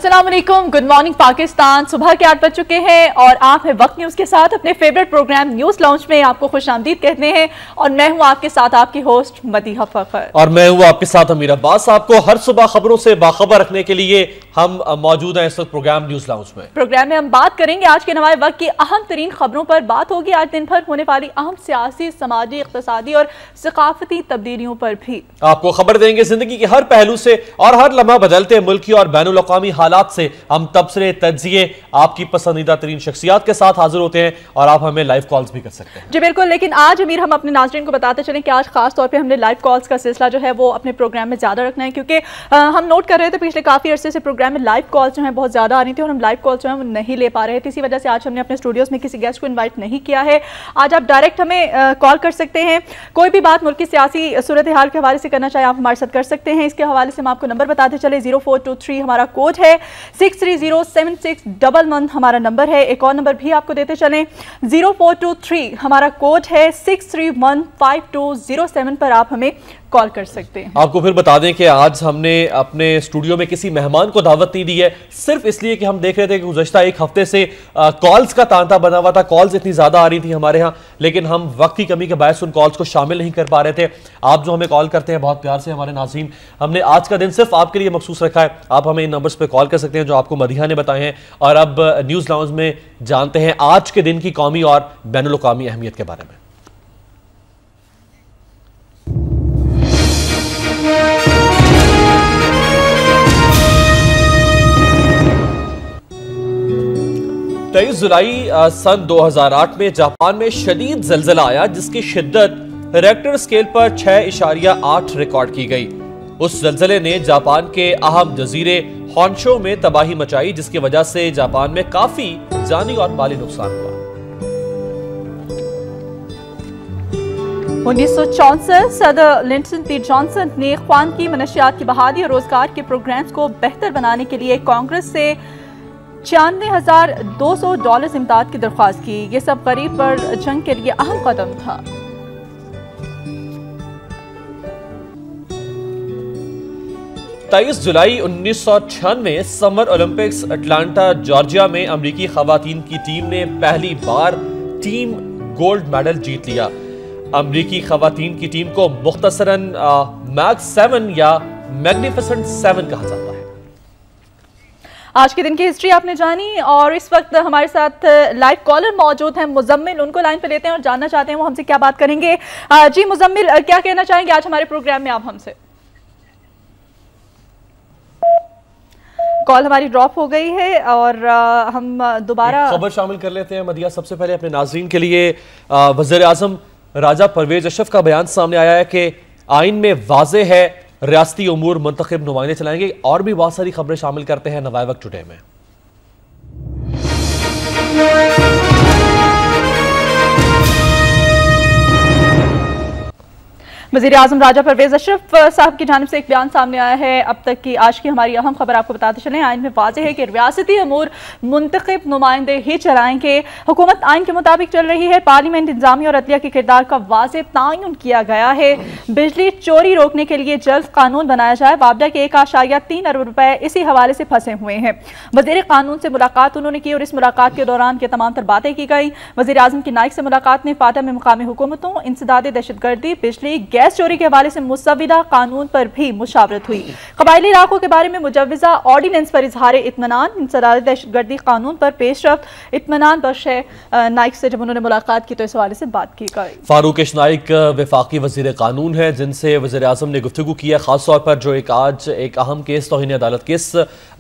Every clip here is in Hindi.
अस्सलाम वालेकुम, गुड मॉर्निंग पाकिस्तान। सुबह के 8 बज चुके हैं और आप हैं वक्त न्यूज़ के साथ अपने फेवरेट प्रोग्राम न्यूज़ लॉन्च में। आपको खुशामदीद कहते हैं और मैं हूं आपके साथ आपकी होस्ट मदीहा फखर और मैं हूं आपके साथ अमीर अब्बास। आपको हर सुबह खबरों से बाखबर रखने के लिए हम मौजूद हैं इस वक्त प्रोग्राम न्यूज़ लॉन्च में। प्रोग्राम में हम बात करेंगे आज के नवाए वक्त की अहम तरीन खबरों पर। बात होगी आज दिन भर होने वाली अहम सियासी, समाजी, इक़्तिसादी और सकाफती तब्दीलियों पर भी। आपको खबर देंगे जिंदगी के हर पहलू से और हर लम्हा बदलते मुल्की और बैनुल अक़वामी हालात से। हम तबसरे, तज्जिए, आपकी पसंदीदा तरीन शख्सियात के साथ हाजिर होते हैं और आप हमें लाइव कॉल्स भी कर सकते हैं। जी बिल्कुल, लेकिन आज अमीर हम अपने नाज़रीन को बताते चलें कि आज खास तौर पे हमने लाइव कॉल्स का सिलसिला जो है वो अपने प्रोग्राम में ज़्यादा रखना है, क्योंकि हम नोट कर रहे थे पिछले काफ़ी अरसे से प्रोग्राम में लाइव कॉल्स जो है बहुत ज़्यादा आ रही थी और हम लाइव कॉल्स जो है वो नहीं ले पा रहे थे। इसी वजह से आज हमने अपने स्टूडियोज़ में किसी गेस्ट को इन्वाइट नहीं किया है। आज आप डायरेक्ट हमें कॉल कर सकते हैं, कोई भी बात मुल्क की सियासी सूरत हाल के हवाले से करना चाहे आप हमारे साथ कर सकते हैं। इसके हवाले से हम आपको नंबर बताते चले, 0423 हमारा कोड है, 6307611 हमारा नंबर है। एक और नंबर भी आपको देते चलें, 0423 हमारा कोड है, 6315207 पर आप हमें कॉल कर सकते हैं। आपको फिर बता दें कि आज हमने अपने स्टूडियो में किसी मेहमान को दावत नहीं दी है, सिर्फ इसलिए कि हम देख रहे थे कि गुज़श्ता एक हफ्ते से कॉल्स का तांता बना हुआ था। कॉल्स इतनी ज़्यादा आ रही थी हमारे यहाँ, लेकिन हम वक्त की कमी के बायस उन कॉल्स को शामिल नहीं कर पा रहे थे। आप जो हमें कॉल करते हैं बहुत प्यार से हमारे नाज़रीन, हमने आज का दिन सिर्फ आपके लिए मखसूस रखा है। आप हमें इन नंबर्स पर कॉल कर सकते हैं जो आपको मदीहा ने बताए हैं। और अब न्यूज़ लाउंज में जानते हैं आज के दिन की कौमी और बैनुल अक़वामी अहमियत के बारे में। 23 जुलाई सन 2008 में जापान में शदीद ज़लज़ला आया, जिसकी शिद्दत रेक्टर स्केल पर 6.8 रिकॉर्ड की गई। उस ज़लज़ले ने जापान के अहम जजीरे हॉन्शो में तबाही मचाई, जिसकी वजह से जापान में काफी जानी और माली नुकसान हुआ। 1964 सदर लिंडन बी जॉनसन ने ख्वानगी मनशियात की बहाली और रोजगार के प्रोग्राम्स को बेहतर बनाने के लिए कांग्रेस से $94,200 इमदाद की दरख्वास्त की। ये सब गरीब पर जंग के लिए अहम कदम था। जुलाई 1996 समर ओलंपिक्स अटलांटा जॉर्जिया में अमेरिकी खवातीन की टीम ने पहली बार टीम गोल्ड मेडल जीत लिया। अमेरिकी खवातीन की टीम को मुख्तसरन मैग 7 या मैग्निफिसेंट 7 कहा जाता है। आज के दिन की हिस्ट्री आपने जानी और इस वक्त हमारे साथ लाइव कॉलर मौजूद हैं, मुजम्मिल। उनको लाइन पे लेते हैं और जानना चाहते हैं वो हमसे क्या बात करेंगे। जी मुजम्मिल, क्या कहना चाहेंगे आज हमारे प्रोग्राम में आप हमसे? कॉल हमारी ड्रॉप हो गई है और हम दोबारा खबर शामिल कर लेते हैं मदिया। सबसे पहले अपने नाज़रीन के लिए वज़ीर आज़म राजा परवेज अशरफ का बयान सामने आया है कि आइन में वाज़े है रियासती उमूर मुंतखब नुमाइंदे चलाएंगे। और भी बहुत सारी खबरें शामिल करते हैं नवाए वक्त टुडे में। वज़ीर आज़म राजा परवेज अशरफ साहब की जानिब से एक बयान सामने आया है। अब तक की आज की हमारी अहम खबर आपको बताते चलें, आइन में वाज़ेह है कि रियासती अमूर मुंतखब नुमाइंदे ही चलाएंगे। हुकूमत आइन के मुताबिक चल रही है। पार्लियामेंट, इंतजामी और अदलिया के किरदार का वाज़ेह तयन किया गया है। बिजली चोरी रोकने के लिए जल्द कानून बनाया जाए। वापडा के 1.3 अरब रुपए इसी हवाले से फंसे हुए हैं। वज़ीर कानून से मुलाकात उन्होंने की और इस मुलाकात के दौरान के तमाम तर बातें की गई। वज़ीर आज़म की नाइक से मुलाकात में फाटा में मुकामी हुकूमतों, इंसदाद दहशतगर्दी, बिजली, गैस चोरी के हवाले से मुसविदा कानून पर भी मुशावरत हुई। कबायली इलाकों के बारे में मुजव्वज़ा ऑर्डिनेंस पर इजहार इत्मीनान, इंसदाद दहशतगर्दी कानून पर पेशरफ्त इत्मीनान बख्श है। नाइक से जब उन्होंने मुलाकात की तो इस हवाले से बात की गई। फारूक नाइक वफाकी वज़ीर कानून है, जिनसे वज़ीर आज़म ने गुफ्तगू की है, खासतौर पर जो आज एक अहम केस तौहीन अदालत केस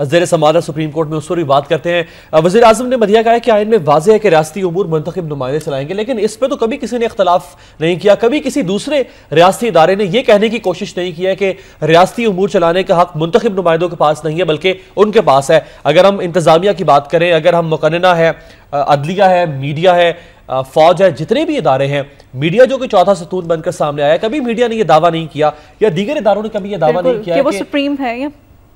ज़ेर समाअत सुप्रीम कोर्ट में, उस पर भी बात करते हैं। वज़ीर आज़म ने मदिया कहा है कि आइन में वाज़ेह है कि रियासती उमूर मुंतखब नुमाइंदे चलाएंगे, लेकिन इस पर तो कभी किसी ने इख्तलाफ नहीं किया। कभी किसी दूसरे रियासती इदारे ने यह कहने की कोशिश नहीं की है कि रियासती उमूर चलाने का हक मुंतखब नुमाइंदों के पास नहीं है, बल्कि उनके पास है। अगर हम इंतजामिया की बात करें, अगर हम मुकन्ना है, अदलिया है, मीडिया है, फौज है, जितने भी इदारे हैं, मीडिया जो कि चौथा सतून बनकर सामने आया, कभी मीडिया ने यह दावा नहीं किया या दीगर इदारों ने कभी यह दावा नहीं किया कि वो सुप्रीम है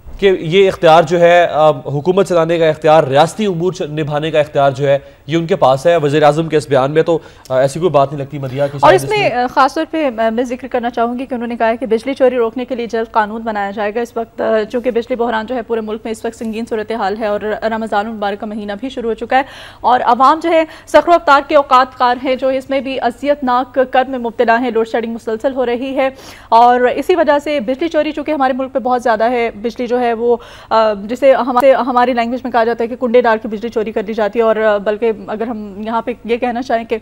कि ये इख्तियार जो है हुकूमत चलाने का इख्तियार, रियासती उमूर निभाने का इख्तियार जो है ये उनके पास है। वज़ीर आज़म के इस बयान में तो ऐसी कोई बात नहीं लगती मदिया की। और इसमें खासतौर पे मैं जिक्र करना चाहूँगी कि उन्होंने कहा है कि बिजली चोरी रोकने के लिए जल्द कानून बनाया जाएगा। इस वक्त चूँकि बिजली बहरान जो है पूरे मुल्क में इस वक्त संगीन सूरत हाल है और रमज़ान मुबारक का महीना भी शुरू हो चुका है और आवाम जो है सख्र अवतार के औकात कार है, जो इसमें भी अजियतनाक कर्ब में मुब्तला है। लोड शेडिंग मुसलसल हो रही है और इसी वजह से बिजली चोरी चूँकि हमारे मुल्क में बहुत ज़्यादा है। बिजली जो है वो जिसे हमारी लैंग्वेज में कहा जाता है कि कुंडे डाल के बिजली चोरी कर ली जाती है। और बल्कि अगर हम यहाँ पे ये कहना चाहें कि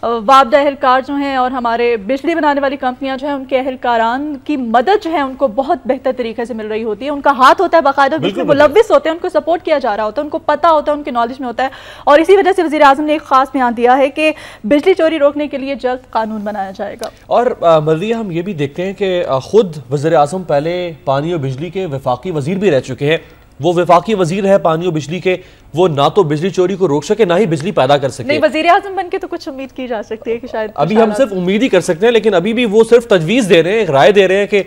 वाबदा अहलकार जो हैं और हमारे बिजली बनाने वाली कंपनियां जो हैं उनके अहलकारान की मदद जो है उनको बहुत बेहतर तरीके से मिल रही होती है। उनका हाथ होता है बाकायदा, बिजली मुलव्विस होते हैं, उनको सपोर्ट किया जा रहा होता है, उनको पता होता है, उनके नॉलेज में होता है। और इसी वजह से वज़ीर आज़म ने एक खास बयान दिया है कि बिजली चोरी रोकने के लिए जल्द कानून बनाया जाएगा। और मज़ीद हम ये भी देखते हैं कि खुद वज़ीर आज़म पहले पानी और बिजली के वफाकी वजीर भी रह चुके हैं। वो वफाकी वजीर है पानी और बिजली के, वो ना तो बिजली चोरी को रोक सके ना ही बिजली पैदा कर सके। नहीं, वजीर आज़म बन के तो कुछ उम्मीद की जा सकती है कि शायद अभी हम सिर्फ उम्मीद ही कर सकते हैं, लेकिन अभी भी वो सिर्फ तजवीज दे रहे हैं, एक राय दे रहे हैं कि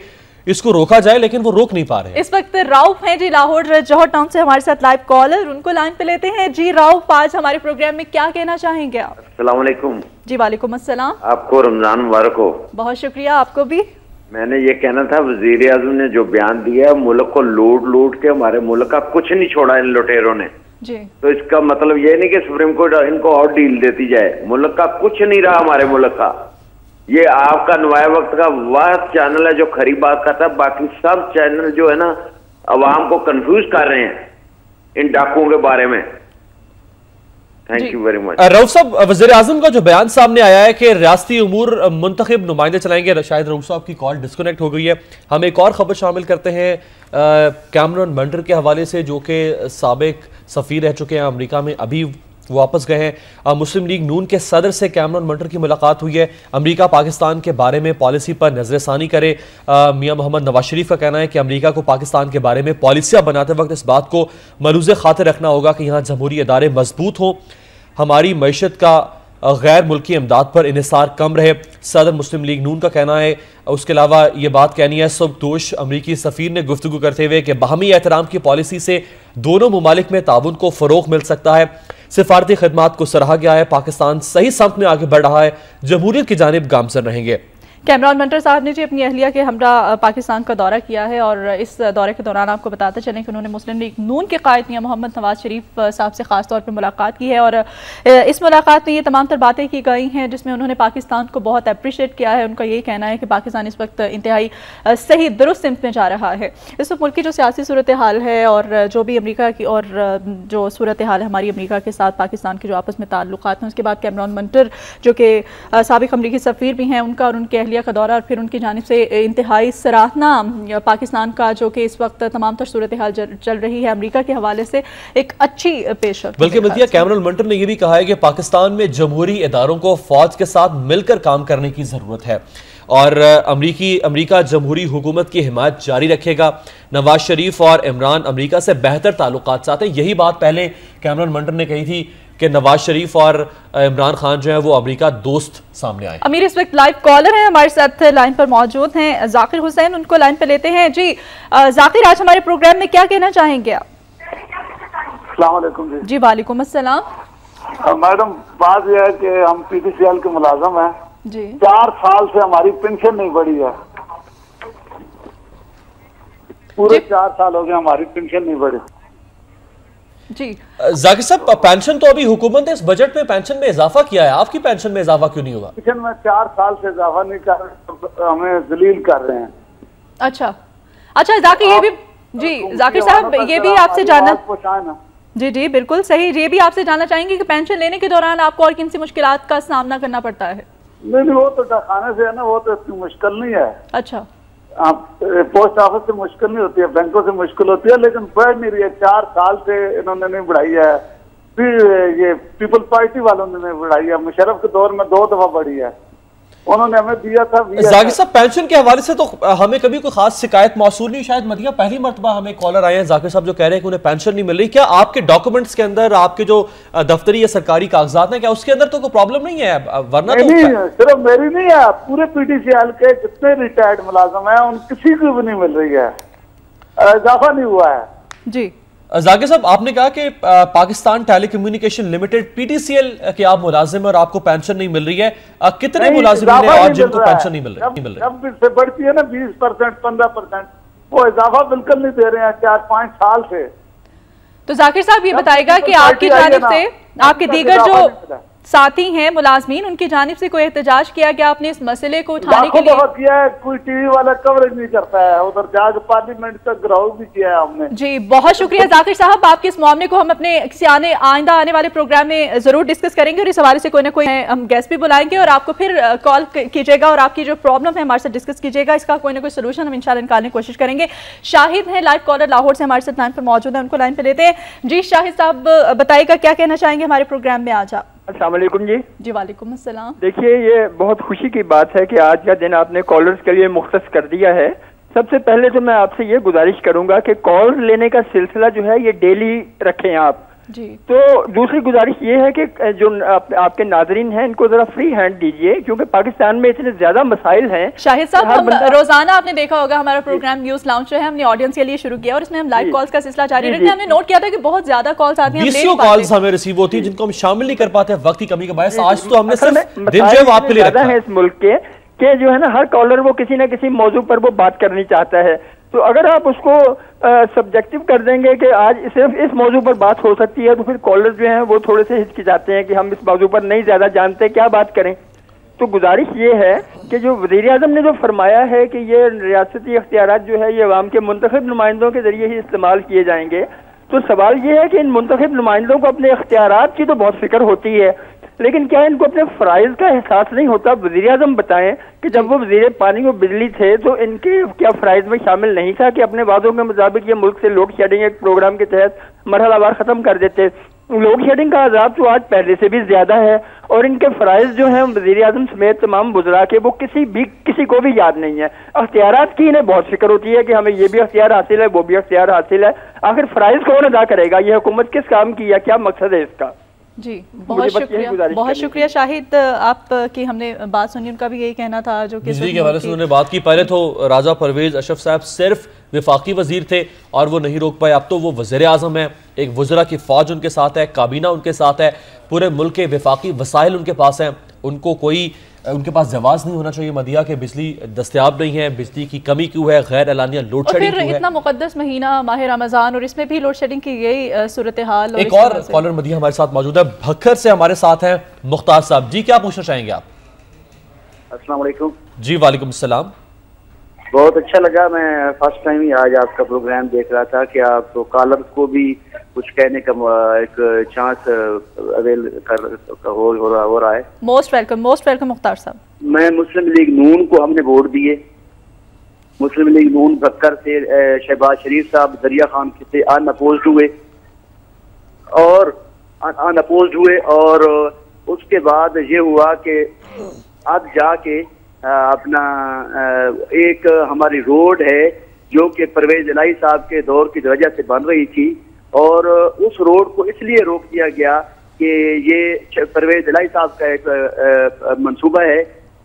इसको रोका जाए, लेकिन वो रोक नहीं पा रहे हैं। इस वक्त राउफ हैं जी लाहौर जौहर टाउन से हमारे साथ लाइव कॉलर, उनको लाइन पे लेते हैं। जी राउफ, आज हमारे प्रोग्राम में क्या कहना चाहेंगे आप? अस्सलाम वालेकुम। जी वालेकुम अस्सलाम। आपको रमजान मुबारक हो। बहुत शुक्रिया, आपको भी। मैंने ये कहना था, वजीर आज़म ने जो बयान दिया मुल्क को लूट के हमारे मुल्क का कुछ नहीं छोड़ा इन लुटेरों ने जी। तो इसका मतलब ये नहीं कि सुप्रीम कोर्ट इनको और डील देती जाए। मुल्क का कुछ नहीं रहा हमारे मुल्क का। ये आपका नुमाया वक्त का वह चैनल है जो खरी बात करता है, बाकी सब चैनल जो है ना अवाम को कंफ्यूज कर रहे हैं इन डाकुओं के बारे में। Thank you very much. Rauf साहब, वज़ीर आज़म का जो बयान सामने आया है कि रियासती उमूर मुंतखब नुमाइंदे चलाएंगे, शायद रऊफ साहब की कॉल डिस्कनेक्ट हो गई है। हम एक और खबर शामिल करते हैं कैमरन मंटर के हवाले से, जो कि साबिक सफ़ीर रह चुके हैं अमेरिका में, अभी वापस गए हैं। मुस्लिम लीग नून के सदर से कैमरन मंटर की मुलाकात हुई है। अमेरिका पाकिस्तान के बारे में पॉलिसी पर नजरसानी करे। मियां मोहम्मद नवाज शरीफ का कहना है कि अमेरिका को पाकिस्तान के बारे में पॉलिसियां बनाते वक्त इस बात को मलूज़े खातिर रखना होगा कि यहाँ जमहूरी इदारे मजबूत हों, हमारी मैशत का गैर मुल्की इमदाद पर इन्हिसार कम रहे। सदर मुस्लिम लीग नून का कहना है। उसके अलावा ये बात कहनी है सुबदोश अमरीकी सफ़ीर ने गुफ्तगू करते हुए कि बाहमी एहतराम की पॉलिसी से दोनों ममालिक में ताउन को फ़रोग़ मिल सकता है। सिफारती खदमात को सराहा गया है। पाकिस्तान सही समत में आगे बढ़ रहा है, जमहूरियत की जानिब गामजन रहेंगे। कैमरन मंटर साहब ने जी अपनी अहलिया के हमरा पाकिस्तान का दौरा किया है और इस दौरे के दौरान आपको बताते चलें कि उन्होंने मुस्लिम लीग नून के कायद मियां मोहम्मद नवाज शरीफ साहब से ख़ास तौर पर मुलाकात की है। और इस मुलाकात में ये तमाम तर बातें की गई हैं जिसमें उन्होंने पाकिस्तान को बहुत अप्रिशिएट किया है। उनका ये कहना है कि पाकिस्तान इस वक्त इंतहाई सही दुरुस्त सिमत में जा रहा है। इस वक्त मुल्क की जो सियासी सूरत हाल है और जो भी अमरीका की और जो सूरत हाल है हमारी अमरीका के साथ पाकिस्तान के जो आपस में ताल्लुकात हैं, उसके बाद कैमरन मंटर जो कि साबिक अमरीकी सफ़ीर भी हैं, उनका और उनकी अहलिया का दौरा और फिर उनकी जानिब से इंतहाई सराहना पाकिस्तान का जो कि इस वक्त तमाम तर सूरत हाल चल रही है अमेरिका के हवाले से एक अच्छी पेशरफ्त। बल्कि मज़ीद कैमरन मंटर ने यह भी कहा है कि पाकिस्तान में जमहूरी इदारों को फौज के साथ मिलकर काम करने की ज़रूरत है और अमरीका जमहूरी हुकूमत की हिमायत जारी रखेगा। नवाज शरीफ और इमरान अमरीका से बेहतर ताल्लुकात चाहते हैं। यही बात पहले कैमरन मंटर ने कही थी कि नवाज शरीफ और इमरान खान जो है वो अमेरिका दोस्त सामने आए। अमीर इस वक्त लाइव कॉलर हैं हमारे साथ लाइन पर मौजूद हैं, जाकिर हुसैन, उनको लाइन पे लेते हैं। जी जाकिर, आज हमारे प्रोग्राम में क्या कहना चाहेंगे आप? अस्सलाम वालेकुम जी। जी वालेकुम अस्सलाम। मैडम, बात यह है कि हम पीटीसीएल के मुलाजम हैं जी। 4 साल से हमारी पेंशन नहीं बढ़ी है, पूरे 4 साल हो गए हमारी पेंशन नहीं बढ़ी जी। जाकिर साहब, पेंशन तो अभी हुकूमत ने इस बजट में पेंशन में इजाफा किया है, आपकी पेंशन में इजाफा क्यों नहीं हुआ? पेंशन में 4 साल से इजाफा नहीं कर रहे, हमें जलील कर रहे हैं। अच्छा जाकिर, ये भी जी जाकिर साहब, ये भी आपसे जानना जी जी बिल्कुल सही, ये भी आपसे जानना चाहेंगे कि पेंशन लेने के दौरान आपको और किन सी मुश्किलात का सामना करना पड़ता है? नहीं, वो तो खाने से है ना, वो तो इतनी मुश्किल नहीं है। अच्छा, पोस्ट ऑफिस से मुश्किल नहीं होती है, बैंकों से मुश्किल होती है, लेकिन बढ़ नहीं रही है। 4 साल से इन्होंने नहीं बढ़ाई है। फिर ये पीपल पार्टी वालों ने नहीं बढ़ाई है, मुशर्रफ के दौर में 2 दफा बढ़ी है, उन्होंने हमें दिया था। जाकिर साहब, पेंशन के हवाले से तो हमें कभी कोई खास शिकायत मौसूल नहीं, शायद मदिया पहली मरतबा हमें कॉलर आए हैं जाकिर साहब जो कह रहे हैं कि उन्हें पेंशन नहीं मिल रही। क्या आपके डॉक्यूमेंट्स के अंदर, आपके जो दफ्तरी या सरकारी कागजात हैं, क्या उसके अंदर तो कोई प्रॉब्लम नहीं है? वरना नहीं, सिर्फ मेरी नहीं है, पूरे पीटीसीएल के जितने रिटायर्ड मुलाजम है उन किसी को भी नहीं मिल रही है, इजाफा नहीं हुआ है जी। जाकिर साहब, आपने कहा कि पाकिस्तान टेलीकम्युनिकेशन लिमिटेड PTCL के आप मुलाजिम और आपको पेंशन नहीं मिल रही है। कितने मुलाजिम हैं आज जिनको पेंशन नहीं मिल रही? जब से बढ़ती है ना 20%, 15%, वो इजाफा बिल्कुल नहीं दे रहे हैं 4-5 साल से। तो जाकिर साहब ये बताएगा कि आपकी जानिब से आपके दीगर जो साथी हैं मुलाजमीन, उनकी जानिब से कोई एहतजाज किया गया आपने इस मसले को उठाने के लिए? किया है, कोई टीवी वाला कवरेज नहीं करता है, उधर जाकर पार्लियामेंट तक घिराव भी किया है हमने। जी बहुत शुक्रिया जाकिर साहब, आपके इस मामले को हम अपने आइंदा आने वाले प्रोग्राम में जरूर डिस्कस करेंगे और इस हवाले से कोई ना कोई हम गेस्ट भी बुलाएंगे और आपको फिर कॉल कीजिएगा और आपकी जो प्रॉब्लम है हमारे साथ डिस्कस कीजिएगा। इसका कोई ना कोई सोल्यूशन हम इंशाल्लाह निकालने की कोशिश करेंगे। शाहिद है लाइव कॉलर लाहौर से हमारे साथ लाइन पर मौजूद है, उनको लाइन पर लेते हैं। जी शाहिद साहब बताइएगा क्या कहना चाहेंगे हमारे प्रोग्राम में आज आप? अस्सलाम वालेकुम जी। जी वालेकुम अस्सलाम। देखिए, ये बहुत खुशी की बात है कि आज का दिन आपने कॉलर्स के लिए मुख्तस कर दिया है। सबसे पहले तो मैं आपसे ये गुजारिश करूंगा कि कॉल लेने का सिलसिला जो है ये डेली रखें आप जी। तो दूसरी गुजारिश ये है कि जो आपके नाजरीन हैं इनको जरा फ्री हैंड दीजिए, क्योंकि पाकिस्तान में इतने ज्यादा मसाइल हैं। शाहिद साहब, हम रोजाना आपने देखा होगा हमारा प्रोग्राम न्यूज लाउंज जो है हमने ऑडियंस के लिए शुरू किया और इसमें हम लाइव कॉल्स का सिलसिला जारी रखते हैं। हमने नोट किया था कि बहुत ज्यादा कॉल्स आती हैं, कॉल्स हमें रिसीव होती है जिनको हम शामिल नहीं कर पाते वक्त की कमी के बायस। आज तो हमने सिर्फ दिन जो है आपके लिए रखा है इस मुल्क के जो है ना, हर कॉलर वो किसी न किसी मौजू पर वो बात करनी चाहता है। तो अगर आप उसको सब्जेक्टिव कर देंगे कि आज सिर्फ इस मौजू पर बात हो सकती है, तो फिर कॉलर्स जो हैं वो थोड़े से हिचकिचाते हैं कि हम इस मौजू पर नहीं ज्यादा जानते, क्या बात करें। तो गुजारिश ये है कि जो वज़ीर आज़म ने जो फरमाया है कि ये रियासती इख्तियारात जो है ये अवाम के मुंतखब नुमाइंदों के जरिए ही इस्तेमाल किए जाएंगे, तो सवाल ये है कि इन मुंतखब नुमाइंदों को अपने इख्तियारात की तो बहुत फिक्र होती है, लेकिन क्या इनको अपने फ़राइज़ का एहसास नहीं होता? वज़ीर आज़म बताएं कि जब वो वज़ीर पानी और बिजली थे तो इनके क्या फ़राइज़ में शामिल नहीं था कि अपने वादों के मुताबिक ये मुल्क से लोड शेडिंग एक प्रोग्राम के तहत मरहलावार ख़त्म कर देते? लोड शेडिंग का अजाब तो आज पहले से भी ज्यादा है और इनके फ़राइज़ जो हैं वज़ीर आज़म समेत तमाम बुज़रा के वो किसी को भी याद नहीं है। अख्तियारात की इन्हें बहुत फिक्र होती है कि हमें ये भी अख्तियार हासिल है, वो भी अख्तियार हासिल है। आखिर फ़राइज़ कौन अदा करेगा? ये हुकूमत किस काम की है? क्या मकसद है इसका? जी बहुत शुक्रिया शाहिद आपकी हमने बात सुनी। उनका भी यही कहना था जो कि बिजली के हवाले से उन्होंने बात की। पहले तो राजा परवेज अशरफ साहब सिर्फ विफाकी वजीर थे और वो नहीं रोक पाए, अब तो वो वज़ीर आज़म है, एक वज़रा की फ़ौज उनके साथ है, काबीना उनके साथ है, पूरे मुल्क के विफाकी वसाइल उनके पास हैं, उनके पास जवाब नहीं होना चाहिए मदिया के बिजली दस्तयाब नहीं है, बिजली की कमी क्यों है, गैर एलानिया लोड शेडिंग क्यों है। इतना मुकद्दस महीना माह रमज़ान और इसमें भी लोड शेडिंग की यही सूरत हाल। एक और कॉलर मदिया हमारे साथ मौजूद है, भक्खर से हमारे साथ हैं मुख्तार साहब। जी क्या पूछना चाहेंगे आप? अस्सलाम वालेकुम। जी वालेकुम सलाम। बहुत अच्छा लगा, मैं फर्स्ट टाइम ही आज आपका प्रोग्राम देख रहा था कि आप तो कॉलर को भी कुछ कहने का एक चांस अवेल हो रहा है। मोस्ट वेलकम मुख्तार साहब। मैं मुस्लिम लीग नून को हमने वोट दिए, मुस्लिम लीग नून भक्कर से शहबाज शरीफ साहब दरिया खान से अनअपोज्ड हुए और उसके बाद ये हुआ कि अब जाके अपना एक हमारी रोड है जो कि परवेज इलाही साहब के दौर की वजह से बन रही थी और उस रोड को इसलिए रोक दिया गया कि ये परवेज इलाही साहब का एक मंसूबा है।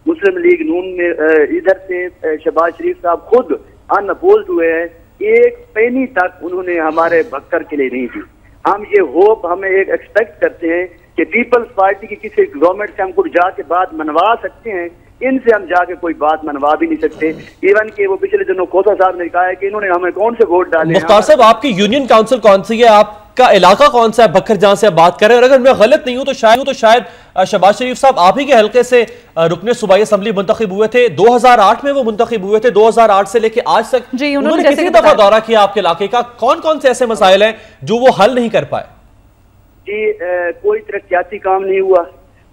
मुस्लिम लीग नून में इधर से शहबाज शरीफ साहब खुद अनअपोज्ड हुए हैं, एक पेनी तक उन्होंने हमारे भक्कर के लिए नहीं दी। हम ये होप हमें एक एक्सपेक्ट करते हैं कि पीपल्स पार्टी की किसी गवर्नमेंट से हम कुछ जाके बात मनवा सकते हैं, इनसे हम जाके कोई बात मनवा भी नहीं सकते। इवन कि वो पिछले दिनों कोसा साहब ने कहा है कि इन्होंने हमें कौन से वोट डाले। मुख्तार साहब, आपकी यूनियन काउंसिल कौन सी है, आपका इलाका कौन सा है भक्खर जहां से आप बात कर रहे हैं? और अगर मैं गलत नहीं हूं तो शायद शहबाज शरीफ साहब आप ही के हल्के से रुकने सूबाई असम्बली मुंतखब हुए थे, 2008 में वो मुंतखब हुए थे। 2008 से लेके आज तक उन्होंने किसी दफा दौरा किया आपके इलाके का? कौन कौन से ऐसे मसाइल हैं जो वो हल नहीं कर पाए? जी कोई तरक्याती काम नहीं हुआ।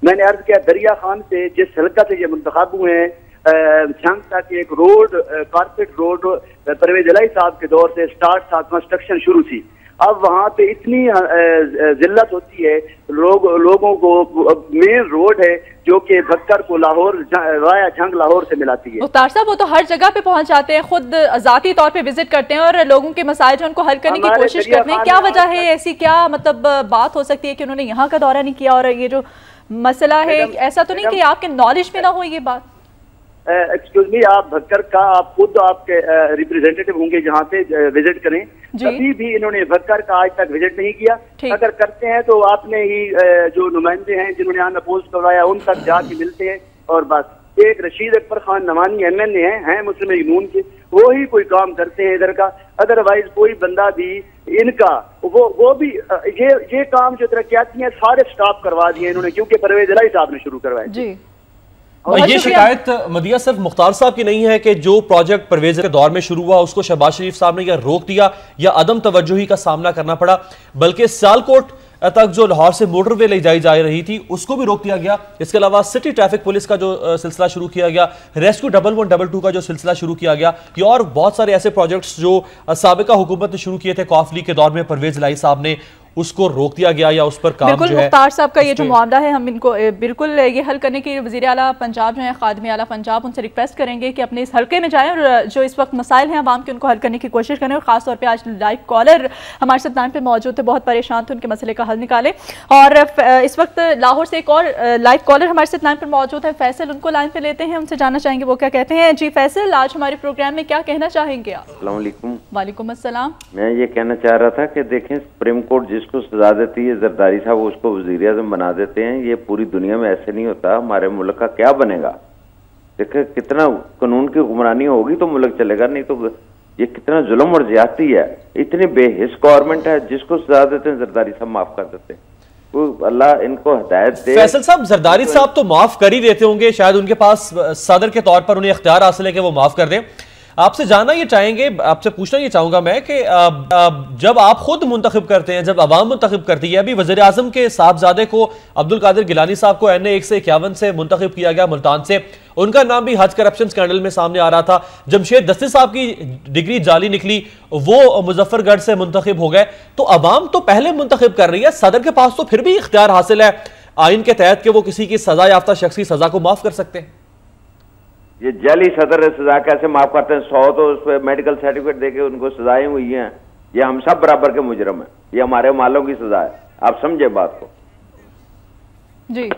मैंने अर्ज किया दरिया खान से जिस हल्का से ये मुंतखब हुए हैं झंग तक एक रोड कारपेट रोड परवेज इलाही साहब के दौर से स्टार्ट था, कंस्ट्रक्शन शुरू थी। अब वहाँ पे इतनी जिल्लत होती है, लोगों को मेन रोड है जो कि भक्कर को लाहौर वाया झंग लाहौर से मिलाती है। मुख्तार साहब, वो तो हर जगह पे पहुंच जाते हैं, खुद जाती तौर पे विजिट करते हैं और लोगों के मसाइल जो उनको हल करने की कोशिश करते हैं। क्या वजह है ऐसी, क्या मतलब बात हो सकती है कि उन्होंने यहाँ का दौरा नहीं किया? और ये जो मसला है ऐसा तो नहीं कि आपके नॉलेज में ना हो ये बात? एक्सक्यूज मी, आप भक्कर का आप खुद आपके रिप्रेजेंटेटिव होंगे जहाँ पे विजिट करें, कभी भी इन्होंने भक्कर का आज तक विजिट नहीं किया। अगर करते हैं तो आपने ही जो नुमाइंदे हैं जिन्होंने यहाँ अपोज करवाया उन तक जाके मिलते हैं और बस। एक रशीद अकबर खान नवानी MLA हैं मुस्लिम लीग नून के, वो ही कोई काम करते हैं इधर का, अदरवाइज कोई बंदा भी इनका वो भी ये काम जो तरक्याती हैं सारे स्टॉप करवा दिए इन्होंने, क्योंकि परवेज इलाही साहब ने शुरू करवाए जी। और ये शिकायत मदिया सिर्फ मुख्तार साहब की नहीं है कि जो प्रोजेक्ट परवेज के दौर में शुरू हुआ उसको शहबाज शरीफ साहब ने या रोक दिया या अदम तवज्जुही का सामना करना पड़ा, बल्कि सियालकोट तक जो लाहौर से मोटरवे ले जाई जा रही थी उसको भी रोक दिया गया। इसके अलावा सिटी ट्रैफिक पुलिस का जो सिलसिला शुरू किया गया, रेस्क्यू 1112 का जो सिलसिला शुरू किया गया, ये और बहुत सारे ऐसे प्रोजेक्ट्स जो साबिका हुकूमत ने शुरू किए थे कौफ लीग के दौर में परवेज इलाही साहब ने, उसको रोक दिया गया या उस पर काम जो है। मुख्तार साहब का ये जो मामला है हम इनको बिल्कुल ये हल करने की वज़ीर आला पंजाब जो है खादिम आला पंजाब उनसे रिक्वेस्ट करेंगे कि अपने इस हल्के में जाएं और जो इस वक्त मसाइल हैं आवाम के उनको हल करने की कोशिश करें। और ख़ास तौर पे आज लाइव कॉलर हमारे साथ लाइन पे मौजूद थे, बहुत परेशान थे, उनके मसले का हल निकालें। और इस वक्त लाहौर से एक और लाइव कॉलर हमारे साथ लाइन पर मौजूद है, फैसल, उनको लाइन पर लेते हैं, उनसे जानना चाहेंगे वो क्या कहते हैं। जी फैसल, आज हमारे प्रोग्राम में क्या कहना चाहेंगे आप? अस्सलाम वालेकुम। वालेकुम अस्सलाम। मैं ये कहना चाह रहा था कि देखें, सुप्रीम कोर्ट जिसको सजा देती है जरदारी साहब उसको वजीर आज़म बना देते हैं। ये पूरी दुनिया में ऐसे नहीं होता। हमारे मुल्क का क्या बनेगा? देखिए कितना कानून की हुक्मरानी होगी तो मुल्क चलेगा, नहीं तो ये कितना जुल्म और ज्यादती है। इतनी बेहिस गवर्नमेंट है, जिसको सजा देते हैं जरदारी साहब माफ कर देते हैं। तो अल्लाह इनको हिदायत दे। फैसल साहब, जरदारी साहब तो माफ कर ही देते होंगे, शायद उनके पास सदर के तौर पर उन्हें इख्तियार हासिल है कि वो माफ कर दें। आपसे जानना ये चाहेंगे, आपसे पूछना ये चाहूंगा मैं कि जब आप खुद मुंतखब करते हैं, जब अवाम मुंतखब करती है, अभी वज़ीर आज़म के साहबजादे को अब्दुल कादिर गिलानी साहब को NA 151 से मुंतखब किया गया मुल्तान से, उनका नाम भी हज करप्शन स्कैंडल में सामने आ रहा था। जमशेद दस्ती साहब की डिग्री जाली निकली, वो मुजफ्फरगढ़ से मुंतखब हो गए। तो अवाम तो पहले मुंतखब कर रही है, सदर के पास तो फिर भी इख्तियार हासिल है आइन के तहत कि वो किसी की सजा याफ्ता शख्स की सजा को माफ कर सकते हैं। ये जाली सदर सजा कैसे माफ करते हैं? 100 तो उस पर मेडिकल सर्टिफिकेट देके उनको सजाएं हुई हैं। ये हम सब बराबर के मुजरम हैं, ये हमारे मालों की सजा है। आप समझे बात को जी।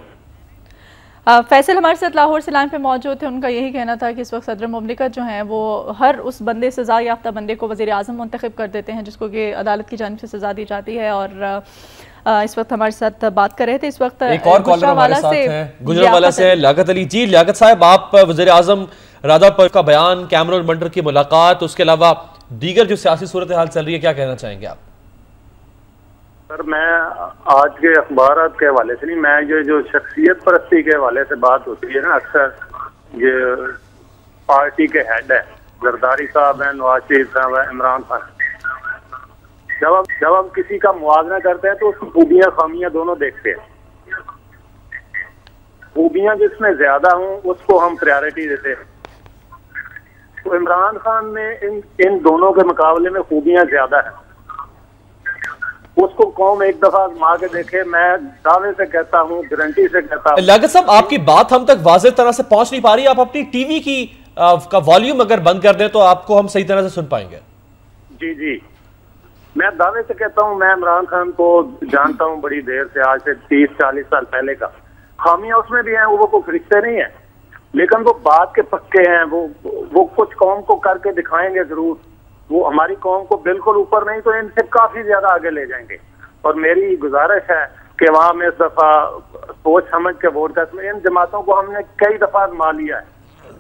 फैसल हमारे साथ लाहौर से लाइन पे मौजूद थे, उनका यही कहना था कि इस वक्त सदर मुमलिकत जो हैं वो हर उस बंदे सजा याफ्ता बंदे को वज़ीर आज़म मुंतखब कर देते हैं जिसको कि अदालत की जानिब से सज़ा दी जाती है। और इस वक्त हमारे साथ बात कर रहे थे, इस वक्त एक और कॉलर हमारे साथ है, गुजरांवाला से लियाकत अली। जी लियाकत साहब, आप वज़ीर आज़म राधा का बयान, कैमरून बंटर की मुलाकात, उसके अलावा दीगर जो सियासी सूरत हाल चल रही है, क्या कहना चाहेंगे आप? सर, मैं आज के अखबार के हवाले से नहीं, मैं ये जो शख्सियत परस्ती के हवाले से बात होती है ना, अक्सर ये पार्टी के हेड है, जरदारी साहब है, नवाज शरीफ साहब है, इमरान खान। जब हम किसी का मुआवजा करते हैं तो उसकी खूबियां खामियां दोनों देखते हैं। खूबियां जिसमें ज्यादा हों उसको हम प्रायोरिटी देते हैं। तो इमरान खान में इन दोनों के मुकाबले में खूबियां ज्यादा है। उसको कौम एक दफा आजमा के देखे, मैं दावे से कहता हूँ, गारंटी से कहता हूँ। लियाकत साहब, आपकी बात हम तक वाज़ेह तरह से पहुंच नहीं पा रही। आप अपनी टीवी की का वॉल्यूम अगर बंद कर दें तो आपको हम सही तरह से सुन पाएंगे। जी जी, मैं दावे से कहता हूँ, मैं इमरान खान को जानता हूँ बड़ी देर से, आज से 30-40 साल पहले का। खामियां उसमें भी हैं, वो कोई फरिश्ते नहीं है, लेकिन वो बात के पक्के हैं। वो कुछ कौम को करके दिखाएंगे जरूर। वो हमारी कौम को बिल्कुल ऊपर नहीं तो इनसे काफी ज्यादा आगे ले जाएंगे। और मेरी गुजारिश है कि वहां में इस दफा सोच समझ के वोट कर। इन जमातों को हमने कई दफा आजमा लिया है,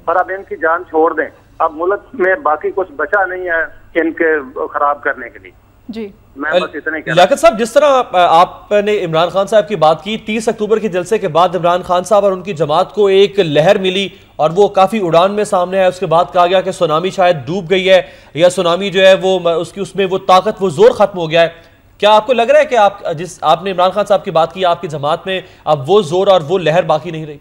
पर अब इनकी जान छोड़ दें। अब मुल्क में बाकी कुछ बचा नहीं है इनके खराब करने के लिए। जी, मैं बस इतने लियाकत साहब, जिस तरह आपने इमरान खान साहब की बात की, 30 अक्टूबर के जलसे के बाद इमरान खान साहब और उनकी जमात को एक लहर मिली और वो काफी उड़ान में सामने है। उसके बाद कहा गया कि सुनामी शायद डूब गई है या सुनामी जो है वो उसकी उसमें वो ताकत, वो जोर खत्म हो गया है। क्या आपको लग रहा है कि आपने इमरान खान साहब की बात की, आपकी जमात में अब वो जोर और वो लहर बाकी नहीं रही?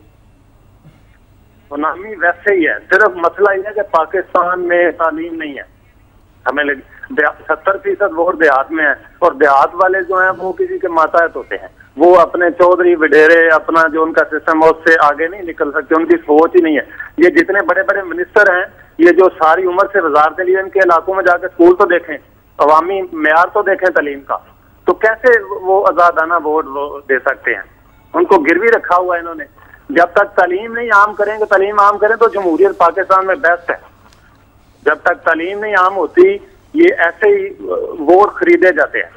सुनामी वैसे ही है, सिर्फ मसला यह है कि पाकिस्तान में तालीम नहीं है। हमें 70% वोट देहात में है और देहात वाले जो हैं वो किसी के मातहत होते हैं। वो अपने चौधरी वडेरे, अपना जो उनका सिस्टम है उससे आगे नहीं निकल सकते। उनकी सोच ही नहीं है। ये जितने बड़े बड़े मिनिस्टर हैं, ये जो सारी उम्र से वजारतें लिए, इनके इलाकों में जाकर स्कूल तो देखें, अवामी मेयार तो देखें तालीम का, तो कैसे वो आजादाना वोट दे सकते हैं? उनको गिरवी रखा हुआ है इन्होंने। जब तक तालीम नहीं आम करेंगे, तालीम आम करें तो जमहूरियत पाकिस्तान में बेस्ट है। जब तक तालीम नहीं आम होती, ये ऐसे ही वोट खरीदे जाते हैं।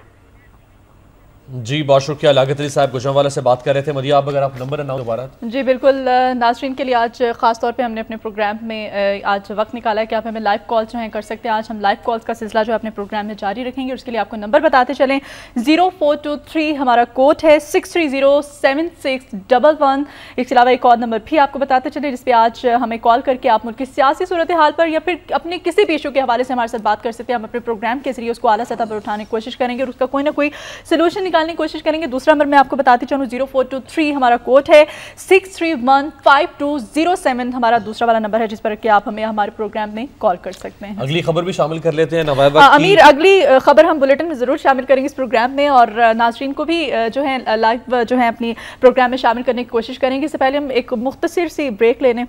जी बहुत शुक्रिया। लागत अली साहब गुजरांवाला से बात कर रहे थे। मदिया आप अगर आप नंबर अनाउंस दोबारा। जी बिल्कुल, नाज़रीन के लिए आज ख़ास तौर पे हमने अपने प्रोग्राम में आज वक्त निकाला है कि आप हमें लाइव कॉल जो हैं कर सकते हैं। आज हम लाइव कॉल्स का सिलसिला जो अपने प्रोग्राम में जारी रखेंगे। उसके लिए आपको नंबर बताते चलें, 0423 हमारा कोड है, 6307611। इसके अलावा एक और नंबर भी आपको बताते चलें जिस पर आज हमें कॉल करके आप मुल्क की सियासी सूरत हाल पर या फिर अपने किसी भी इशू के हवाले से हमारे साथ बात कर सकते हैं। हम अपने प्रोग्राम के जरिए उसको आला सतह पर उठाने की कोशिश करेंगे और उसका कोई ना कोई सोल्यूशन निकालने की कोशिश करेंगे। दूसरा नंबर मैं आपको बताती चलूं, 0423 हमारा कोड है, 6315207 हमारा दूसरा वाला नंबर है जिस पर कि आप हमें हमारे प्रोग्राम में कॉल कर सकते हैं। अगली खबर भी शामिल कर लेते हैं नवाब अमीर, अगली खबर हम बुलेटिन में जरूर शामिल करेंगे इस प्रोग्राम में और नाज़रीन को भी जो है लाइव जो है अपनी प्रोग्राम में शामिल करने की कोशिश करेंगे। इससे पहले हम एक मुख्तसर सी ब्रेक ले लें,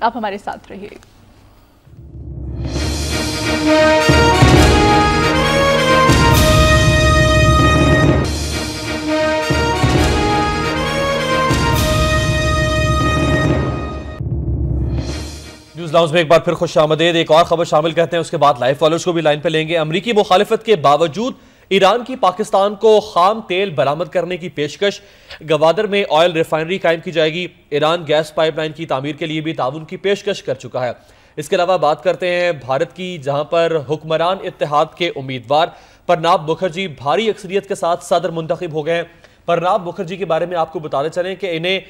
आप हमारे साथ रहिए। न्यूज़ लाउंज में एक बार फिर खुश आमदेद। एक और खबर शामिल करते हैं, उसके बाद लाइव फॉलोअर्स को भी लाइन पे लेंगे। अमरीकी मुखालिफत के बावजूद ईरान की पाकिस्तान को खाम तेल बरामद करने की पेशकश, गवादर में ऑयल रिफाइनरी कायम की जाएगी। ईरान गैस पाइपलाइन की तामीर के लिए भी ताउन की पेशकश कर चुका है। इसके अलावा बात करते हैं भारत की, जहां पर हुक्मरान इत्तेहाद के उम्मीदवार प्रणब मुखर्जी भारी अक्सरियत के साथ सदर मुंतखब हो गए हैं। प्रणब मुखर्जी के बारे में आपको बताते चलें कि इन्हें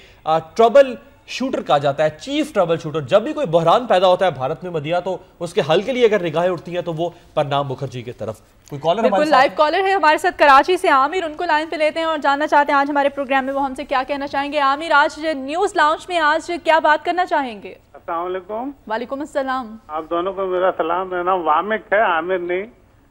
ट्रबल शूटर कहा जाता है, चीफ ट्रबल शूटर। जब भी कोई बहरान पैदा होता है भारत में मदिया, तो उसके हल के लिए अगर निगाहें उठती हैं तो वो प्रणब मुखर्जी की तरफ। कोई कॉलर बिल्कुल लाइव कॉलर है हमारे साथ कराची से आमिर, उनको लाइन पे लेते हैं और जानना चाहते हैं आज हमारे प्रोग्राम में वो हमसे क्या कहना चाहेंगे। आमिर, आज न्यूज़ लाउंज में आज क्या बात करना चाहेंगे? अस्सलाम वालेकुम। वालेकुम अस्सलाम। आप दोनों को मेरा सलाम। मेरा नाम वामिक है, आमिर नहीं।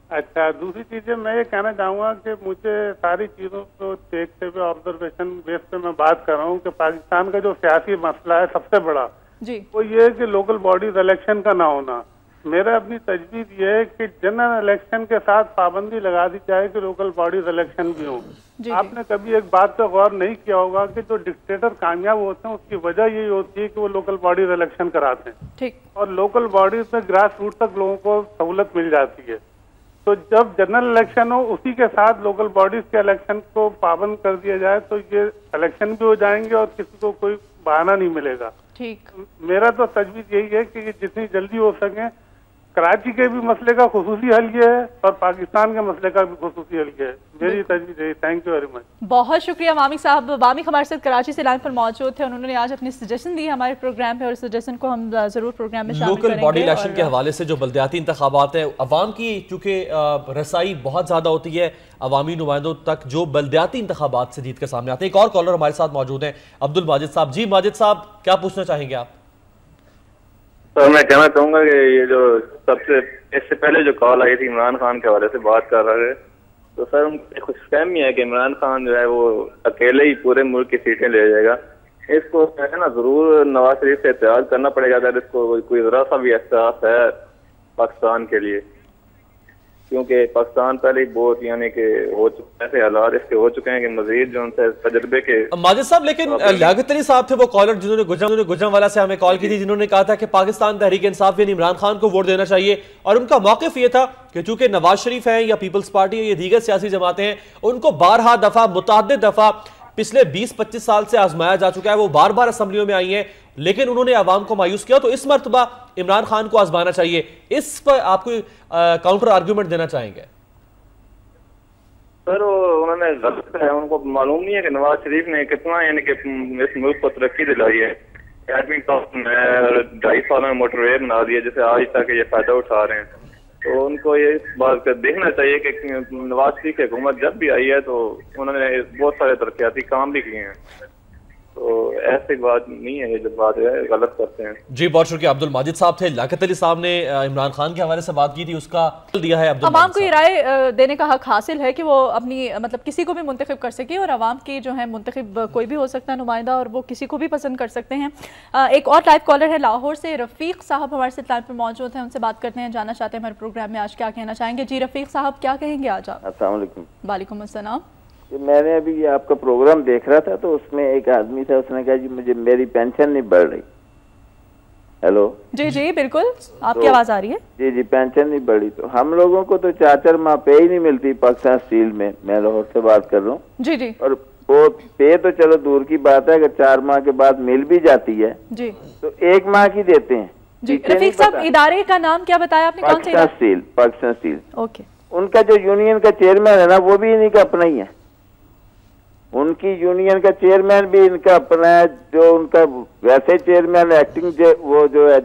अच्छा, दूसरी चीजें मैं ये कहना चाहूँगा कि मुझे सारी चीज़ों को देखते हुए ऑब्जर्वेशन बेस पे मैं बात कर रहा हूँ कि पाकिस्तान का जो सियासी मसला है सबसे बड़ा जी वो ये है कि लोकल बॉडीज इलेक्शन का ना होना। मेरा अपनी तजवीज़ ये है कि जनरल इलेक्शन के साथ पाबंदी लगा दी जाए कि लोकल बॉडीज इलेक्शन भी हों। आपने कभी एक बात पर गौर नहीं किया होगा कि जो डिक्टेटर कामयाब होते हैं उसकी वजह यही होती है कि वो लोकल बॉडीज इलेक्शन कराते हैं। ठीक। और लोकल बॉडीज में ग्रास रूट तक लोगों को सहूलत मिल जाती है। तो जब जनरल इलेक्शन हो उसी के साथ लोकल बॉडीज के इलेक्शन को पाबंद कर दिया जाए तो ये इलेक्शन भी हो जाएंगे और किसी को कोई बहाना नहीं मिलेगा। ठीक। मेरा तो तजवीज़ यही है कि जितनी जल्दी हो सके कराची के भी मसले का खुसूसी हल ये है और पाकिस्तान के मसले का भी खुसूसी हल ये है। मेरी तजवीज़ यही। Thank you very much. बहुत शुक्रिया वामिक साहब। वामिक हमारे साथ कराची से लाइन पर मौजूद थे, उन्होंने आज अपनी सजेशन दी हमारे प्रोग्राम पे और सजेशन को हम जरूर प्रोग्राम में शामिल करेंगे। लोकल बॉडी इलेक्शन के हवाले से जो बल्दियाती इंतखाबात है, अवाम की चूंकि रसाई बहुत ज्यादा होती है अवामी नुमाइंदों तक जो बल्दियाती इंतखाबात से जीत के सामने आते हैं। एक और कॉलर हमारे साथ मौजूद है, अब्दुल माजिद साहब। जी माजिद साहब, क्या पूछना चाहेंगे आप? सर मैं कहना चाहूंगा कि ये जो सबसे इससे पहले जो कॉल आई थी इमरान खान के हवाले से बात कर रहे थे, तो सर उनकी खुशफहमी है कि इमरान खान जो है वो अकेले ही पूरे मुल्क की सीटें ले जाएगा। इसको है ना जरूर नवाज शरीफ से एहतियात करना पड़ेगा अगर इसको कोई जरा सा भी एहसास है पाकिस्तान के लिए, क्योंकि पाकिस्तान पहले ही बहुत यानी कि हो चुके ऐसे हालात इसके हो चुके हैं कि मजीद जो उनसे तजर्बे के। माजिद साहब, लेकिन लियाकत अली साहब थे वो कॉलर जिन्होंने गुजरांवाला से हमें कॉल की थी, जिन्होंने कहा था कि पाकिस्तान तहरीक इंसाफ यानी इमरान खान को वोट देना चाहिए और उनका मौक़िफ़ ये था कि चूंकि नवाज शरीफ है या पीपल्स पार्टी है या दीगर सियासी जमातें हैं, उनको बारहा दफा मुतअद्दिद दफा पिछले 20-25 साल से आजमाया जा चुका है, वो बार बार असम्बलियों में आई हैं, लेकिन उन्होंने आवाम को मायूस किया। तो इस मरतबा इमरान खान को आजमाना चाहिए। इस पर आप कोई काउंटर आर्ग्यूमेंट देना चाहेंगे? सर उन्होंने गलत है, उनको मालूम नहीं है कि नवाज शरीफ ने कितना यानी कि इस मुल्क को तरक्की दिलाई है। 2.5 साल में मोटरवे बना दिया जिसे आज तक ये फायदा उठा रहे हैं। तो उनको ये इस बात का देखना चाहिए कि नवाज शरीफ की हुकूमत जब भी आई है तो उन्होंने बहुत सारे तरक्याती काम भी किए हैं। तो ऐसी बात नहीं है, ये जो बात है गलत करते हैं। जी बहुत शुक्रिया। अब्दुल माजिद साहब थे। लियाकत अली साहब ने इमरान खान के हवाले से बात की थी, उसका दिया है। अवाम को ये राय देने का हक हासिल है कि वो अपनी मतलब किसी को भी मुंतखब कर सके और अवाम की जो है मुंतखब कोई भी हो सकता है नुमाइंदा और वो किसी को भी पसंद कर सकते हैं। एक और लाइव कॉलर है लाहौर से, रफीक साहब हमारे साथ लाइव पर मौजूद हैं, उनसे बात करते हैं, जानना चाहते हैं हमारे प्रोग्राम में आज क्या कहना चाहेंगे। जी रफीक साहब, क्या कहेंगे आज आप? अस्सलाम वालेकुम। वालेकुम अस्सलाम। मैंने अभी आपका प्रोग्राम देख रहा था, तो उसमें एक आदमी था, उसने कहा जी मुझे मेरी पेंशन नहीं बढ़ रही। हेलो जी जी बिल्कुल, आपकी आवाज आ रही है। जी जी, पेंशन नहीं बढ़ी। तो हम लोगों को तो 4-4 माह पे ही नहीं मिलती पाकिस्तान स्टील में। मैं लाहौर से बात कर रहा हूँ। जी जी। और वो पे तो चलो दूर की बात है, अगर 4 माह के बाद मिल भी जाती है जी, तो 1 माह की देते हैं जी। रफीक साहब, इदारे का नाम क्या बताया आपने? कौन सा? पाकिस्तान स्टील। ओके। उनका जो यूनियन का चेयरमैन है ना, वो भी इन्हीं का अपना ही है। उनकी यूनियन का चेयरमैन भी इनका अपना है। जो उनका वैसे चेयरमैन एक्टिंग वो जो है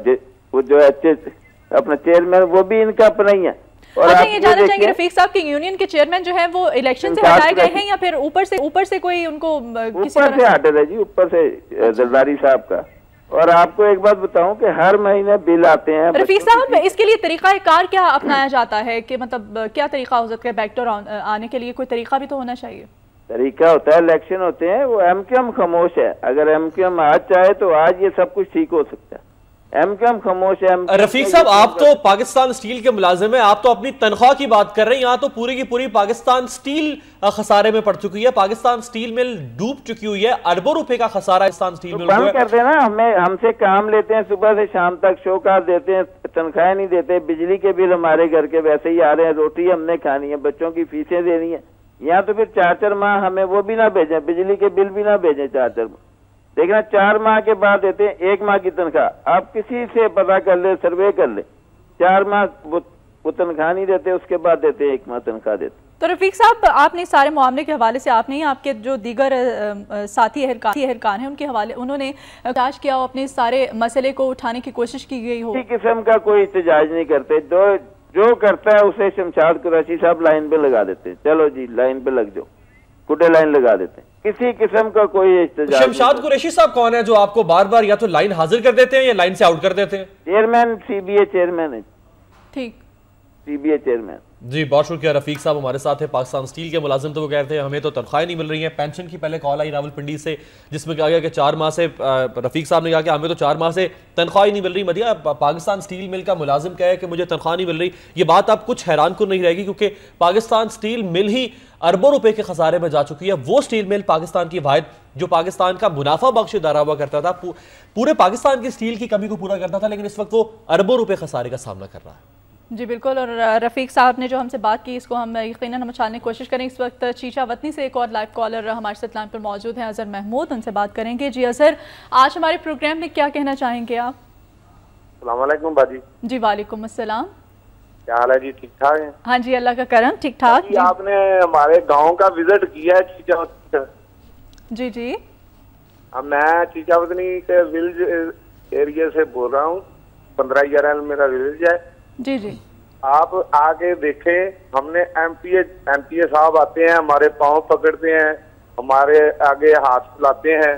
अपना चेयरमैन, वो भी इनका अपना ही है। और अच्छा, ये जानना चाहेंगे रफीक साहब की यूनियन के चेयरमैन जो है वो इलेक्शन से हटाए गए हैं या फिर ऊपर से कोई उनको ऊपर से हटे है जी, ऊपर से जरदारी साहब का। और आपको एक बात बताऊं कि हर महीने बिल आते हैं। रफीक साहब, इसके लिए तरीकाकार क्या अपनाया जाता है कि मतलब क्या तरीका हो सकता है बैकडोर आने के लिए? कोई तरीका भी तो होना चाहिए। तरीका होता है, इलेक्शन होते हैं। वो एमक्यूएम खामोश है। अगर एमक्यूएम आज चाहे तो आज ये सब कुछ ठीक हो सकता है। एमक्यूएम खामोश है। रफीक साहब, आप तो पाकिस्तान स्टील के मुलाजिम हैं, आप तो अपनी तनख्वाह की बात कर रहे हैं। यहाँ तो पूरी की पूरी पाकिस्तान स्टील खसारे में पड़ चुकी है। पाकिस्तान स्टील मिल डूब चुकी हुई है। अरबों रुपए का खसारा पाकिस्तान स्टील मिल बंद कर देना। हमसे काम लेते हैं, सुबह से शाम तक शोकार देते हैं, तनख्वाहें नहीं देते। बिजली के बिल हमारे घर के वैसे ही आ रहे हैं। रोटी हमने खानी है, बच्चों की फीसें देनी है। यहाँ तो फिर 4-4 माह हमें वो भी ना भेजें, बिजली के बिल भी ना भेजें 4-4 माह। देखना 4 माह के बाद देते हैं 1 माह की तनख्वाह। आप किसी से पता कर ले, सर्वे कर ले, 4 माह वो तनख्वाह नहीं देते, उसके बाद देते हैं 1 माह तनख्वाह देते। तो रफीक साहब, आपने सारे मामले के हवाले से आपने ही आपके जो दीगर साथी अहलकार हैं उनके हवाले उन्होंने तलाश किया हो, अपने सारे मसले को उठाने की कोशिश की गई हो? किसी किस्म का कोई एहतजाज नहीं करते। जो करता है उसे शमशाद कुरैशी साहब लाइन पे लगा देते हैं। चलो जी लाइन पे लग जाओ, कुटे लाइन लगा देते हैं। किसी किस्म का कोई एहतजाज। शमशाद कुरैशी साहब कौन है जो आपको बार बार या तो लाइन हाजिर कर देते हैं या लाइन से आउट कर देते हैं? चेयरमैन, सीबीए चेयरमैन है। ठीक, सीबीए चेयरमैन। जी बहुत शुक्रिया। रफीक साहब हमारे साथ है, पाकिस्तान स्टील के मुलाजिम। तो वो कहते हैं हमें तो तनख्वाहें नहीं मिल रही हैं। पेंशन की पहले कॉल आई रावलपिंडी से, जिसमें कहा गया कि 4 माह से रफीक साहब ने कहा कि हमें तो 4 माह से तनख्वाह ही नहीं मिल रही। मदिया, पाकिस्तान स्टील मिल का मुलाजिम कहे कि मुझे तनख्वाह नहीं मिल रही, ये बात आप कुछ हैरान को नहीं रहेगी, क्योंकि पाकिस्तान स्टील मिल ही अरबों रुपए के खसारे में जा चुकी है। वो स्टील मिल पाकिस्तान की वाहिद जो पाकिस्तान का मुनाफा बख्श इदारा हुआ करता था, पूरे पाकिस्तान की स्टील की कमी को पूरा करता था, लेकिन इस वक्त वो अरबों रुपए खसारे का सामना कर रहा है। जी बिल्कुल। और रफीक साहब ने जो हमसे बात की, इसको हम यकीनन हम उछालने की कोशिश करें। इस वक्त चीचा वतनी से एक और लाइव कॉलर हमारे साथ लाइन पर मौजूद हैं, अजहर महमूद, उनसे बात करेंगे। जी अजहर, आज हमारे प्रोग्राम में क्या कहना चाहेंगे आप? अस्सलाम वालेकुम बाजी। जी वालेकुम अस्सलाम। क्या हाल है जी? ठीक ठाक है? हाँ जी, अल्लाह का करम, ठीक ठाक। आपने हमारे गाँव का विजिट किया है चीचा वतनी? जी जी। अब मैं चीचा वतनी के विलेज एरिया से बोल रहा हूँ। 15 मेरा विलेज है। जी जी। आप आके देखें, हमने एमपीए साहब आते हैं, हमारे पाँव पकड़ते हैं, हमारे आगे हाथ फैलाते हैं,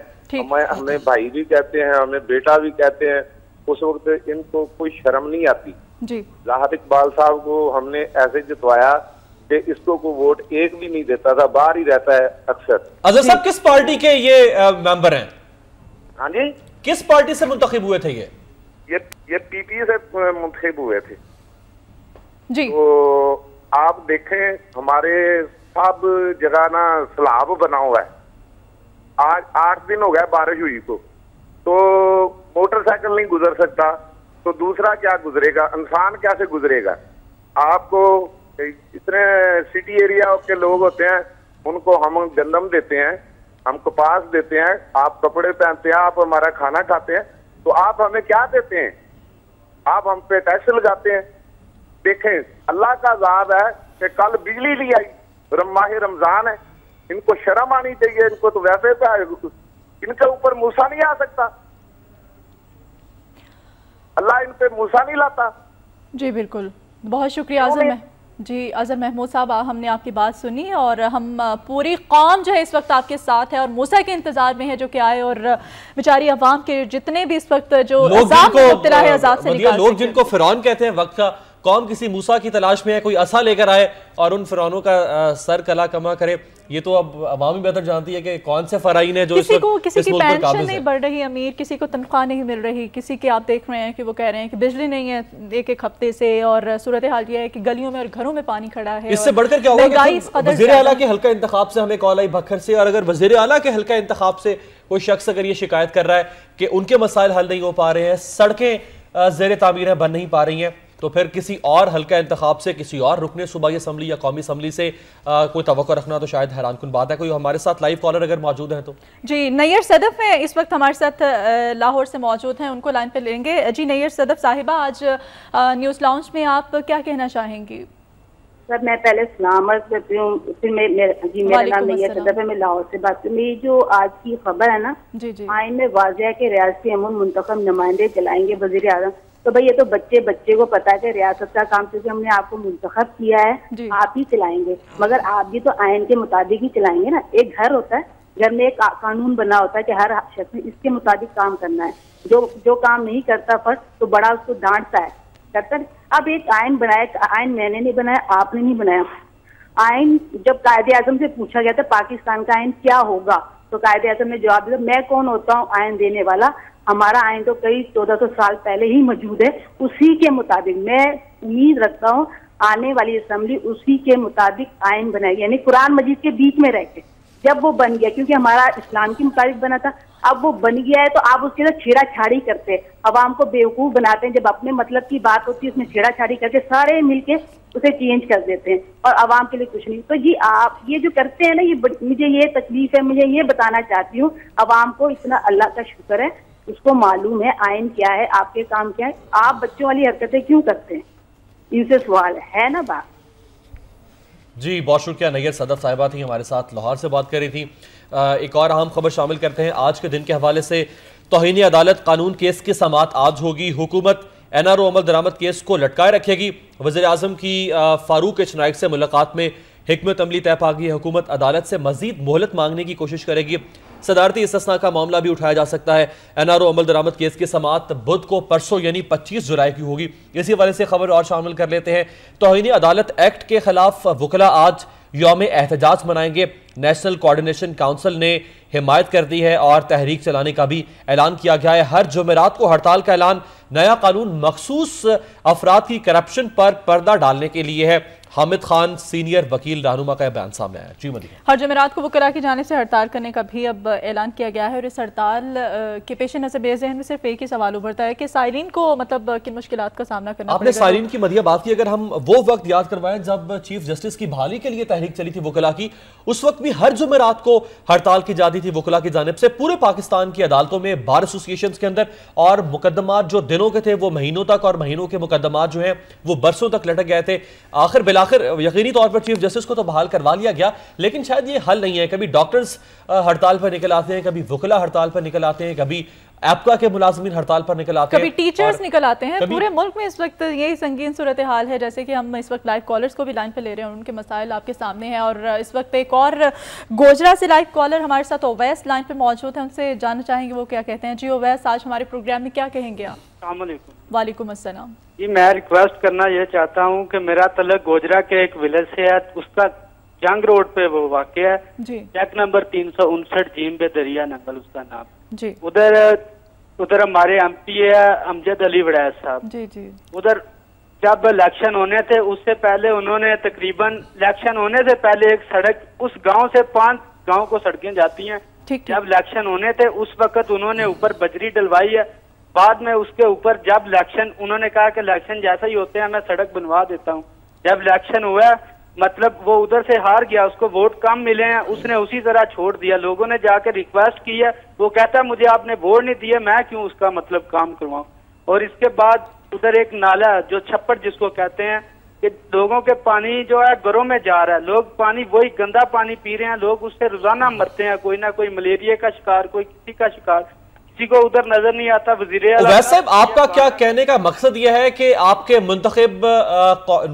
हमें भाई भी कहते हैं, हमें बेटा भी कहते हैं। उस वक्त इनको कोई शर्म नहीं आती जी। ज़ाहिर इकबाल साहब को हमने ऐसे जितवाया कि इसको को वोट एक भी नहीं देता था, बाहर ही रहता है अक्सर। अजहर साहब, किस पार्टी के ये मेंबर हैं? हाँ जी, किस पार्टी से मुंतखब हुए थे ये पीपीए से मुंतखब हुए थे जी। तो आप देखें, हमारे सब जगह ना सैलाब बना हुआ है। आज 8 दिन हो गया बारिश हुई को, तो मोटरसाइकिल नहीं गुजर सकता, तो दूसरा क्या गुजरेगा? इंसान कैसे गुजरेगा? आपको इतने सिटी एरिया के लोग होते हैं, उनको हम गंदम देते हैं, हम कपास देते हैं, आप कपड़े पहनते हैं, आप हमारा खाना खाते हैं, तो आप हमें क्या देते हैं? आप हम पे टैक्स लगाते हैं। देखें, अल्लाह का अज़ाब है कि कल बिजली नहीं आई, माह रमजान है, इनको शर्म आनी चाहिए। इनको तो वैसे इनके ऊपर मूसा नहीं आ सकता, अल्लाह इन पे मूसा नहीं लाता। जी बिल्कुल, बहुत शुक्रिया अजहर महमूद साहब, हमने आपकी बात सुनी और हम पूरी कौम जो है इस वक्त आपके साथ है और मूसा के इंतजार में है जो कि आए और बेचारी अवाम के जितने भी इस वक्त जो लोग जिनको फिरौन कहते हैं, वक्त का कौम किसी मूसा की तलाश में है, कोई असा लेकर आए और उन फिरौनों का सर कला कमा करे। ये तो अब अवामी बेहतर जानती है कि कौन से फराइन है जो किसी की पेंशन नहीं बढ़ रही अमीर, किसी को तनख्वाह नहीं मिल रही, किसी के आप देख रहे हैं कि वो कह रहे हैं कि बिजली नहीं है एक एक हफ्ते से, और सूरत हाल ये है कि गलियों में और घरों में पानी खड़ा है। इससे बढ़कर क्या होगा? वज़ीर आला के हल्का इंतखाब से हमें कॉल आई भक्खर से, और अगर वज़ीर आला के हल्का इंतखाब से कोई शख्स अगर ये शिकायत कर रहा है कि उनके मसाइल हल नहीं हो पा रहे हैं, सड़कें ज़ेर तामीर है बन नहीं पा रही हैं, तो फिर किसी और हल्का इंतखाब से, किसी और रुकने सूबाई असम्बली या कौमी असम्बली से कोई तवक्को रखना तो शायद हैरानकुन बात है। कोई हमारे साथ लाइव कॉलर अगर मौजूद है तो जी। नैयर सदफ है इस वक्त हमारे साथ लाहौर से मौजूद हैं, उनको लाइन पे लेंगे। जी नैयर सदफ साहिबा, आज न्यूज़ लाउंज में आप क्या कहना चाहेंगी? सर मैं पहले सलाम अर्ज़ करती हूँ, फिर मेरा नाम नैयर सदफ है, मैं लाहौर से बात करूँ। मेरी जो आज की खबर है ना, आइन में वाज़ेह है कि रियासती अमून मुंतखब नुमाइंदे चलाएंगे वज़ीर आज़म। तो भाई ये तो बच्चे को पता है कि रियासत का काम, क्योंकि हमने आपको मुंतखब किया है, आप ही चलाएंगे, मगर आप भी तो आइन के मुताबिक ही चलाएंगे ना। एक घर होता है, घर में एक कानून बना होता है कि हर शख्स ने इसके मुताबिक काम करना है। जो काम नहीं करता फर्ज तो बड़ा उसको डांटता है, करता है। अब एक आइन बनाया, आइन मैंने नहीं बनाया, आपने नहीं बनाया। आइन जब कायदे आजम से पूछा गया था पाकिस्तान का आइन क्या होगा, तो कायदे आजम ने जवाब दिया मैं कौन होता हूँ आइन देने वाला, हमारा आइन तो कई 1400 साल पहले ही मौजूद है, उसी के मुताबिक मैं उम्मीद रखता हूँ आने वाली असेंबली उसी के मुताबिक आइन बनाएगी। यानी कुरान मजीद के बीच में रह के जब वो बन गया, क्योंकि हमारा इस्लाम के मुताबिक बना था, अब वो बन गया है तो आप उसके साथ छेड़ाछाड़ी करते हैं, अवाम को बेवकूफ बनाते हैं। जब अपने मतलब की बात होती है उसमें छेड़ाछाड़ी करके सारे मिलके उसे चेंज कर देते हैं और अवाम के लिए कुछ नहीं। तो जी आप ये जो करते हैं ना, ये मुझे ये तकलीफ है, मुझे ये बताना चाहती हूँ अवाम को, इतना अल्लाह का शुक्र है उसको मालूम है आइन क्या है, आपके काम क्या है, आप बच्चों वाली हरकतें क्यों करते हैं, इनसे सवाल है ना बात। जी बहुत शुक्रिया। नैयर सदफ साहिबा थी हमारे साथ, लाहौर से बात कर रही थी। एक और अहम खबर शामिल करते हैं आज के दिन के हवाले से। तौहीन अदालत कानून केस की समाअत आज होगी। हुकूमत NRO अमल दरामद केस को लटकाए रखेगी। वज़ीर आज़म की फारूक एच नाइक से मुलाकात में हिकमत अमली तय पा गई है। हुकूमत अदालत से मजीद मोहलत मांगने की कोशिश करेगी। सदारती इस्तिस्ना का मामला भी उठाया जा सकता है। NRO अमल दरामद केस की समाअत बुध को परसों यानी 25 जुलाई की होगी। इसी वजह से खबर और शामिल कर लेते हैं। तौहीन अदालत एक्ट के खिलाफ वकला आज यौम एहतजाज मनाएंगे। नेशनल कोऑर्डिनेशन काउंसिल ने हिमायत कर दी है और तहरीक चलाने का भी ऐलान किया गया है। हर जुमेरात को हड़ताल का ऐलान। नया कानून मखसूस अफराद की करप्शन पर पर्दा डालने के लिए है। हामिद खान सीनियर वकील रहनुमा का बयान सामने आया। जी मदीना, हर जुमेरात को वकला की जाने से हड़ताल करने का भी अब ऐलान किया गया है और इस हड़ताल के पेश नज़र बेज़हन में सिर्फ एक ही सवाल उभरता है कि साइलिन को मतलब किन मुश्किलात का सामना करना आपने साइलिन की मदिया बात की। अगर हम वो वक्त याद करवाएं जब चीफ जस्टिस की बहाली के लिए तहरीक चली थी वकला की, उस वक्त भी हर जुमेरात को हड़ताल की जाती थी वकला की जानिब से। पूरे पाकिस्तान की अदालतों में, बार एसोसिएशन के अंदर, और मुकदमात जो दिनों के थे वो महीनों तक, और महीनों के मुकदमात जो हैं वो बरसों तक लटक गए थे। आखिर बिलाखिर यकीनी तौर पर चीफ जस्टिस को तो बहाल करवा लिया गया, लेकिन शायद ये हल नहीं है। कभी डॉक्टर्स हड़ताल पर निकल आते हैं, कभी वकला हड़ताल पर निकल आते हैं, कभी एप्का के मुलाजमीन हड़ताल पर निकल आते हैं, कभी टीचर्स निकल आते हैं। पूरे मुल्क में इस वक्त यही संगीन सूरत हाल है। जैसे कि हम इस वक्त लाइव कॉलर्स को भी लाइन पे ले रहे हैं, उनके मसाइल आपके सामने हैं। और इस वक्त एक और गोजरा से लाइव कॉलर हमारे साथ ओवैस लाइन पे मौजूद है, उनसे जानना चाहेंगे वो क्या कहते हैं। जी ओवैस, आज हमारे प्रोग्राम में क्या कहेंगे आप? वालेकुम अस्सलाम। जी मैं रिक्वेस्ट करना ये चाहता हूँ कि मेरा तल्लुक गोजरा के एक विलेज से है, उसका जंग रोड पे वो वाक़ है, चेक नंबर 359 जीम बे दरिया नंगल उसका नाम जी। उधर हमारे MP है अमजद अली वड़ैस साहब जी जी। उधर जब इलेक्शन होने थे उससे पहले उन्होंने तकरीबन इलेक्शन होने से पहले एक सड़क उस गांव से 5 गांव को सड़कें जाती हैं, जब इलेक्शन होने थे उस वक्त उन्होंने ऊपर बजरी डलवाई है। बाद में उसके ऊपर जब इलेक्शन, उन्होंने कहा कि इलेक्शन जैसा ही होते हैं मैं सड़क बनवा देता हूँ। जब इलेक्शन हुआ मतलब वो उधर से हार गया, उसको वोट कम मिले हैं, उसने उसी तरह छोड़ दिया। लोगों ने जाकर रिक्वेस्ट की है, वो कहता है मुझे आपने वोट नहीं दिया, मैं क्यों उसका मतलब काम करवाऊं। और इसके बाद उधर एक नाला जो छप्पड़ जिसको कहते हैं कि लोगों के पानी जो है घरों में जा रहा है, लोग पानी वही गंदा पानी पी रहे हैं, लोग उससे रोजाना मरते हैं, कोई ना कोई मलेरिया का शिकार, कोई किसी का शिकार, किसी को उधर नजर नहीं आता। वज़ीर आला वैसे आपका क्या कहने का मकसद यह है कि आपके मुंतखब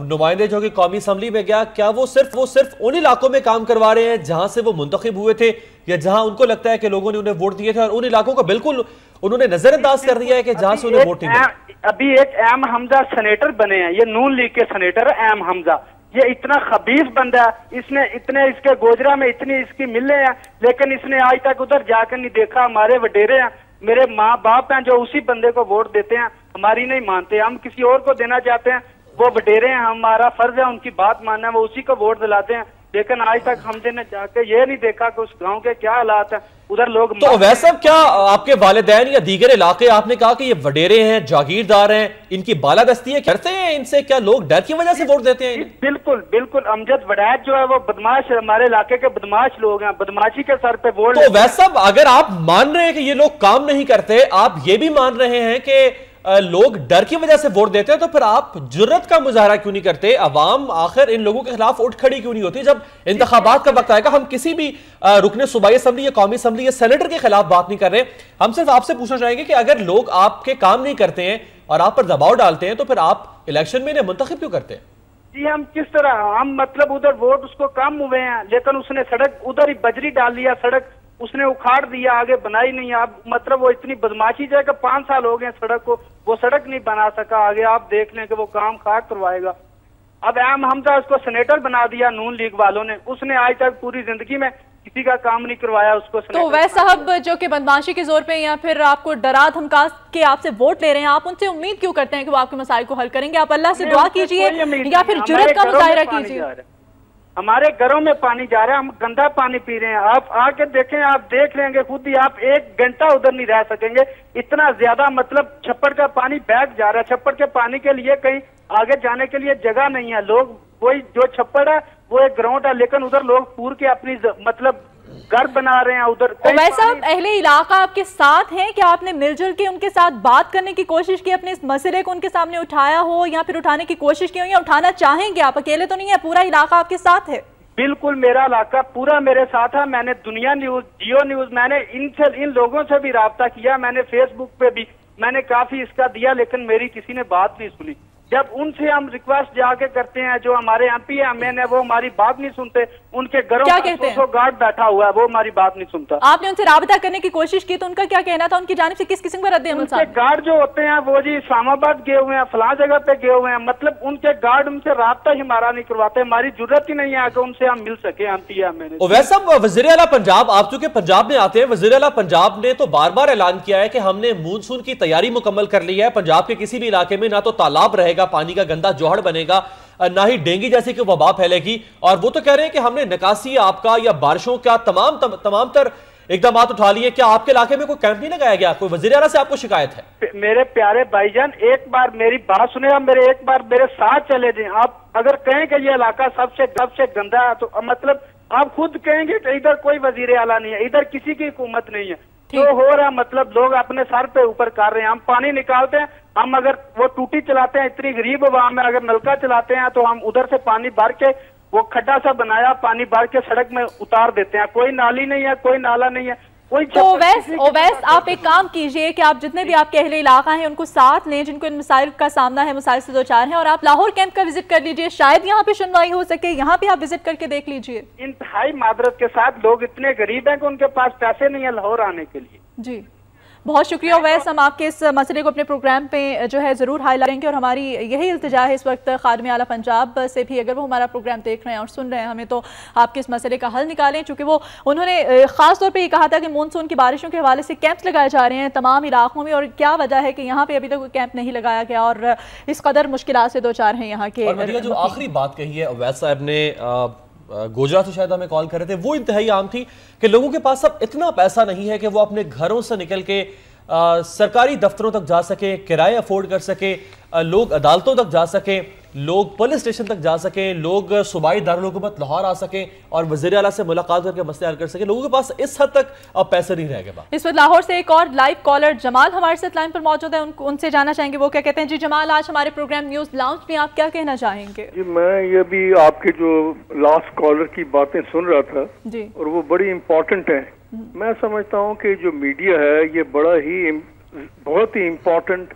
नुमाइंदे जो कि कौमी असम्बली में गया, क्या वो सिर्फ उन इलाकों में काम करवा रहे हैं जहां से वो मुंतखब हुए थे, या जहां उनको लगता है कि लोगों ने उन्हें वोट दिए थे और उन इलाकों को बिल्कुल उन्होंने नजरअंदाज कर दिया है कि जहां से उन्हें वोट नहीं दिया? अभी एक एम हमजा सेनेटर बने हैं, ये नून लीग के सेनेटर है एम हमजा। ये इतना खबीस बंदा है, इसने इतने इसके गोजरा में इतनी इसकी मिले हैं, लेकिन इसने आज तक उधर जाकर नहीं देखा। हमारे वडेरे हैं, मेरे माँ बाप हैं जो उसी बंदे को वोट देते हैं, हमारी नहीं मानते। हम किसी और को देना चाहते हैं, वो वडेरे हैं, हमारा फर्ज है उनकी बात मानना, वो उसी को वोट दिलाते हैं। लेकिन आज तक हमने ने जाके ये नहीं देखा कि उस गांव के क्या हालात है, उधर लोग। तो वैसे क्या आपके वालिदैन या दीगर इलाके, आपने कहा कि ये वडेरे हैं, जागीरदार हैं, इनकी बालादस्ती है, करते हैं इनसे, क्या लोग डर की वजह से वोट देते हैं? बिल्कुल बिल्कुल। अमजद वड़ैत जो है वो बदमाश, हमारे इलाके के बदमाश लोग हैं, बदमाशी के सर पे वोट। तो वैसे अगर आप मान रहे हैं कि ये लोग काम नहीं करते, आप ये भी मान रहे हैं कि लोग डर की वजह से वोट देते हैं, तो फिर आप जुर्रत का मुजाहरा क्यों नहीं करते? अवाम आखिर इन लोगों के खिलाफ उठ खड़ी क्यों नहीं होती? जब इंतखाबात का वक्त आएगा, हम किसी भी रुकने सूबाई असम्बली या कौमी असम्बली या सेनेटर के खिलाफ बात नहीं कर रहे, हम सिर्फ आपसे पूछना चाहेंगे कि अगर लोग आपके काम नहीं करते हैं और आप पर दबाव डालते हैं, तो फिर आप इलेक्शन में इन्हें मुंतखब क्यों करते हैं? जी हम किस तरह, हम मतलब उधर वोट उसको कम हुए हैं, लेकिन उसने सड़क उधर ही बजरी डाल लिया, सड़क उसने उखाड़ दिया, आगे बनाई नहीं। आप मतलब वो इतनी बदमाशी जो है कि 5 साल हो गए सड़क को, वो सड़क नहीं बना सका। आगे आप देख लें कि वो काम खाक करवाएगा। अब एम हमजा उसको सेनेटर बना दिया नून लीग वालों ने, उसने आज तक पूरी जिंदगी में किसी का काम नहीं करवाया उसको। तो वैसे साहब जो कि बदमाशी के जोर पे या फिर आपको डरा धमका के आपसे वोट ले रहे हैं, आप उनसे उम्मीद क्यों करते हैं कि वो आपके मसाइल को हल करेंगे? आप अल्लाह से दुआ कीजिए या फिर जुर्रत का मुजाहिरा कीजिए। हमारे घरों में पानी जा रहा है, हम गंदा पानी पी रहे हैं। आप आके देखें, आप देख लेंगे खुद ही, आप 1 घंटा उधर नहीं रह सकेंगे, इतना ज्यादा मतलब छप्पड़ का पानी बैग जा रहा है। छप्पड़ के पानी के लिए कहीं आगे जाने के लिए जगह नहीं है। लोग वही जो छप्पड़ है वो एक ग्राउंड है, लेकिन उधर लोग पूर के अपनी मतलब घर बना रहे हैं उधर। वैसे आप अहले इलाका आपके साथ हैं क्या? आपने मिलजुल के उनके साथ बात करने की कोशिश की, अपने इस मसले को उनके सामने उठाया हो या फिर उठाने की कोशिश की हो, या उठाना चाहेंगे? आप अकेले तो नहीं है, पूरा इलाका आपके साथ है? बिल्कुल, मेरा इलाका पूरा मेरे साथ है। मैंने दुनिया न्यूज, जियो न्यूज, मैंने इन लोगों से भी राब्ता किया, मैंने फेसबुक पे भी मैंने काफी इसका दिया, लेकिन मेरी किसी ने बात नहीं सुनी। जब उनसे हम रिक्वेस्ट जाके करते हैं, जो हमारे एमपी एमएन है वो हमारी बात नहीं सुनते, उनके घरों में 100 गार्ड बैठा हुआ है, वो हमारी बात नहीं सुनता। आपने उनसे राबता करने की कोशिश की तो उनका क्या कहना था? उनकी जानिब से किस किस्म का रद्द-ए-अमल था? गार्ड जो होते हैं वो जी इस्लामाबाद गए हुए हैं, फलां जगह पे गए हुए हैं, मतलब उनके गार्ड उनसे राब्ता ही हमारा नहीं करवाते। हमारी जरूरत ही नहीं है कि उनसे हम मिल सके एमपी एमएन। वैसे वज़ीर आला पंजाब, आप चूंकि पंजाब में आते हैं, वज़ीर आला पंजाब ने तो बार बार ऐलान किया है कि हमने मानसून की तैयारी मुकम्मल कर ली है। पंजाब के किसी भी इलाके में ना तो तालाब रहेगा, पानी का गंदा जोहड़ बनेगा, ना ही डेंगू जैसी कोई वबा फैलेगी। और वो तो कह रहे हैं कि हमने निकासी आपका या बारिशों का तमाम तर इकदाम उठा लिए। क्या आपके इलाके में कोई कैंप नहीं लगाया गया? कोई वज़ीर आला से आपको शिकायत है? मेरे प्यारे भाईजान, एक बार मेरी बात सुने, आप एक बार मेरे साथ चले जाएं। आप अगर कहें कि ये इलाका सबसे गंदा है, तो मतलब आप खुद कहेंगे कि इधर कोई वज़ीर आला नहीं है, इधर किसी की हुकूमत नहीं है। तो हो रहा मतलब लोग अपने सर पे ऊपर कर रहे हैं। हम पानी निकालते हैं, हम अगर वो टूटी चलाते हैं, इतनी गरीब आवाम में अगर नलका चलाते हैं तो हम उधर से पानी भर के वो खड्डा सा बनाया, पानी भर के सड़क में उतार देते हैं। कोई नाली नहीं है, कोई नाला नहीं है, कोई। तो ओवैस आप एक काम कीजिए कि आप जितने भी आपके अहले इलाका हैं उनको साथ लें जिनको इन मसाइल का सामना है, मसाइल से दो चार हैं, और आप लाहौर कैंप का विजिट कर लीजिए, शायद यहाँ पे सुनवाई हो सके। यहाँ पे आप विजिट करके देख लीजिए। इंतहाई मादरत के साथ लोग इतने गरीब हैं कि उनके पास पैसे नहीं है लाहौर आने के लिए। जी बहुत शुक्रिया ओवैस, हम आपके इस मसले को अपने प्रोग्राम पे जो है ज़रूर हाईलाइट करेंगे। और हमारी यही इल्तिजा है इस वक्त खादिम आला पंजाब से भी, अगर वो हमारा प्रोग्राम देख रहे हैं और सुन रहे हैं हमें, तो आपके इस मसले का हल निकालें। चूँकि उन्होंने ख़ास तौर पे ये कहा था कि मानसून की बारिशों के हवाले से कैंप्स लगाए जा रहे हैं तमाम इलाकों में, और क्या वजह है कि यहाँ पर अभी तक कोई कैंप नहीं लगाया गया और इस कदर मुश्किलात से दो चार हैं यहाँ के। जो आखिरी बात कही है ओवैस साहब ने, गोजरा से शायद हमें कॉल कर रहे थे, वो इंतहाई आम थी कि लोगों के पास अब इतना पैसा नहीं है कि वो अपने घरों से निकल के सरकारी दफ्तरों तक जा सके, किराए अफोर्ड कर सके, लोग अदालतों तक जा सके, लोग पुलिस स्टेशन तक जा सके, लोग सूबाई दारुल-हुकूमत लाहौर आ सके और वज़ीर आला से मुलाकात करके मसले हल कर सके। लोगों के पास इस हद तक अब पैसे नहीं रह गए। इस वक्त लाहौर से एक और लाइव कॉलर जमाल हमारे साथ लाइन पर मौजूद है, उनसे जानना चाहेंगे वो क्या कहते हैं। जी जमाल, आज हमारे प्रोग्राम न्यूज लाउंज में आप क्या कहना चाहेंगे? जी मैं ये भी आपके जो लास्ट कॉलर की बातें सुन रहा था जी, और वो बड़ी इम्पोर्टेंट है। मैं समझता हूँ कि जो मीडिया है ये बहुत ही इम्पोर्टेंट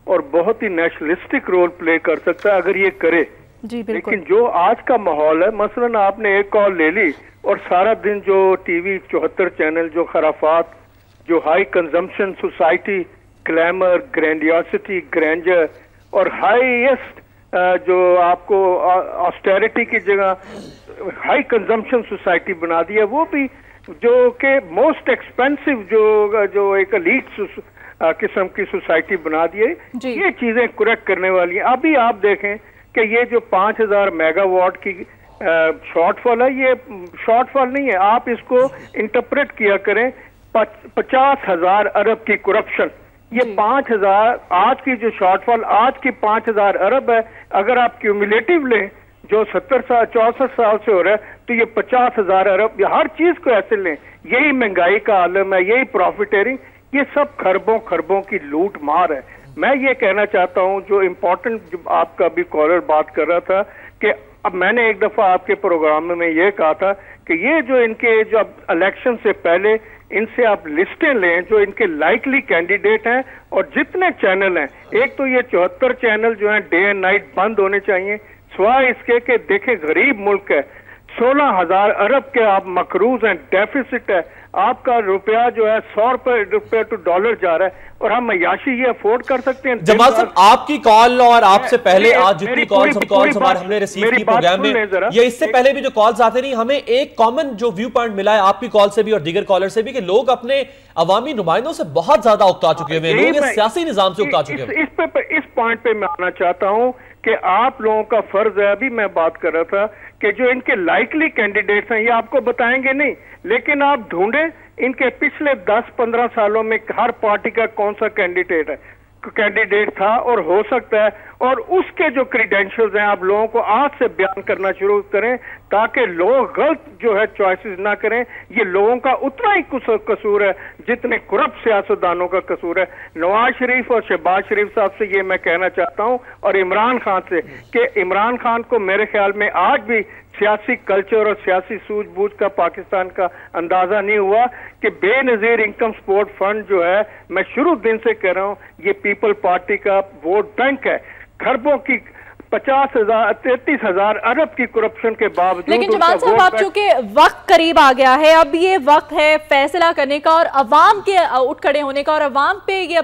और बहुत ही नेशनलिस्टिक रोल प्ले कर सकता है अगर ये करे जी। लेकिन जो आज का माहौल है, मसलन आपने एक कॉल ले ली और सारा दिन जो टीवी 74 चैनल, जो खराफात, जो high consumption society, glamour, grandiosity, grander और हाईएस्ट जो आपको ऑस्टेरिटी की जगह हाई कंजम्पशन सोसाइटी बना दी है, वो भी जो कि मोस्ट एक्सपेंसिव जो एक एलीट किस्म की सोसाइटी बना दी है। ये चीजें करेक्ट करने वाली हैं। अभी आप देखें कि ये जो 5000 मेगावाट की शॉर्टफॉल है, ये शॉर्टफॉल नहीं है, आप इसको इंटरप्रेट किया करें 50,000 अरब की करप्शन। ये 5000 आज की जो शॉर्टफॉल आज की 5000 अरब है, अगर आप क्यूमुलेटिव लें जो 64 साल से हो रहा है, तो ये 50,000 अरब, हर चीज को ऐसे लें। यही महंगाई का आलम है, यही प्रॉफिटेरिंग, ये सब खरबों खरबों की लूट मार है। मैं ये कहना चाहता हूँ, जो इम्पोर्टेंट जो आपका भी कॉलर बात कर रहा था, कि अब मैंने एक दफा आपके प्रोग्राम में ये कहा था कि ये जो इनके जो इलेक्शन से पहले इनसे आप लिस्टें लें जो इनके लाइकली कैंडिडेट हैं, और जितने चैनल हैं, एक तो ये 74 चैनल जो हैं डे एंड नाइट बंद होने चाहिए, सिवाय इसके कि देखें गरीब मुल्क है, 16,000 अरब के आप मकरूज हैं, डेफिसिट है, आपका रुपया जो है 100 रुपये टू डॉलर जा रहा है, और हम मयाशी ये अफोर्ड कर सकते हैं। जमाल साहब, आपकी कॉल और आपसे पहले आज जितनी कॉल्स हमने रिसीव की प्रोग्राम में, ये इससे पहले भी जो कॉल्स आते रही, हमें एक कॉमन जो व्यू पॉइंट मिला है आपकी कॉल से भी और दीगर कॉलर से भी, कि लोग अपने अवामी नुमाइंदों से बहुत ज्यादा उकता चुके हुए हैं, लोग सियासी निजाम से उकता चुके हैं। इस पॉइंट पे मैं आना चाहता हूं कि आप लोगों का फर्ज है, अभी मैं बात कर रहा था कि जो इनके लाइकली कैंडिडेट्स हैं, ये आपको बताएंगे नहीं, लेकिन आप ढूंढें इनके पिछले 10-15 सालों में हर पार्टी का कौन सा कैंडिडेट था और हो सकता है, और उसके जो क्रीडेंशियल्स हैं आप लोगों को आज से बयान करना शुरू करें, ताकि लोग गलत जो है चॉइसेस ना करें। ये लोगों का उतना ही कसूर है जितने करप्ट सियासतदानों का कसूर है। नवाज शरीफ और शहबाज शरीफ साहब से ये मैं कहना चाहता हूं, और इमरान खान से, कि इमरान खान को मेरे ख्याल में आज भी सियासी कल्चर और सियासी सूझबूझ का पाकिस्तान का अंदाजा नहीं हुआ कि बेनजीर इनकम सपोर्ट फंड जो है, मैं शुरू दिन से कह रहा हूं, ये पीपल पार्टी का वोट बैंक है। खरबों की 50,000 33,000 अरब की करप्शन के बावजूद, लेकिन जमाल साहब, आप चूंकि वक्त करीब आ गया है, अब ये वक्त है फैसला करने का और अवाम के उठ खड़े होने का, और अवाम पे ये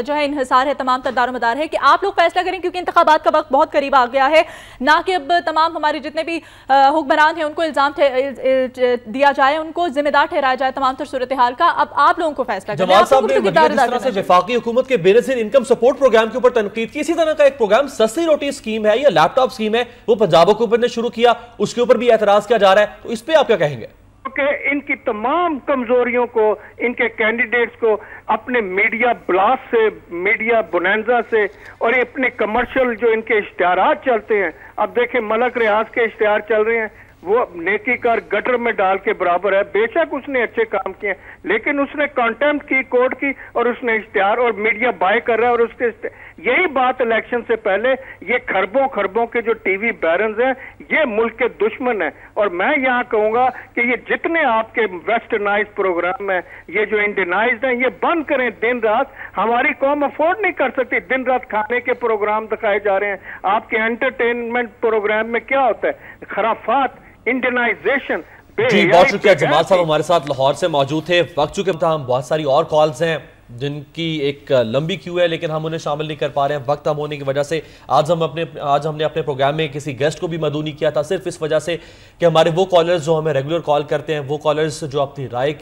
जो है इन्हिसार है, तमाम दारोमदार है कि आप लोग फैसला करें, क्योंकि इंतखाबात का वक्त बहुत करीब आ गया है। ना कि अब तमाम हमारे जितने भी हुक्मरान हैं उनको इल्जाम दिया जाए, उनको जिम्मेदार ठहराया जाए तमाम तर सूरत हाल का। अब आप लोगों को फैसला करना है। वफाकी हुकूमत के बेनजीर इनकम सपोर्ट प्रोग्राम के ऊपर तनकीद की, इसी तरह का एक प्रोग्राम सस्ती रोटी स्कीम है या लैपटॉप स्कीम है, वो पंजाब हुकूमत ने शुरू किया, उसके ऊपर भी एतराज किया जा रहा है, तो इस पे आप क्या कहेंगे? कि इनकी तमाम कमजोरियों को, इनके कैंडिडेट्स को अपने मीडिया ब्लास्ट से, मीडिया बोनेंजा से, और अपने कमर्शियल जो इनके इश्तिहार चलते हैं, अब देखें मलक रियाज के इश्तिहार चल रहे हैं, वो नेकी कर गटर में डाल के बराबर है। बेशक उसने अच्छे काम किए, लेकिन उसने कंटेम्प्ट की कोर्ट की, और उसने इश्तिहार और मीडिया बाय कर रहा है, और उसके यही बात इलेक्शन से पहले ये खरबों खरबों के जो टीवी बैरन्स हैं, ये मुल्क के दुश्मन हैं। और मैं यहाँ कहूंगा कि ये जितने आपके वेस्टर्नाइज प्रोग्राम है, ये जो इंडियनाइज्ड हैं, ये बंद करें। दिन रात हमारी कौम अफोर्ड नहीं कर सकती, दिन रात खाने के प्रोग्राम दिखाए जा रहे हैं। आपके एंटरटेनमेंट प्रोग्राम में क्या होता है? खराफात, इंडियनाइजेशन। जी, बहुत शुक्रिया। जमाल साहब हमारे साथ लाहौर से मौजूद थे। वक्त चुके हम बहुत सारी और कॉल्स हैं जिनकी एक लंबी क्यू है, लेकिन हम उन्हें शामिल नहीं कर पा रहे हैं वक्त कम होने की वजह से। आज हमने अपने प्रोग्राम में किसी गेस्ट को भी मदऊ नहीं किया था, सिर्फ इस वजह से कि हमारे वो कॉलर्स जो हमें रेगुलर कॉल करते हैं, वो कॉलर्स जो अपनी राय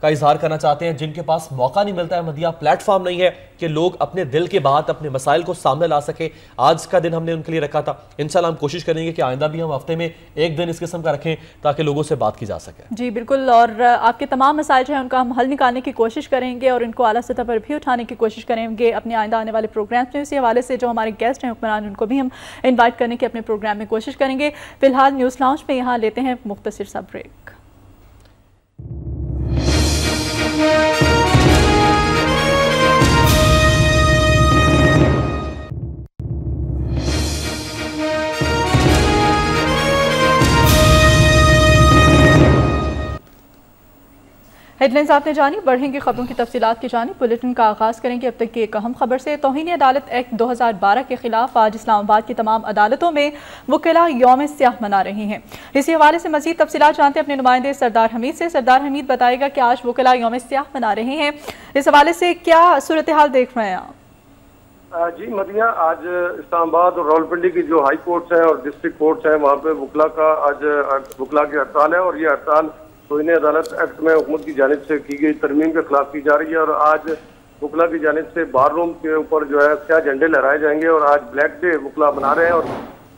का इजहार करना चाहते हैं, जिनके पास मौका नहीं मिलता है, मदिया प्लेटफॉर्म नहीं है कि लोग अपने दिल की बात, अपने मसाइल को सामने ला सके। आज का दिन हमने उनके लिए रखा था। इंशाल्लाह हम कोशिश करेंगे कि आइंदा भी हम हफ्ते में एक दिन इस किस्म का रखें ताकि लोगों से बात की जा सके। जी बिल्कुल, और आपके तमाम मसाइल जो है उनका हम हल निकालने की कोशिश करेंगे और इनको आला सतह पर भी उठाने की कोशिश करेंगे अपने आइंदा आने वाले प्रोग्राम्स में। इसी हवाले से जो हमारे गेस्ट हैं हुक्मरान, उनको भी हम इन्वाइट करने की अपने प्रोग्राम में कोशिश करेंगे। फिलहाल न्यूज़ लाउंज में यहाँ लेते हैं मुख्तसर सा ब्रेक। हेडलाइंस आपने जानी, बढ़ेंगे खबरों की तफसीलात की जानी। बुलेटिन का आगाज़ करेंगे अब तक की एक अहम खबर से। तौहीन अदालत एक्ट 2012 के खिलाफ आज इस्लामाबाद की तमाम अदालतों में वकीला यौम स्याह मना रही हैं। इसी हवाले से मजीद तफसीलात जानते हैं अपने नुमाइंदे सरदार हमीद से। सरदार हमीद बताएगा कि आज वकीला यौम स्याह मना रहे हैं, इस हवाले से क्या सूरत हाल देख रहे हैं आप? जी मदिया, आज इस्लामाबाद और रावलपिंडी की जो हाई कोर्ट्स हैं और डिस्ट्रिक्ट कोर्ट्स हैं वहाँ पे वकला का आज वकला की हड़ताल है और ये हड़ताल तौहीन अदालत एक्ट में हुकूमत की जानिब से की गई तरमीम के खिलाफ की जा रही है। और आज वकला की जानिब से बार रूम के ऊपर जो है क्या झंडे लहराए जाएंगे और आज ब्लैक डे वकला मना रहे हैं। और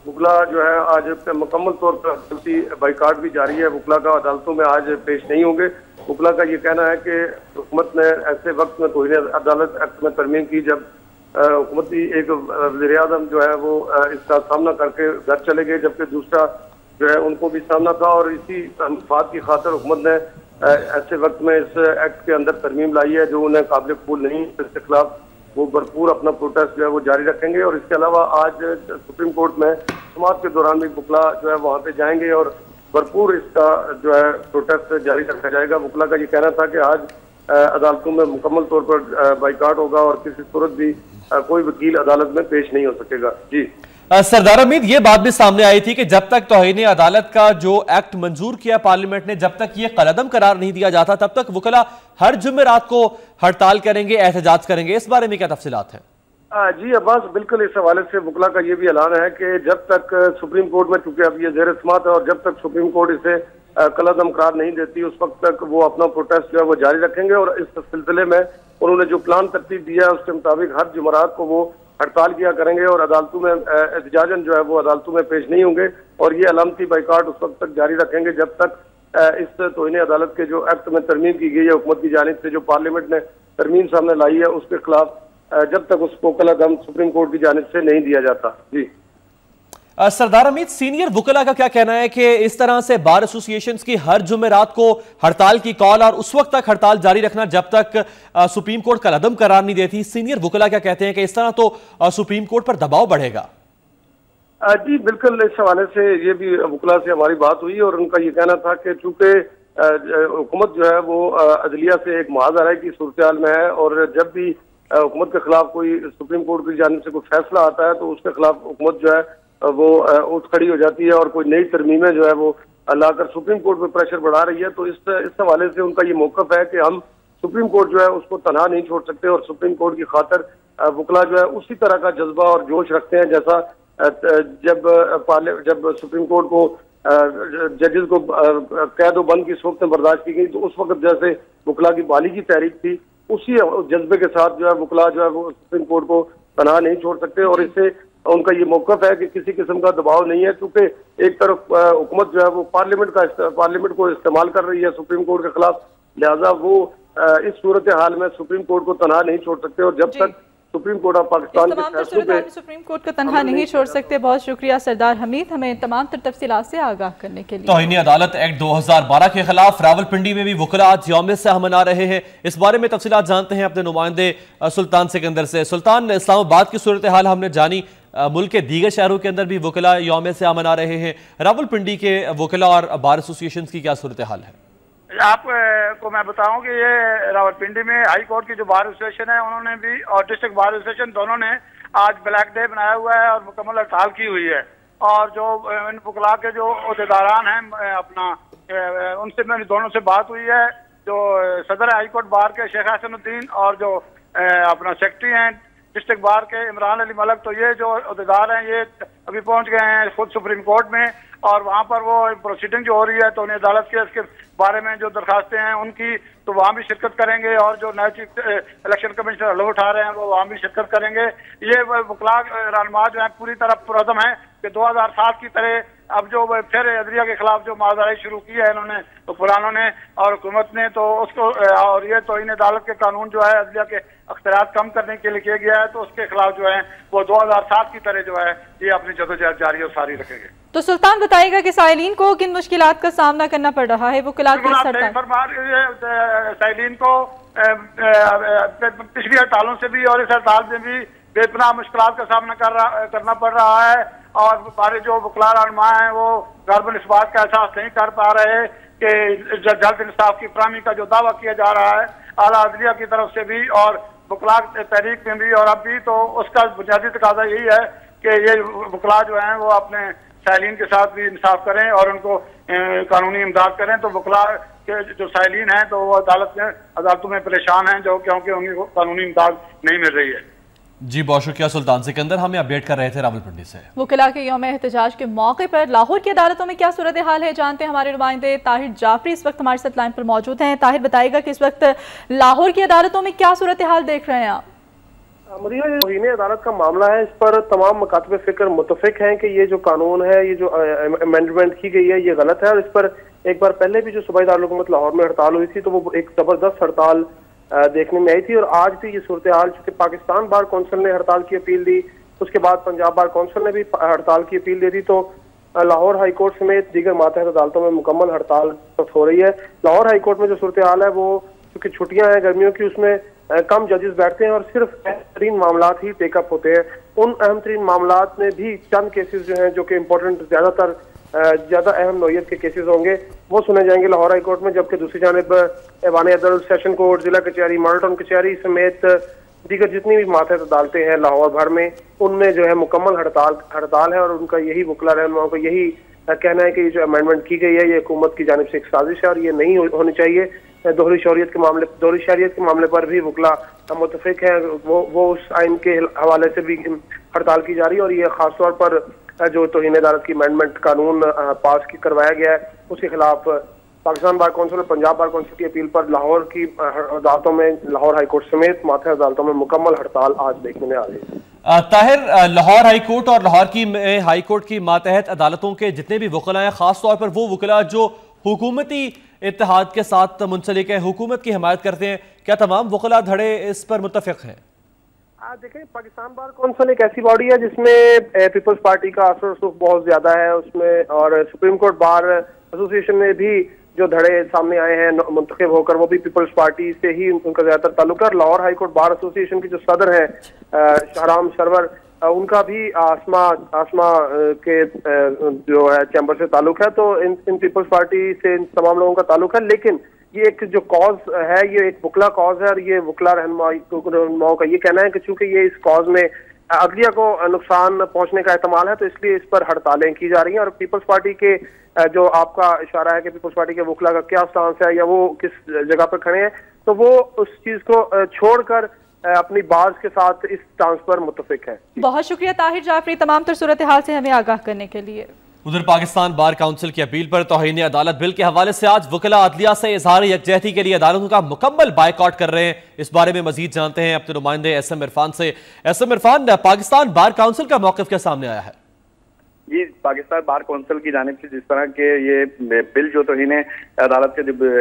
वकला जो है आज मुकम्मल तौर पर अदालती बाइकाट भी जारी है। वकला का अदालतों में आज पेश नहीं होंगे। वकला का ये कहना है कि हुकूमत ने ऐसे वक्त में तौहीन अदालत एक्ट में तरमीम की जब हुकूमती एक वज़ीर आज़म जो है वो इसका सामना करके घर चले गए, जबकि दूसरा जो है उनको भी सामना था। और इसी बात की खातिर हुकूमत ने ऐसे वक्त में इस एक्ट के अंदर तरमीम लाई है जो उन्हें काबिल कबूल नहीं, इसके खिलाफ वो भरपूर अपना प्रोटेस्ट जो है वो जारी रखेंगे। और इसके अलावा आज सुप्रीम कोर्ट में समाअत के दौरान भी वकला जो है वहाँ पे जाएंगे और भरपूर इसका जो है प्रोटेस्ट जारी रखा जाएगा। वकला का ये कहना था कि आज अदालतों में मुकम्मल तौर पर बाइकाट होगा और किसी सूरत भी कोई वकील अदालत में पेश नहीं हो सकेगा। जी सरदार हमीद, ये बात भी सामने आई थी कि जब तक तौहीन अदालत का जो एक्ट मंजूर किया पार्लियामेंट ने, जब तक ये कलअदम करार नहीं दिया जाता तब तक वकला हर जुमेरात को हड़ताल करेंगे, एहतजाज करेंगे। इस बारे में क्या तफसीलात है? जी अब्बास, बिल्कुल इस हवाले से वकला का ये भी ऐलान है कि जब तक सुप्रीम कोर्ट में, चूंकि अब ये ज़ेर समाअत है और जब तक सुप्रीम कोर्ट इसे कलअदम करार नहीं देती उस वक्त तक वो अपना प्रोटेस्ट जो है वो जारी रखेंगे। और इस सिलसिले में उन्होंने जो प्लान तरतीब दिया है उसके मुताबिक हर जुमेरात को वो हड़ताल किया करेंगे और अदालतों में एहतजाजन जो है वो अदालतों में पेश नहीं होंगे। और ये अलामती बाइकाट उस वक्त तक जारी रखेंगे जब तक इस तौहीन अदालत के जो एक्ट में तरमीम की गई है हुकूमत की जानिब से, जो पार्लियामेंट ने तरमीम सामने लाई है, उसके खिलाफ जब तक उसको कलअदम सुप्रीम कोर्ट की जानिब से नहीं दिया जाता। जी सरदार हमीद, सीनियर वकला का क्या कहना है कि इस तरह से बार एसोसिएशन की हर जुमेरात को हड़ताल की कॉल और उस वक्त तक हड़ताल जारी रखना जब तक सुप्रीम कोर्ट कलअदम करार नहीं देती, सीनियर वकला क्या कहते हैं कि इस तरह तो सुप्रीम कोर्ट पर दबाव बढ़ेगा? जी बिल्कुल, इस हवाले से ये भी वकला से हमारी बात हुई और उनका ये कहना था कि चूंकि हुकूमत जो है वो अदलिया से एक मुआहदा की सूरत हाल में है और जब भी हुकूमत के खिलाफ कोई सुप्रीम कोर्ट की जानिब से कोई फैसला आता है तो उसके खिलाफ हुकूमत जो है वो उठ खड़ी हो जाती है और कोई नई तरमीमें जो है वो लाकर सुप्रीम कोर्ट पे प्रेशर बढ़ा रही है। तो इस हवाले से उनका ये मौक़िफ़ है कि हम सुप्रीम कोर्ट जो है उसको तनहा नहीं छोड़ सकते और सुप्रीम कोर्ट की खातिर वकला जो है उसी तरह का जज्बा और जोश रखते हैं जैसा जब सुप्रीम कोर्ट को जजेस को कैद व बंद की सूरत में बर्दाश्त की गई तो उस वक्त जैसे वकला की बहाली की तहरीक थी, उसी जज्बे के साथ जो है वकला जो है वो सुप्रीम कोर्ट को तनहा नहीं छोड़ सकते। और इससे उनका ये मौक़िफ़ है कि किसी किस्म का दबाव नहीं है, क्योंकि एक तरफ हुकूमत जो है वो पार्लियामेंट को इस्तेमाल कर रही है सुप्रीम कोर्ट के खिलाफ, लिहाजा वो इस सूरत हाल में सुप्रीम कोर्ट को तनहा नहीं छोड़ सकते और जब तक सुप्रीम कोर्ट ऑफ पाकिस्तान के फैसलों पे सुप्रीम कोर्ट को तनहा नहीं छोड़ सकते। बहुत शुक्रिया सरदार हमीद हमें तमाम तफसीलात से आगाह करने के लिए। तौहीन अदालत एक्ट 2012 के खिलाफ रावलपिंडी में भी वकला आज यौम स्याह मना रहे हैं। इस बारे में तफसीलात जानते हैं अपने नुमाइंदे सुल्तान सिकंदर से। सुल्तान, इस्लामाबाद की सूरत हाल हमने जानी, मुल्क के दीगर शहरों के अंदर भी वकला यौम स्याह मना रहे हैं, रावलपिंडी के वकला और बार एसोसिएशन की क्या सूरत हाल है? आपको मैं बताऊं कि ये रावलपिंडी में हाई कोर्ट की जो बार एसोसिएशन है उन्होंने भी और डिस्ट्रिक्ट बार एसोसिएशन दोनों ने आज ब्लैक डे बनाया हुआ है और मुकम्मल हड़ताल की हुई है। और जो इन वकला के जो अहदेदारान हैं अपना उनसे मेरी दोनों से बात हुई है, जो सदर हाई कोर्ट बार के शेख हसनुद्दीन और जो अपना सेक्रेटरी हैं डिस्ट्रिक्ट बार के इमरान अली मलक, तो ये जो अहदेदार हैं ये अभी पहुंच गए हैं खुद सुप्रीम कोर्ट में और वहाँ पर वो प्रोसीडिंग जो हो रही है तो उन्हें अदालत के इसके बारे में जो दरखास्तें हैं उनकी तो वहाँ भी शिरकत करेंगे और जो नए चीफ इलेक्शन कमिश्नर हल्ला उठा रहे हैं वो वहाँ भी शिरकत करेंगे। ये वकला रहनुमा जो है पूरी तरह पुरअज़म है कि 2007 की तरह अब जो फिर अदलिया के खिलाफ जो माजराई शुरू की है इन्होंने तो पुरानों ने और हुकूमत ने तो उसको और ये तौहीन अदालत के कानून जो है अदलिया के अख्तियारात कम करने के लिए किया गया है तो उसके खिलाफ जो है वो 2007 की तरह जो है ये अपनी जदोजहद जारी और सारी रखेंगे। तो सुल्तान बताएगा कि साइलिन को किन मुश्किलात का सामना करना पड़ रहा है? वकला साइलिन को पिछली हड़तालों से भी और इस हड़ताल में भी बेपनाह मुश्किलात का सामना करना पड़ रहा है और हमारे जो वकला रहनुमा हैं वो गलबन इस बात का एहसास नहीं कर पा रहे कि जल्द इंसाफ की फराहमी का जो दावा किया जा रहा है आला अदलिया की तरफ से भी और वकला तहरीक में भी और अब भी, तो उसका बुनियादी तकाजा यही है कि ये वकला जो हैं वो अपने साइलिन के साथ भी इंसाफ करें और उनको कानूनी इमदाद करें। तो वकला के जो साइलिन हैं तो वो अदालतों में परेशान हैं जो क्योंकि उनको कानूनी इमदाद नहीं मिल रही है। जी बहुत शुक्रिया सुल्तान सिकंदर, हमें अपडेट कर रहे थे रावलपिंडी से। वकीला के यौम एहतजाज के मौके पर लाहौर की अदालतों में क्या सूरत हाल है, जानते हैं हमारे नुमाइंदे ताहिर जाफरी इस वक्त हमारे साथ लाइन पर मौजूद हैं। ताहिर बताएगा कि इस वक्त लाहौर की अदालतों में क्या सूरत हाल देख रहे हैं आप? मदिया, ये तौहीन अदालत का मामला है, इस पर तमाम मकातब फिक्र मुतफिक हैं कि ये जो कानून है, ये जो अमेंडमेंट की गई है, ये गलत है। और इस पर एक बार पहले भी जो सूबाई दारुल-हुकूमत लाहौर में हड़ताल हुई थी तो वो एक जबरदस्त हड़ताल देखने में आई थी। और आज भी ये सूरत हाल, चूंकि पाकिस्तान बार कौंसिल ने हड़ताल की अपील दी, उसके बाद पंजाब बार कौंसिल ने भी हड़ताल की अपील दे दी, तो लाहौर हाई कोर्ट समेत दीगर मातहत अदालतों में मुकम्मल हड़ताल हो रही है। लाहौर हाई कोर्ट में जो सूरत हाल है वो चूंकि छुट्टियां हैं गर्मियों की, उसमें कम जजेस बैठते हैं और सिर्फ अहम तरीन मामला ही टेकअप होते हैं। उन अहम तरीन मामला में भी चंद केसेस जो हैं जो कि इम्पोर्टेंट ज्यादा अहम नौयत के केसेस होंगे वो सुने जाएंगे लाहौर हाई कोर्ट में, जबकि दूसरी जानिब ऐवान अदालत, सेशन कोर्ट, जिला कचहरी, मॉडल टाउन कचहरी समेत दीगर जितनी भी मातहत अदालतें हैं लाहौर भर में, उनमें जो है मुकम्मल हड़ताल है। और उनका यही वकला रहनुमाओं का यही कहना है कि ये जो अमेंडमेंट की गई है ये हुकूमत की जानिब से एक साजिश है और ये नहीं होनी चाहिए। दोहरी शरीयत के मामले पर भी वकला मुतफिक है, वो उस आइन के हवाले से भी हड़ताल की जा रही है। और ये खासतौर पर जो तौहीन अदालत की अमेंडमेंट कानून पास करवाया गया है उसके खिलाफ पाकिस्तान बार कौंसिल और पंजाब बार कौंसिल की अपील पर लाहौर की अदालतों में, लाहौर हाई कोर्ट समेत मातहत अदालतों में मुकम्मल हड़ताल आज देखने में आ रही है। ताहिर, लाहौर हाई कोर्ट और लाहौर की हाई कोर्ट की मातहत अदालतों के जितने भी वकला हैं, खासतौर पर वो वकला जो हुकूमती इत्तेहाद के साथ मुंसलिक है, हुकूमत की हिमायत करते हैं, क्या तमाम वकला धड़े इस पर मुत्तफिक हैं? देखें, पाकिस्तान बार कौंसिल एक ऐसी बॉडी है जिसमें पीपल्स पार्टी का असर रसूख बहुत ज्यादा है उसमें, और सुप्रीम कोर्ट बार एसोसिएशन में भी जो धड़े सामने आए हैं मुंतखब होकर वो भी पीपल्स पार्टी से ही उनका ज्यादातर ताल्लुक है। और Lahore high court bar association के जो सदर हैं शहराम सरवर, उनका भी आसमा के जो है चैम्बर से ताल्लुक है। तो इन पीपल्स पार्टी से इन तमाम लोगों का ताल्लुक है, लेकिन ये एक जो कॉज है ये एक वकला कॉज है और ये वकला रहनुमाओं का ये कहना है कि चूंकि ये इस कॉज में अदलिया को नुकसान पहुंचने का एहतमाल है तो इसलिए इस पर हड़तालें की जा रही हैं। और पीपल्स पार्टी के जो आपका इशारा है कि पीपल्स पार्टी के वकला का क्या स्टांस है या वो किस जगह पर खड़े हैं, तो वो उस चीज को छोड़कर अपनी बात के साथ इस स्टांस पर मुत्तफिक है। बहुत शुक्रिया ताहिर जाफरी तमाम तर सूरत हाल से हमें आगाह करने के लिए। उधर पाकिस्तान बार काउंसिल की अपील पर तौहीन अदालत बिल के हवाले से आज वकला अदलिया से इजहार यकजहती के लिए अदालतों का मुकम्मल बायकॉट कर रहे हैं। इस बारे में मजीद जानते हैं अपने नुमाइंदे एसएम इरफान से। SM Irfan, Pakistan Bar Council का मौक़िफ़ क्या सामने आया है? जी, पाकिस्तान बार कौंसिल की जानिब से जिस तरह के ये बिल जो तौहीन अदालत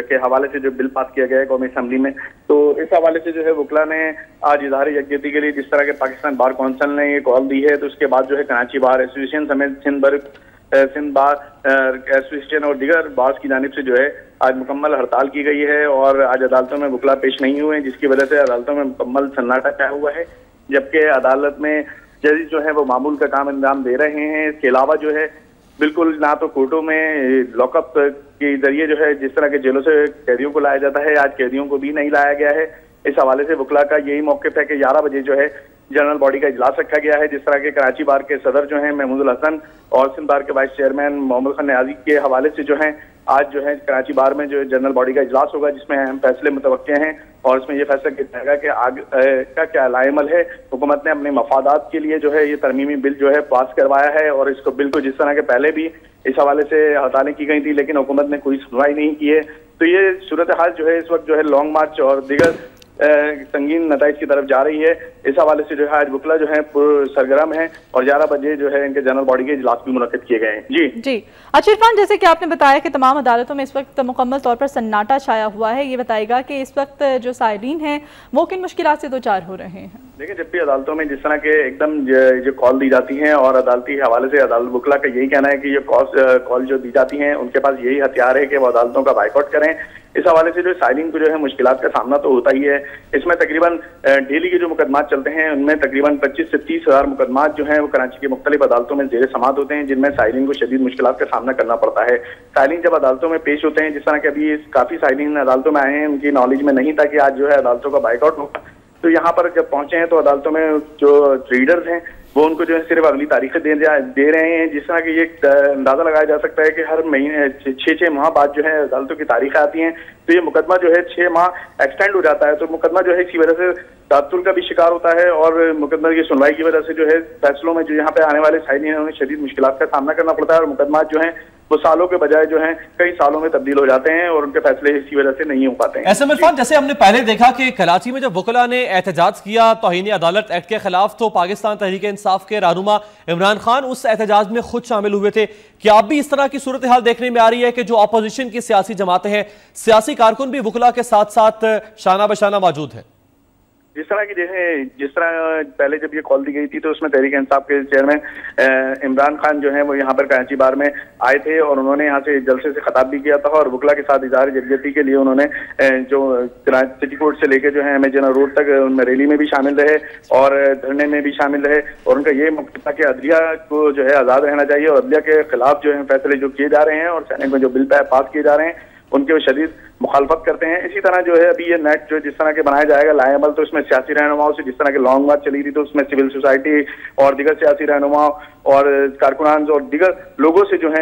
के हवाले से जो बिल पास किया गया है कौमी असम्बली में, तो इस हवाले से जो है वकला ने आज इजहार यकजहती के लिए जिस तरह के पाकिस्तान बार कौंसिल ने ये कॉल दी है, तो उसके बाद जो है कराची बार एसोसिएशन समेत सिंध बार एसोसिएशन और दीगर बार्स की जानिब से जो है आज मुकम्मल हड़ताल की गई है और आज अदालतों में वकला पेश नहीं हुए, जिसकी वजह से अदालतों में मुकम्मल सन्नाटा छाया हुआ है। जबकि अदालत में जज जो है वो मामूल का काम अंजाम दे रहे हैं। इसके अलावा जो है बिल्कुल ना तो कोर्टों में लॉकअप के जरिए जो है जिस तरह के जेलों से कैदियों को लाया जाता है, आज कैदियों को भी नहीं लाया गया है। इस हवाले से वकला का यही मौक़िफ़ है कि 11 बजे जो है जनरल बॉडी का इजलास रखा गया है। जिस तरह के कराची बार के सदर जो हैं महमूदुल हसन और सिंध बार के वाइस चेयरमैन मोहम्मद खान न्याजी के हवाले से जो है आज जो है कराची बार में जो जनरल बॉडी का इजलास होगा जिसमें अहम फैसले मुतवक्के हैं और इसमें यह फैसला किया जाएगा कि आगे का क्या लाएमल है। हुकूमत ने अपने मफादात के लिए जो है ये तरमीमी बिल जो है पास करवाया है और इसको बिल को जिस तरह के पहले भी इस हवाले से हटाने की गई थी लेकिन हुकूमत ने कोई सुनवाई नहीं की है। तो ये सूरत हाल जो है इस वक्त जो है लॉन्ग मार्च और दीगर संगीन नताइज की तरफ जा रही है। इस हवाले से जो है आज वकला जो है सरगर्म है और 11 बजे जो है इनके जनरल बॉडी के इजलास भी मुनक्किद किए गए हैं। जी अच्छा इरफान, जैसे कि आपने बताया कि तमाम अदालतों में इस वक्त मुकम्मल तौर पर सन्नाटा छाया हुआ है, ये बताएगा कि इस वक्त जो साइलीन हैं वो किन मुश्किलात से दो चार हो रहे हैं? देखिए, जब भी अदालतों में जिस तरह के एकदम जो कॉल दी जाती हैं और अदालती हवाले से अदालत वकला का यही कहना है कि ये कॉल जो दी जाती हैं उनके पास यही हथियार है कि वो अदालतों का बाइकआउट करें। इस हवाले से जो साइलिंग को जो है मुश्किलात का सामना तो होता ही है। इसमें तकरीबन डेली के जो मुकदमात चलते हैं उनमें तकरीबन 25 से 30 हज़ार मुकदमात जो हैं वो कराची की मुख्तलिफ अदालतों में ज़ेर समात होते हैं, जिनमें साइलिन को शदीद मुश्किलात का सामना करना पड़ता है। साइलिन जब अदालतों में पेश होते हैं, जिस तरह के अभी काफ़ी साइलिन अदालतों में आए हैं, उनकी नॉलेज में नहीं था कि आज जो है अदालतों का बाइकआउट होगा, तो यहाँ पर जब पहुंचे हैं तो अदालतों में जो रीडर्स हैं वो उनको जो है सिर्फ अगली तारीखें दे रहे हैं, जिस तरह की ये अंदाजा लगाया जा सकता है कि हर महीने 6 माह बाद जो है अदालतों की तारीखें आती हैं, तो ये मुकदमा जो है 6 माह एक्सटेंड हो जाता है। तो मुकदमा जो है इसी वजह से तातुल का भी शिकार होता है और मुकदमा की सुनवाई की वजह से जो है फैसलों में जो यहाँ पे आने वाले साइलिन हैं उन्हें शदीद मुश्किलात का सामना करना पड़ता है और मुकदमा जो है वो सालों के बजाय जो है कई सालों में तब्दील हो जाते हैं और उनके फैसले इसी वजह से नहीं हो पाते हैं। एसएम इरफान, जैसे हमने पहले देखा कि कराची में जब वकला ने एहतजाज किया तौहीन अदालत एक्ट के खिलाफ, तो पाकिस्तान तहरीक इंसाफ के रहनुमा इमरान खान उस एहतजाज में खुद शामिल हुए थे। क्या अब भी इस तरह की सूरत हाल देखने में आ रही है कि जो अपोजिशन की सियासी जमातें हैं, सियासी कारकुन भी वकला के साथ साथ शाना बशाना मौजूद है? जिस तरह की जिस तरह पहले जब ये कॉल दी गई थी तो उसमें तहरीक इंसाफ के चेयरमैन इमरान खान जो है वो यहाँ पर कराची बार में आए थे और उन्होंने यहाँ से जलसे से खिताब भी किया था और वकला के साथ इजहार यकजहती के लिए उन्होंने जो कराची सिटी कोर्ट से लेकर जो है एमए जनरल रोड तक उनमें रैली में भी शामिल रहे और धरने में भी शामिल रहे और उनका ये मकसद था कि अदलिया को जो है आज़ाद रहना चाहिए और अदलिया के खिलाफ जो है फैसले जो किए जा रहे हैं और सेनेट में जो बिल पास किए जा रहे हैं उनके वो शदीद मुखालफत करते हैं। इसी तरह जो है अभी ये नेट जो जिस तरह के बनाया जाएगा लाएबल, तो इसमें सियासी रहनुमाओं से जिस तरह की लॉन्ग मार्च चली थी तो उसमें सिविल सोसाइटी और दीगर सियासी रहनुमाओं और कारकुनान और दीगर लोगों से जो है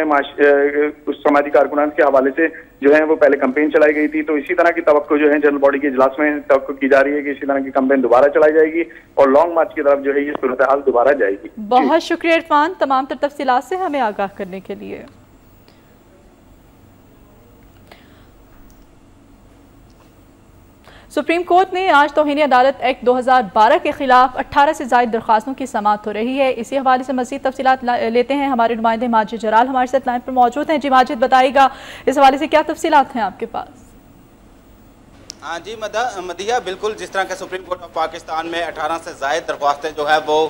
समाजी कारकुनान के हवाले से जो है वो पहले कैंपेन चलाई गई थी, तो इसी तरह की तवक्को जो है जनरल बॉडी के इजलास में तवक्को की जा रही है कि इसी तरह की कैंपेन दोबारा चलाई जाएगी और लॉन्ग मार्च की तरफ जो है ये सूरत हाल दोबारा जाएगी। बहुत शुक्रिया इरफान तमाम तफसीलात से हमें आगाह करने के लिए। सुप्रीम कोर्ट ने आज तौहीन अदालत एक्ट 2012 के खिलाफ 18 से ज़ायद दरख्वास्तों की समाअत हो रही है। इसी हवाले से मज़ीद तफसीलात लेते हैं, हमारे नुमाइंदे माजिद जलाल हमारे साथ लाइन पर मौजूद हैं। जी माजिद, बताइएगा इस हवाले से क्या तफसीलात हैं आपके पास? हाँ जी मदिया, बिल्कुल जिस तरह के सुप्रीम कोर्ट ऑफ पाकिस्तान में 18 से ज़ायद दरख्वास्तें जो है वो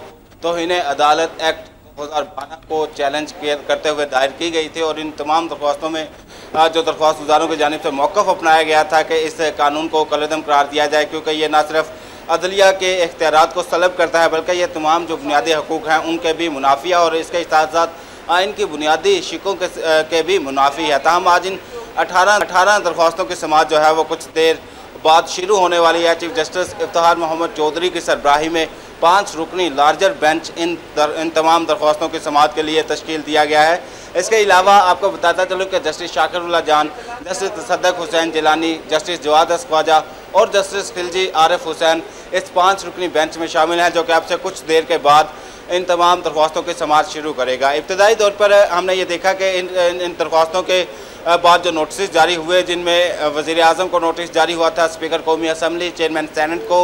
तौहीन अदालत एक्ट 2012 को चैलेंज करते हुए दायर की गई थी और इन तमाम दरख्वास्तों में जो दरख्वास्त गुजारों की जानिब से मौक़िफ़ अपनाया गया था कि इस कानून को कलअदम करार दिया जाए, क्योंकि ये न सिर्फ अदलिया के इख्तियारात को सलब करता है बल्कि ये तमाम जो बुनियादी हकूक़ हैं उनके भी मुनाफी है और इसके साथ साथ आइन की बुनियादी शिकों के भी मुनाफी है। ताहम आज इन 18 दरख्वास्तों की समाअत जो है वो कुछ देर बाद शुरू होने वाली है। चीफ जस्टिस इफ्तिखार मोहम्मद चौधरी की सरबराही में 5 रुकनी लार्जर बेंच इन तमाम दरख्वास्तों की समाअत के लिए तश्कील दिया गया है। इसके अलावा आपको बताता चलूँ कि जस्टिस शाकिरुल्लाह जान, जस्टिस तसद्दुक़ हुसैन जिलानी, जस्टिस जवाद ख्वाजा और जस्टिस खिलजी आरिफ हुसैन इस 5 रुकनी बेंच में शामिल हैं, जो कि आपसे कुछ देर के बाद इन तमाम दरख्वास्तों की समाअत शुरू करेगा। इब्तदाई तौर पर हमने ये देखा कि इन दरख्वास्तों के बाद जो नोटिस जारी हुए, जिनमें वज़ीर आज़म को नोटिस जारी हुआ था, स्पीकर कौमी असम्बली, चेयरमैन सेनेट को,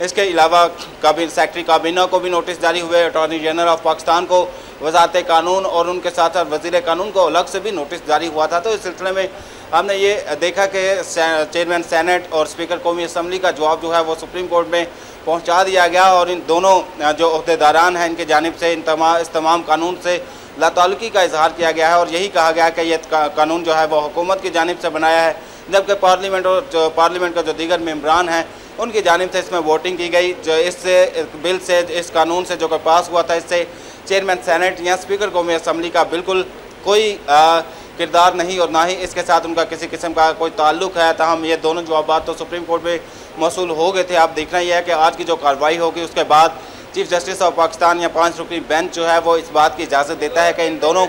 इसके अलावा सेक्रेटरी काबीना को भी नोटिस जारी हुए, अटॉर्नी जनरल ऑफ पाकिस्तान को, वज़ारत कानून और उनके साथ साथ वज़ीर कानून को अलग से भी नोटिस जारी हुआ था। तो इस सिलसिले में हमने ये देखा कि चेयरमैन सेनेट और स्पीकर कौमी असम्बली का जवाब जो है वो सुप्रीम कोर्ट में पहुँचा दिया गया और इन दोनों जो अहदेदारान हैं इनके जानिब से इस तमाम कानून से लाताल्लुकी का इजहार किया गया है और यही कहा गया कि यह कानून जो है वो हुकूमत की जानिब से बनाया है, जबकि पार्लियामेंट का जो दीगर मेम्बरान हैं उनकी जानिब से इसमें वोटिंग की गई। जो इससे बिल से, इस कानून से जो कि पास हुआ था, इससे चेयरमैन सेनेट या स्पीकर कौमी असम्बली का बिल्कुल कोई किरदार नहीं और ना ही इसके साथ उनका किसी किस्म का कोई ताल्लुक है। ताहम ये दोनों जवाबात तो सुप्रीम कोर्ट में मौसूल हो गए थे। आप देखना यह है कि आज की जो कार्रवाई होगी उसके बाद चीफ जस्टिस ऑफ पाकिस्तान या 5 रुकनी बेंच जो है वो इस बात की इजाज़त देता है कि इन दोनों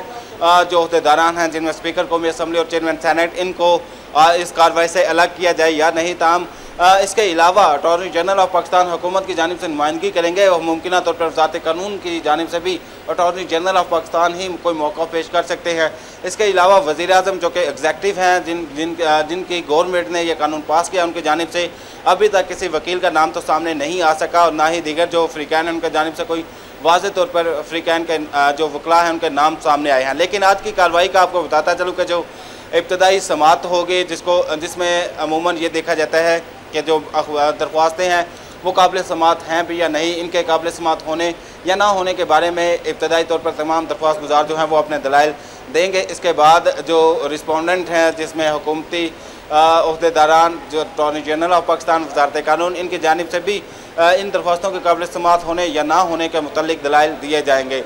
जो अहदेदारान हैं, जिनमें स्पीकर कौमी असम्बली और चेयरमैन सेनेट, इनको इस कार्रवाई से अलग किया जाए या नहीं। ताहम इसके अलावा अटॉर्नी जनरल ऑफ पाकिस्तान हुकूमत की जानिब से नुमाइंदगी करेंगे और मुमकिन तौर पर वज़ारत कानून की जानिब से भी अटॉर्नी जनरल ऑफ पाकिस्तान ही कोई मौक़ा पेश कर सकते हैं। इसके अलावा वज़ीर आज़म जो कि एग्जेक्टिव हैं, जिनकी गवर्नमेंट ने यह कानून पास किया, उनकी जानिब से अभी तक किसी वकील का नाम तो सामने नहीं आ सका और ना ही दीगर जो फ़रीक़ैन हैं उनकी जानिब से कोई वाज़ेह तौर पर फ़रीक़ैन के जो वकला हैं उनके नाम सामने आए हैं। लेकिन आज की कार्रवाई का आपको बताता चलूँ कि जो इब्तदाई समाअत होगी जिसमें अमूमन ये देखा जाता है कि जो दरख्वास्तें हैं वो काबिल समाअत हैं भी या नहीं, इनके काबिल समाअत होने या ना होने के बारे में इब्तदाई तौर पर तमाम दरख्वास्त गुजार जो हैं वो अपने दलाइल देंगे। इसके बाद जो रिस्पोंडेंट हैं जिसमें हुकूमती अहदेदारान, जो अटॉर्नी जनरल ऑफ पाकिस्तान, वज़ारत कानून, इनकी जानिब से भी इन दरख्वास्तों के काबिल समाअत होने या ना होने के मुतल्लिक दलाइल दिए जाएंगे।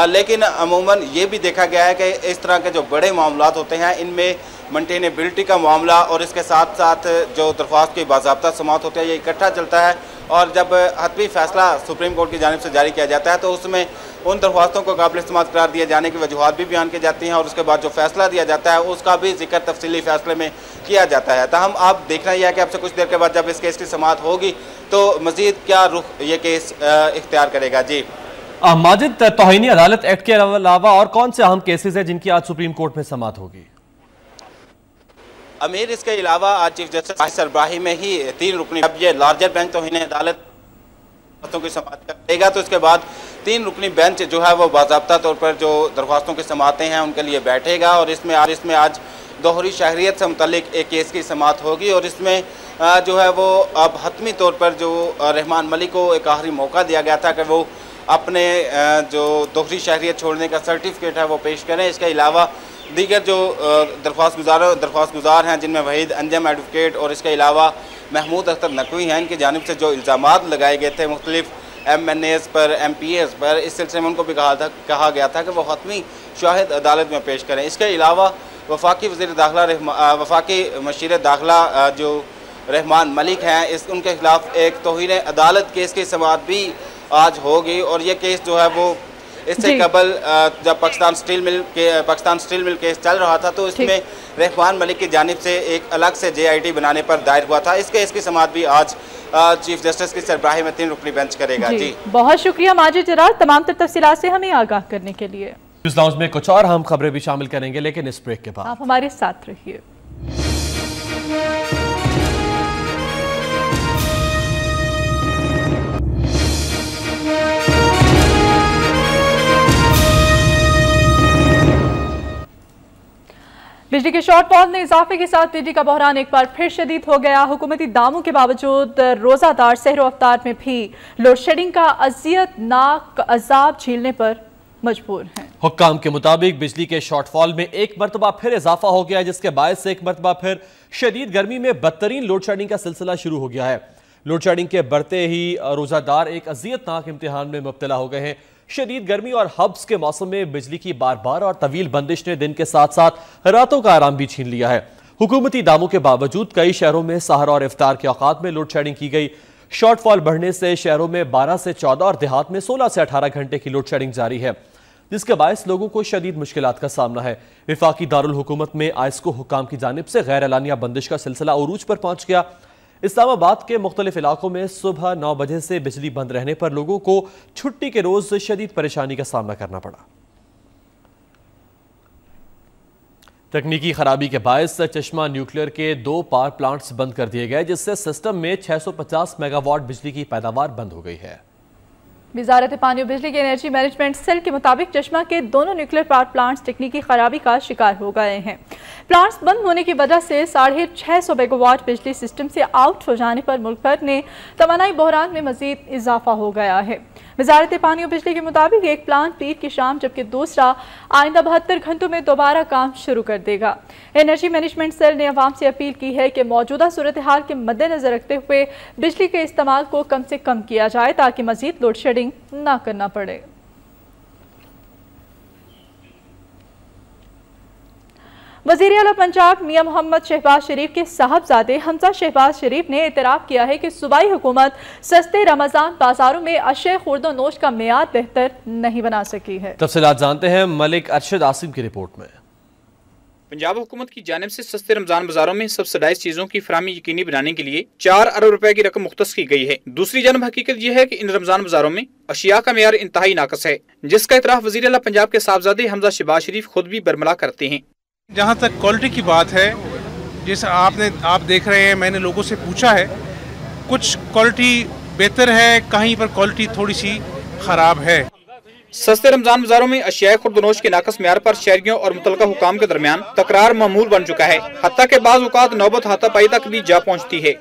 लेकिन अमूमन ये भी देखा गया है कि इस तरह के जो बड़े मामलात होते हैं इनमें मेंटेनेबिलिटी का मामला और इसके साथ साथ जो दरख्वास्त की बाज़ाब्ता समाअत होती है ये इकट्ठा चलता है, और जब हतमी फैसला सुप्रीम कोर्ट की जानिब से जारी किया जाता है तो उसमें उन दरख्वास्तों को काबिल समाअत करार दिए जाने की वजूहात भी बयान की जाती हैं और उसके बाद जो फैसला दिया जाता है उसका भी जिक्र तफसीली फैसले में किया जाता है। ताहम आप देखना यह है कि आपसे कुछ देर के बाद जब इस केस की समाअत होगी तो मज़ीद क्या रुख ये केस इख्तियार करेगा। जी माजिद, तौहीनी अदालत एक्ट के अलावा और कौन से अहम केसेज हैं जिनकी आज सुप्रीम कोर्ट में समाअत होगी? अमीर, इसके अलावा आज चीफ जस्टिस सरबराही में ही 3 रुकनी, जब ये लार्जर बेंच तौहीन अदालत की समाअत करेगा तो इसके बाद 3 रुकनी बेंच जो है वो बाज़ाब्ता तौर पर जो दरख्वास्तों की समाअतें हैं उनके लिए बैठेगा और इसमें आज दोहरी शहरियत से मुतल्लिक एक केस की समाअत होगी और इसमें जो है वो अब हतमी तौर पर जो रहमान मलिक को एक आखिरी मौका दिया गया था कि वो अपने जो दोहरी शहरियत छोड़ने का सर्टिफिकेट है वो पेश करें। इसके अलावा दीगर जो दरख्वास्त गुजार हैं जिनमें वहीद अंजम एडवोकेट और इसके अलावा महमूद अख्तर नकवी हैं, इनकी जानिब से जो इल्ज़ामात लगाए गए थे मुख्तलिफ MNAs पर, MPAs पर, इस सिलसिले में उनको भी कहा गया था कि वो हतमी शाहिद अदालत में पेश करें। इसके अलावा वफाकी वज़ीर दाखिला, वफाकी मशीर दाखिला जो रहमान मलिक हैं, उनके खिलाफ एक तौहीन अदालत केस की समाअत भी आज होगी और ये केस जो है वो इससे कबल जब पाकिस्तान स्टील मिल केस चल रहा था तो इसमें रहमान मलिक की जानिब से एक अलग से JIT बनाने पर दायर हुआ था। इस केस की समाअत भी आज चीफ जस्टिस की सरबराही में 3 रुकनी बेंच करेगा। जी बहुत शुक्रिया माजिद जरार तमाम तफसीलात से हमें आगाह करने के लिए। न्यूज़ लाउंज में कुछ और हम खबरें भी शामिल करेंगे लेकिन इस ब्रेक के बाद आप हमारे साथ रहिए। बिजली के शॉर्टफॉल में इजाफे के साथ बिजली का बहरान एक बार फिर शदीद हो गया। हुकूमती दामों के बावजूद रोजादार सहरो अफ्तार में भी लोड शेडिंग का अजियतनाक अजाब झेलने पर मजबूर हैं। हुक्काम के मुताबिक बिजली के शॉर्टफॉल में एक मरतबा फिर इजाफा हो गया है जिसके बायस से एक मरतबा फिर शदीद गर्मी में बदतरीन लोड शेडिंग का सिलसिला शुरू हो गया है। लोड शेडिंग के बढ़ते ही रोजादार एक अजियतनाक इम्तिहान में मुब्तला हो गए हैं। शदीद गर्मी और हब्स के मौसम में बिजली की बार बार और तवील बंदिश ने दिन के साथ साथ रातों का आराम भी छीन लिया है। हुकूमती दामों के बावजूद कई शहरों में सहर और इफ्तार के औकात में लोड शेडिंग की गई। शॉर्टफॉल बढ़ने से शहरों में 12 से 14 और देहात में 16 से 18 घंटे की लोड शेडिंग जारी है जिसके बायस लोगों को शदीद मुश्किलात का सामना है। विफाकी दारुल हुकूमत में आइस्को हुक्काम की जानिब से गैर एलानिया बंदिश का सिलसिला उरूज पर पहुंच गया। इस्लामाबाद के मुख्तलिफ इलाकों में सुबह 9 बजे से बिजली बंद रहने पर लोगों को छुट्टी के रोज शदीद परेशानी का सामना करना पड़ा। तकनीकी खराबी के बायस चश्मा न्यूक्लियर के 2 पावर प्लांट्स बंद कर दिए गए जिससे सिस्टम में 650 मेगावाट बिजली की पैदावार बंद हो गई है। वजारत पानी और बिजली के एनर्जी मैनेजमेंट सेल के मुताबिक चश्मा के दोनों न्यूक्लियर पावर प्लांट्स तकनीकी खराबी का शिकार हो गए हैं। प्लांट्स बंद होने की वजह से 650 मेगावाट बिजली सिस्टम से आउट हो जाने पर मुल्क भर में तवानाई बहरान में मजीद इजाफा हो गया है। वजारत पानी और बिजली के मुताबिक एक प्लांट पीर की शाम जबकि दूसरा आइंदा 72 घंटों में दोबारा काम शुरू कर देगा। एनर्जी मैनेजमेंट सेल ने अवाम से अपील की है कि मौजूदा सूरत हाल के मद्देनजर रखते हुए बिजली के इस्तेमाल को कम से कम किया जाए ताकि मजीद लोड शेडिंग ना करना पड़े। वज़ीर आला पंजाब मियां मोहम्मद शहबाज शरीफ के साहबजादे हमजा शहबाज शरीफ ने एतराफ़ किया है कि सूबाई हुकूमत सस्ते रमज़ान बाजारों में अशय खुर्द नोश का मेयाद बेहतर नहीं बना सकी है। तफसीलात जानते हैं मलिक अरशद आसिम की रिपोर्ट में। पंजाब हुकूमत की जानिब से सस्ते रमजान बाजारों में सब्सिडाइज चीजों की फराहमी यकीनी बनाने के लिए 4 अरब रुपए की रकम मुख्तस की गई है। दूसरी जानब हकीकत यह है कि इन रमजान बाजारों में अशिया का मेयार इंतहाई नाकस है जिसका इतराफ वज़ीर आला पंजाब के साहबजादे हमजा शहबाज शरीफ खुद भी बरमला करते हैं। जहाँ तक क्वालिटी की बात है, जैसे आप देख रहे हैं, मैंने लोगों से पूछा है, कुछ क्वालिटी बेहतर है, कहीं पर क्वालिटी थोड़ी सी खराब है। सस्ते रमजान बाजारों में अशिया खुर्दनोश के नाकस म्यार पर शहरियों और मुतलका हुकाम के दरमियान तकरार मामूल बन चुका है, हत्ता के बाज़ औक़ात नौबत हाथापाई तक भी जा पहुँचती है।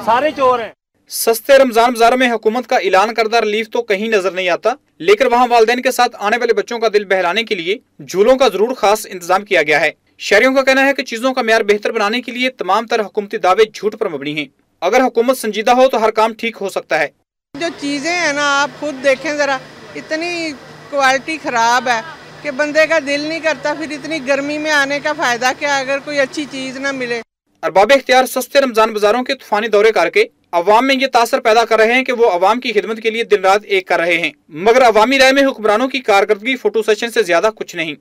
सारे चोर हैं। सस्ते रमजान बाजारों में हुकूमत का ऐलान करदा रिलीफ तो कहीं नजर नहीं आता, लेकिन वहाँ वालिदैन के साथ आने वाले बच्चों का दिल बहलाने के लिए झूलों का जरूर खास इंतजाम किया गया है। शहरियों का कहना है कि चीजों का म्यार बेहतर बनाने के लिए तमाम तरह हुकूमती दावे झूठ पर मबनी हैं। अगर हुकूमत संजीदा हो तो हर काम ठीक हो सकता है। जो चीजें है ना, आप खुद देखें जरा, इतनी क्वालिटी खराब है कि बंदे का दिल नहीं करता। फिर इतनी गर्मी में आने का फायदा क्या अगर कोई अच्छी चीज न मिले। अरबाब इख्तियार सस्ते रमजान बाजारों के तूफानी दौरे करके अवाम में ये तासर पैदा कर रहे हैं कि वो अवाम की खिदमत के लिए दिन रात एक कर रहे हैं, मगर अवामी राय में हुक्मरानों की कारकर्दगी फोटो सेशन से ज्यादा कुछ नहीं।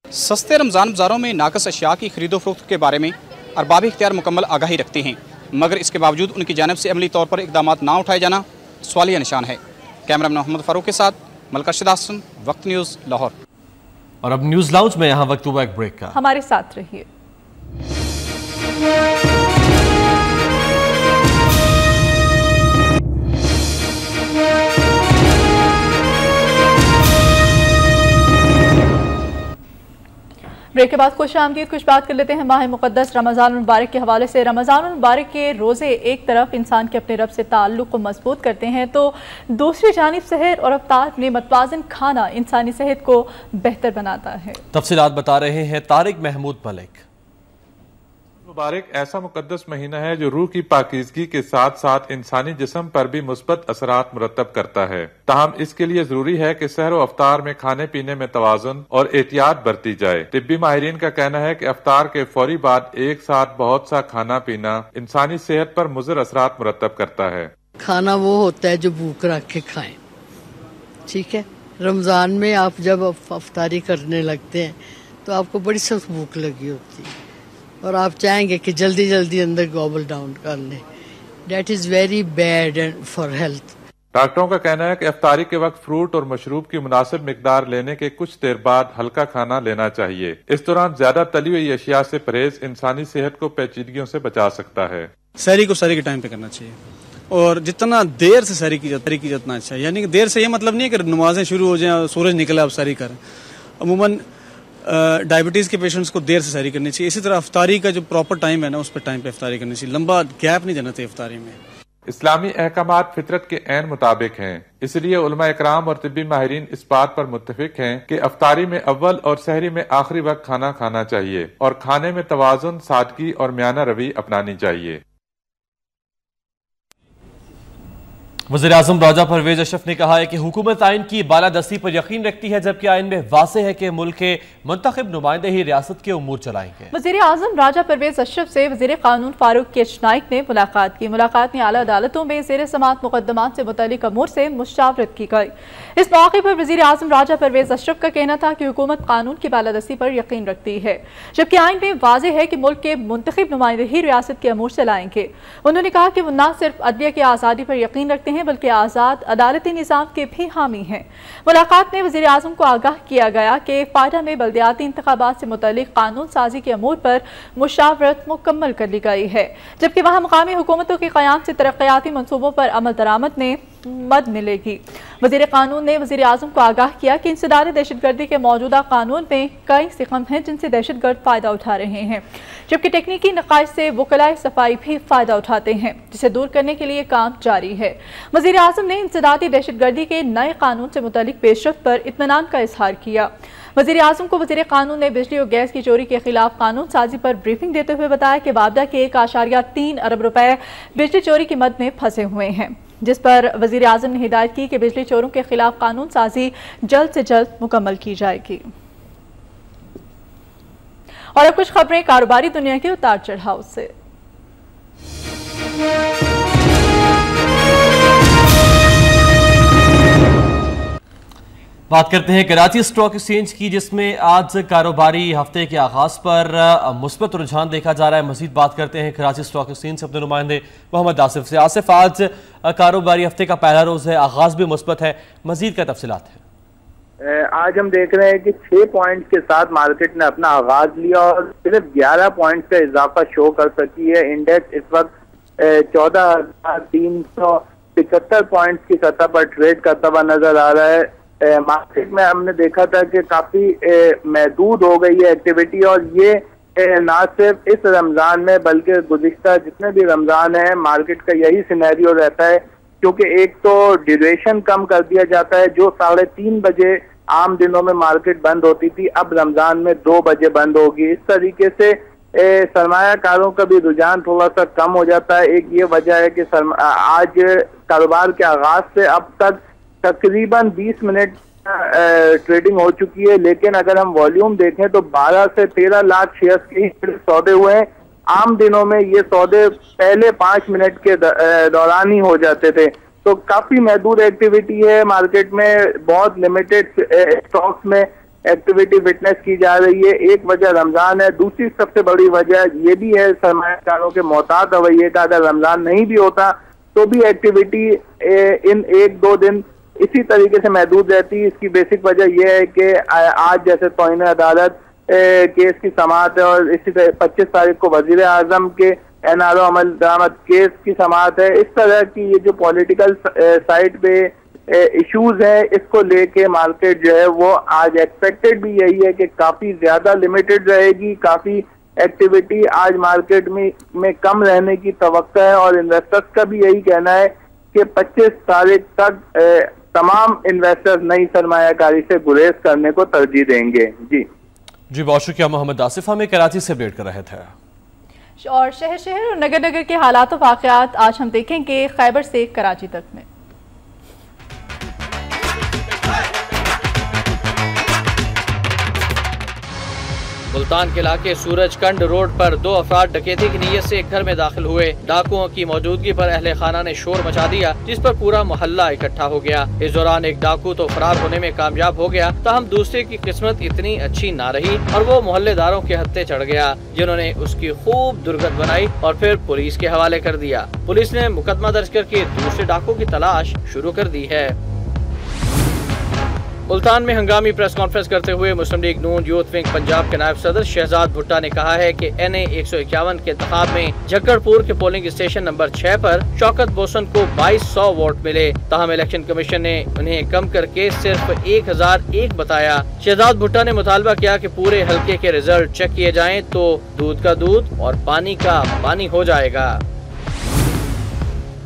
सस्ते रमजान बाजारों में नाकस अशिया की खरीदो फरोख्त के बारे में अरबाब इख्तियार मुकम्मल आगाही रखते हैं, मगर इसके बावजूद उनकी जानिब से अमली तौर पर इकदाम ना उठाए जाना सवालिया निशान है। कैमरा मैन मोहम्मद फारूक के साथ मलका हसन, वक्त न्यूज़, लाहौर। और अब न्यूज़ लाउंज में यहाँ वक्त हुआ एक ब्रेक का, हमारे साथ रहिए। ब्रेक के बाद खुशामदीद। कुछ बात कर लेते हैं माह मुक़द्दस रमज़ान मुबारक के हवाले से। रमज़ान मुबारक के रोज़े एक तरफ इंसान के अपने रब से ताल्लुक़ को मजबूत करते हैं, तो दूसरी जानिब सहर और अफ्तार में मतवाज़न खाना इंसानी सेहत को बेहतर बनाता है। तफसीलात बता रहे हैं तारिक महमूद मलिक। मुबारक ऐसा मुकद्दस महीना है जो रूह की पाकीज़गी के साथ साथ इंसानी जिस्म पर भी मुस्बत असरात मुरतब करता है। ताहम इसके लिए जरूरी है कि सहर व अफ्तार में खाने पीने में तवाज़ुन और एहतियात बरती जाए। तिब्बी माहिरीन का कहना है कि अफ्तार के फौरी बाद एक साथ बहुत सा खाना पीना इंसानी सेहत पर मुज़र असरात मुरतब करता है। खाना वो होता है जो भूख रख के खाएं, ठीक है। रमजान में आप जब अफ्तारी करने लगते हैं तो आपको बड़ी सख्त भूख लगी होती है और आप चाहेंगे कि जल्दी जल्दी अंदर गॉबल डाउन कर लें। That is very bad and for health. डॉक्टरों का कहना है कि अफ्तारी के वक्त फ्रूट और मशरूब की मुनासिब मिकदार लेने के कुछ देर बाद हल्का खाना लेना चाहिए। इस दौरान ज्यादा तली हुई अशिया से परहेज इंसानी सेहत को पेचीदगियों से बचा सकता है। सहरी को सहरी के टाइम पे करना चाहिए और जितना देर से सहरी की जितना अच्छा है। यानी कि देर से ये मतलब नहीं है कि नमाजें शुरू हो जाए, सूरज निकले आप सहरी करें। अमूमन डायबिटीज़ के पेशेंट्स को देर से सहरी करनी चाहिए। इसी तरह अफ्तारी का जो प्रॉपर टाइम है ना, उस पर टाइम पे अफ्तारी करनी चाहिए। लंबा गैप नहीं देना चाहिए अफ्तारी में। इस्लामी अहकामात फितरत के ऐन मुताबिक हैं, इसलिए उलमा इकराम और तिब्बी माहिरीन इस बात पर मुत्तफिक हैं कि अफ्तारी में अव्वल और सहरी में आखिरी वक्त खाना खाना चाहिए और खाने में तवाज़ुन, सादगी और म्याना रवि अपनानी चाहिए। वज़ीर-ए-आज़म राजा परवेज अशरफ ने कहा है कि हुकूमत आइन की बालादस्ती पर यकीन रखती है, जबकि आइन में वाज़ेह है कि मुल्क के मुंतखब नुमाइंदे ही रियासत के उमूर चलाएंगे। वज़ीर-ए-आज़म राजा परवेज अशरफ से वज़ीर कानून फारूक केश नाइक ने मुलाकात की। मुलाकात में आला अदालतों में ज़ेर समाअत मुकदमात से मुतल्लिक़ अमूर से मुशावरत की गई। इस मौके पर वज़ीर-ए-आज़म राजा परवेज अशरफ का कहना था कि हुकूमत कानून की बालादस्ती पर यकीन रखती है, जबकि आइन में वाज़ेह है कि मुल्क के मुंतखब नुमाइंदे ही रियासत के अमूर चलाएंगे। उन्होंने कहा कि वो न सिर्फ अदलिया की आज़ादी पर यकीन रखते हैं बल्कि आज़ाद अदालती निज़ाम के भी हामी हैं। मुलाकात में वज़ीर आज़म को आगाह किया गया कि फायदा में बल्दियाती इंतखाबात से मुतल्लिक़ कानून साजी के अमूर पर मुशावरत मुकम्मल कर ली गई है, जबकि वहाँ मुकामी हुकूमतों के क़याम से तरक्याती मनसूबों पर अमल दरामद में मद मिलेगी। वज़ीर कानून ने वज़ीर आज़म को आगाह किया कि इंसदाद दहशतगर्दी के मौजूदा कानून में कई सिकम हैं जिनसे दहशतगर्द फ़ायदा उठा रहे हैं, जबकि टेक्निकी नकाइश से वकलाए सफाई भी फ़ायदा उठाते हैं, जिसे दूर करने के लिए काम जारी है। वज़ीर आज़म ने इंसदादी दहशतगर्दी के नए कानून से मुतल्लिक़ पेशरफ्त पर इत्मीनान का इजहार किया। वज़ीर आज़म को वज़ीर कानून ने बिजली और गैस की चोरी के खिलाफ कानून साजी पर ब्रीफिंग देते हुए बताया कि बाबदा के 1.3 अरब रुपए बिजली चोरी की मद में फंसे हुए हैं, जिस पर वज़ीर आज़म ने हिदायत की कि बिजली चोरों के खिलाफ कानून साजी जल्द से जल्द मुकम्मल की जाएगी। और अब कुछ खबरें कारोबारी दुनिया के उतार चढ़ाव से। बात करते हैं कराची स्टॉक एक्सचेंज की, जिसमें आज कारोबारी हफ्ते के आगाज पर मुस्बत रुझान देखा जा रहा है। मजीद बात करते हैं कराची स्टॉक एक्सचेंज से अपने नुमाइंदे मोहम्मद आसिफ से। आसिफ, आज कारोबारी हफ्ते का पहला रोज है, आगाज भी मुस्बत है, मजीद क्या तफसीलात है? आज हम देख रहे हैं कि 6 पॉइंट्स के साथ मार्केट ने अपना आगाज लिया और सिर्फ 11 पॉइंट्स का इजाफा शो कर सकी है। इंडेक्स इस वक्त 14,375 पॉइंट्स की सतह पर ट्रेड करता हुआ नजर आ रहा है। मार्केट में हमने देखा था कि काफी महदूद हो गई है एक्टिविटी और ये ना सिर्फ इस रमजान में बल्कि गुज़िश्ता जितने भी रमजान है मार्केट का यही सिनेरियो रहता है, क्योंकि एक तो ड्यूरेशन कम कर दिया जाता है, जो 3:30 बजे आम दिनों में मार्केट बंद होती थी अब रमजान में 2 बजे बंद होगी। इस तरीके से सरमायाकारों का भी रुझान थोड़ा सा कम हो जाता है। एक ये वजह है कि आज कारोबार के आगाज से अब तक तकरीबन 20 मिनट ट्रेडिंग हो चुकी है, लेकिन अगर हम वॉल्यूम देखें तो 12 से 13 लाख शेयर्स के सौदे हुए हैं। आम दिनों में ये सौदे पहले 5 मिनट के दौरान ही हो जाते थे, तो काफी महदूद एक्टिविटी है मार्केट में, बहुत लिमिटेड स्टॉक्स में एक्टिविटी विटनेस की जा रही है। एक वजह रमजान है, दूसरी सबसे बड़ी वजह ये भी है सरमायाकारों के मोहतात रवैये का। अगर रमजान नहीं भी होता तो भी एक्टिविटी इन 1-2 दिन इसी तरीके से महदूद रहती है। इसकी बेसिक वजह यह है कि आज जैसे तौहीन अदालत केस की समाअत है और इसी तरह 25 तारीख को वजीर आजम के NRO अमल दरामद केस की समाअत है। इस तरह की ये जो पॉलिटिकल साइड पे इश्यूज हैं, इसको लेके मार्केट जो है वो आज एक्सपेक्टेड भी यही है कि काफी ज्यादा लिमिटेड रहेगी, काफी एक्टिविटी आज मार्केट में कम रहने की तवक्को है और इन्वेस्टर्स का भी यही कहना है कि 25 तारीख तक तमाम इन्वेस्टर्स नई सरमायाकारी से गुरेज करने को तरजीह देंगे। जी बहुत शुक्रिया मोहम्मद आसिफ, हमें कराची से अपडेट कर रहे थे। और शहर और नगर के हालात और वाक़यात आज हम देखेंगे खैबर से कराची तक में। मुल्तान के इलाके सूरजकंड रोड पर 2 अफराद डकैती की नीयत से एक घर में दाखिल हुए। डाकुओं की मौजूदगी पर अहले खाना ने शोर मचा दिया, जिस पर पूरा मोहल्ला इकट्ठा हो गया। इस दौरान एक डाकू तो फरार होने में कामयाब हो गया, ताहम दूसरे की किस्मत इतनी अच्छी ना रही और वो मोहल्लेदारों के हत्थे चढ़ गया, जिन्होंने उसकी खूब दुर्गत बनाई और फिर पुलिस के हवाले कर दिया। पुलिस ने मुकदमा दर्ज करके दूसरे डाकू की तलाश शुरू कर दी है। मुल्तान में हंगामी प्रेस कॉन्फ्रेंस करते हुए मुस्लिम लीग नून यूथ विंग पंजाब के नायब सदर शहजाद भुट्टा ने कहा है कि NA 151 के इंतखाब में झक्कड़पुर के पोलिंग स्टेशन नंबर 6 पर शौकत बोसन को 2200 वोट मिले, ताहम इलेक्शन कमीशन ने उन्हें कम करके सिर्फ 1001 बताया। शहजाद भुट्टा ने मुतालबा किया कि पूरे हल्के के रिजल्ट चेक किए जाएं तो दूध का दूध और पानी का पानी हो जाएगा।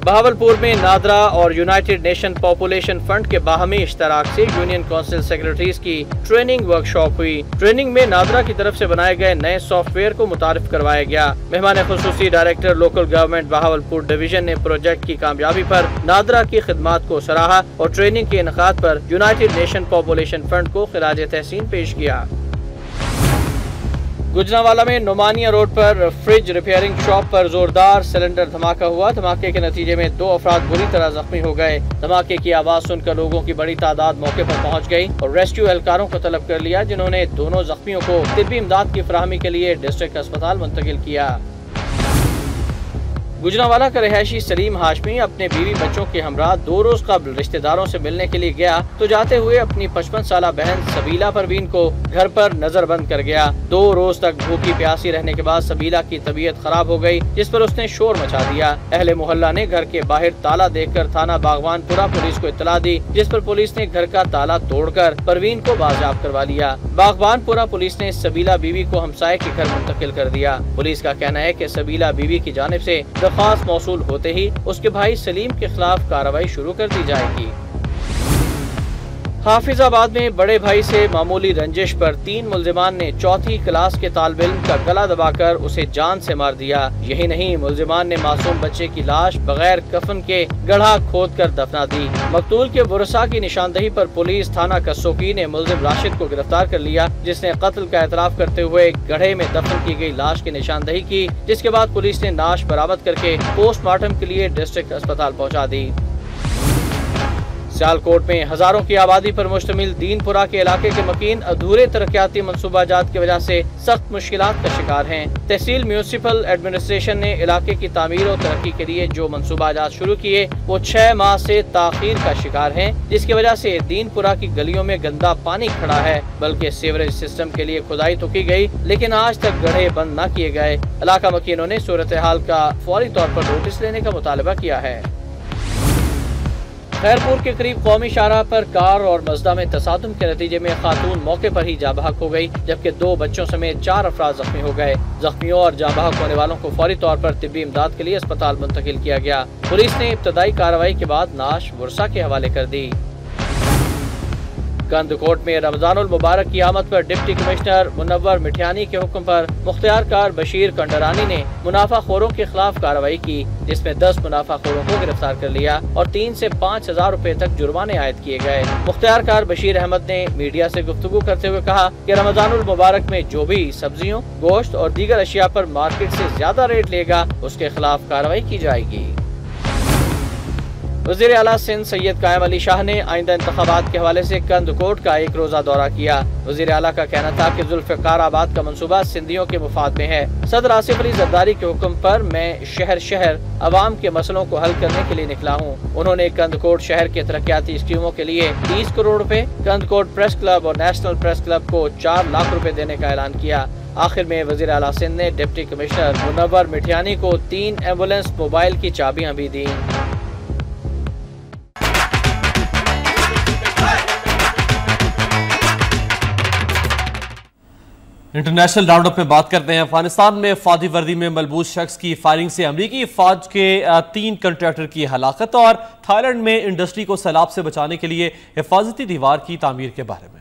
बहावलपुर में नादरा और यूनाइटेड नेशन पॉपुलेशन फंड के बाहमी इश्तराक से यूनियन काउंसिल सेक्रेटरीज की ट्रेनिंग वर्कशॉप हुई। ट्रेनिंग में नादरा की तरफ से बनाए गए नए सॉफ्टवेयर को मुतारिफ करवाया गया। मेहमान खुसूसी director local government Bahawalpur division ने प्रोजेक्ट की कामयाबी पर नादरा की खिदमात को सराहा और ट्रेनिंग के इनकाद पर यूनाइटेड नेशन पॉपुलेशन फंड को खिराज तहसीन पेश किया। गुजरांवाला में नुमानिया रोड पर फ्रिज रिपेयरिंग शॉप पर जोरदार सिलेंडर धमाका हुआ। धमाके के नतीजे में 2 अफराद बुरी तरह जख्मी हो गए। धमाके की आवाज सुनकर लोगों की बड़ी तादाद मौके पर पहुंच गई और रेस्क्यू एहलकारों को तलब कर लिया, जिन्होंने दोनों जख्मियों को तिब्बी इमदाद की फराहमी के लिए डिस्ट्रिक्ट अस्पताल मुंतकिल किया। गुजरांवाला का रहायशी सलीम हाशमी अपने बीवी बच्चों के हमरा 2 रोज कबल रिश्तेदारों से मिलने के लिए गया तो जाते हुए अपनी 55 साला बहन सबीला परवीन को घर पर नजरबंद कर गया। 2 रोज तक भूखी प्यासी रहने के बाद सबीला की तबीयत खराब हो गई, जिस पर उसने शोर मचा दिया। अहले मोहल्ला ने घर के बाहर ताला देखकर थाना बागवानपुरा पुलिस को इत्तला दी, जिस पर पुलिस ने घर का ताला तोड़कर परवीन को बाजियाब करवा लिया। बागवानपुरा पुलिस ने सबीला बीवी को हमसाये के घर मुंतकिल कर दिया। पुलिस का कहना है कि सबीला बीवी की जानिब से दरख्वास्त मौसूल होते ही उसके भाई सलीम के खिलाफ कार्रवाई शुरू कर दी जाएगी। हाफिजाबाद में बड़े भाई से मामूली रंजिश पर 3 मुल्जिमान ने 4th क्लास के तालिब इल्म का गला दबाकर उसे जान से मार दिया। यही नहीं, मुल्जिमान ने मासूम बच्चे की लाश बगैर कफन के गड्ढा खोद कर दफना दी। मकतूल के वरसा की निशानदही पर पुलिस थाना कसोकी ने मुल्जिम राशिद को गिरफ्तार कर लिया, जिसने कत्ल का एतराफ करते हुए गड्ढे में दफन की गई लाश की निशानदही की, जिसके बाद पुलिस ने लाश बरामद करके पोस्टमार्टम के लिए डिस्ट्रिक्ट अस्पताल पहुँचा दी। सियालकोट में हजारों की आबादी पर मुश्तमिल दीनपुरा के इलाके के मकीन अधूरे तरक्याती मनसूबाजात की वजह से सख्त मुश्किलात का शिकार हैं। तहसील म्यूनिसिपल एडमिनिस्ट्रेशन ने इलाके की तामीर और तरक्की के लिए जो मनसूबाजात शुरू किए वो 6 माह से ताखीर का शिकार हैं, जिसकी वजह से दीनपुरा की गलियों में गंदा पानी खड़ा है। बल्कि सीवरेज सिस्टम के लिए खुदाई तो की गई, लेकिन आज तक गड्ढे बंद न किए गए। इलाका मकीनों ने सूरत हाल का फौरी तौर पर नोटिस लेने का मुतालबा किया है। खैरपुर के करीब कौमी शाहराह पर कार और मजदा में तसादुम के नतीजे में खातून मौके पर ही जाँ बहक हो गयी, जबकि 2 बच्चों समेत 4 अफराद जख्मी हो गए। जख्मियों और जाँ बहक होने वालों को फौरी तौर पर तिब्बी इमदाद के लिए अस्पताल मुंतकिल किया गया। पुलिस ने इब्तदाई कार्रवाई के बाद नाश बुरसा के हवाले कर दी। कंदकोट में रमजानुल मुबारक की आमद पर डिप्टी कमिश्नर मुनव्वर मिठियानी के हुक्म पर मुख्तियारकार बशीर कंडरानी ने मुनाफाखोरों के खिलाफ कार्रवाई की, जिसमें 10 मुनाफाखोरों को गिरफ्तार कर लिया और 3 से 5,000 रुपए तक जुर्माने आयद किए गए। मुख्तियारकार बशीर अहमद ने मीडिया से गुफ्तगू करते हुए कहा कि रमजानुल मुबारक में जो भी सब्जियों, गोश्त और दीगर अशिया पर मार्केट से ज्यादा रेट लेगा, उसके खिलाफ कार्रवाई की जाएगी। वज़ीर आला सिंध सैयद कायम अली शाह ने आइंदा इंतखाबात के हवाले से कंदकोट का 1 रोजा दौरा किया। वज़ीर आला का कहना था कि जुल्फ़िकार आबाद का मंसूबा सिंधियों के मुफाद में है। सदर आसिफ अली जरदारी के हुक्म पर मैं शहर शहर अवाम के मसलों को हल करने के लिए निकला हूँ। उन्होंने कंदकोट शहर के तरक्याती स्कीमों के लिए 30 करोड़ रुपए, कंदकोट प्रेस क्लब और नेशनल प्रेस क्लब को 4 लाख रुपए देने का ऐलान किया। आखिर में वज़ीर आला सिंध ने डिप्टी कमिश्नर मुनव्वर मिठियानी को 3 एम्बुलेंस मोबाइल की चाबियां भी दी। इंटरनेशनल राउंड अप में बात करते हैं। अफगानिस्तान में फौजी वर्दी में मलबूस शख्स की फायरिंग से अमरीकी फौज के 3 कंट्रैक्टर की हलाकत और थाईलैंड में इंडस्ट्री को सैलाब से बचाने के लिए हिफाजती दीवार की तामीर के बारे में।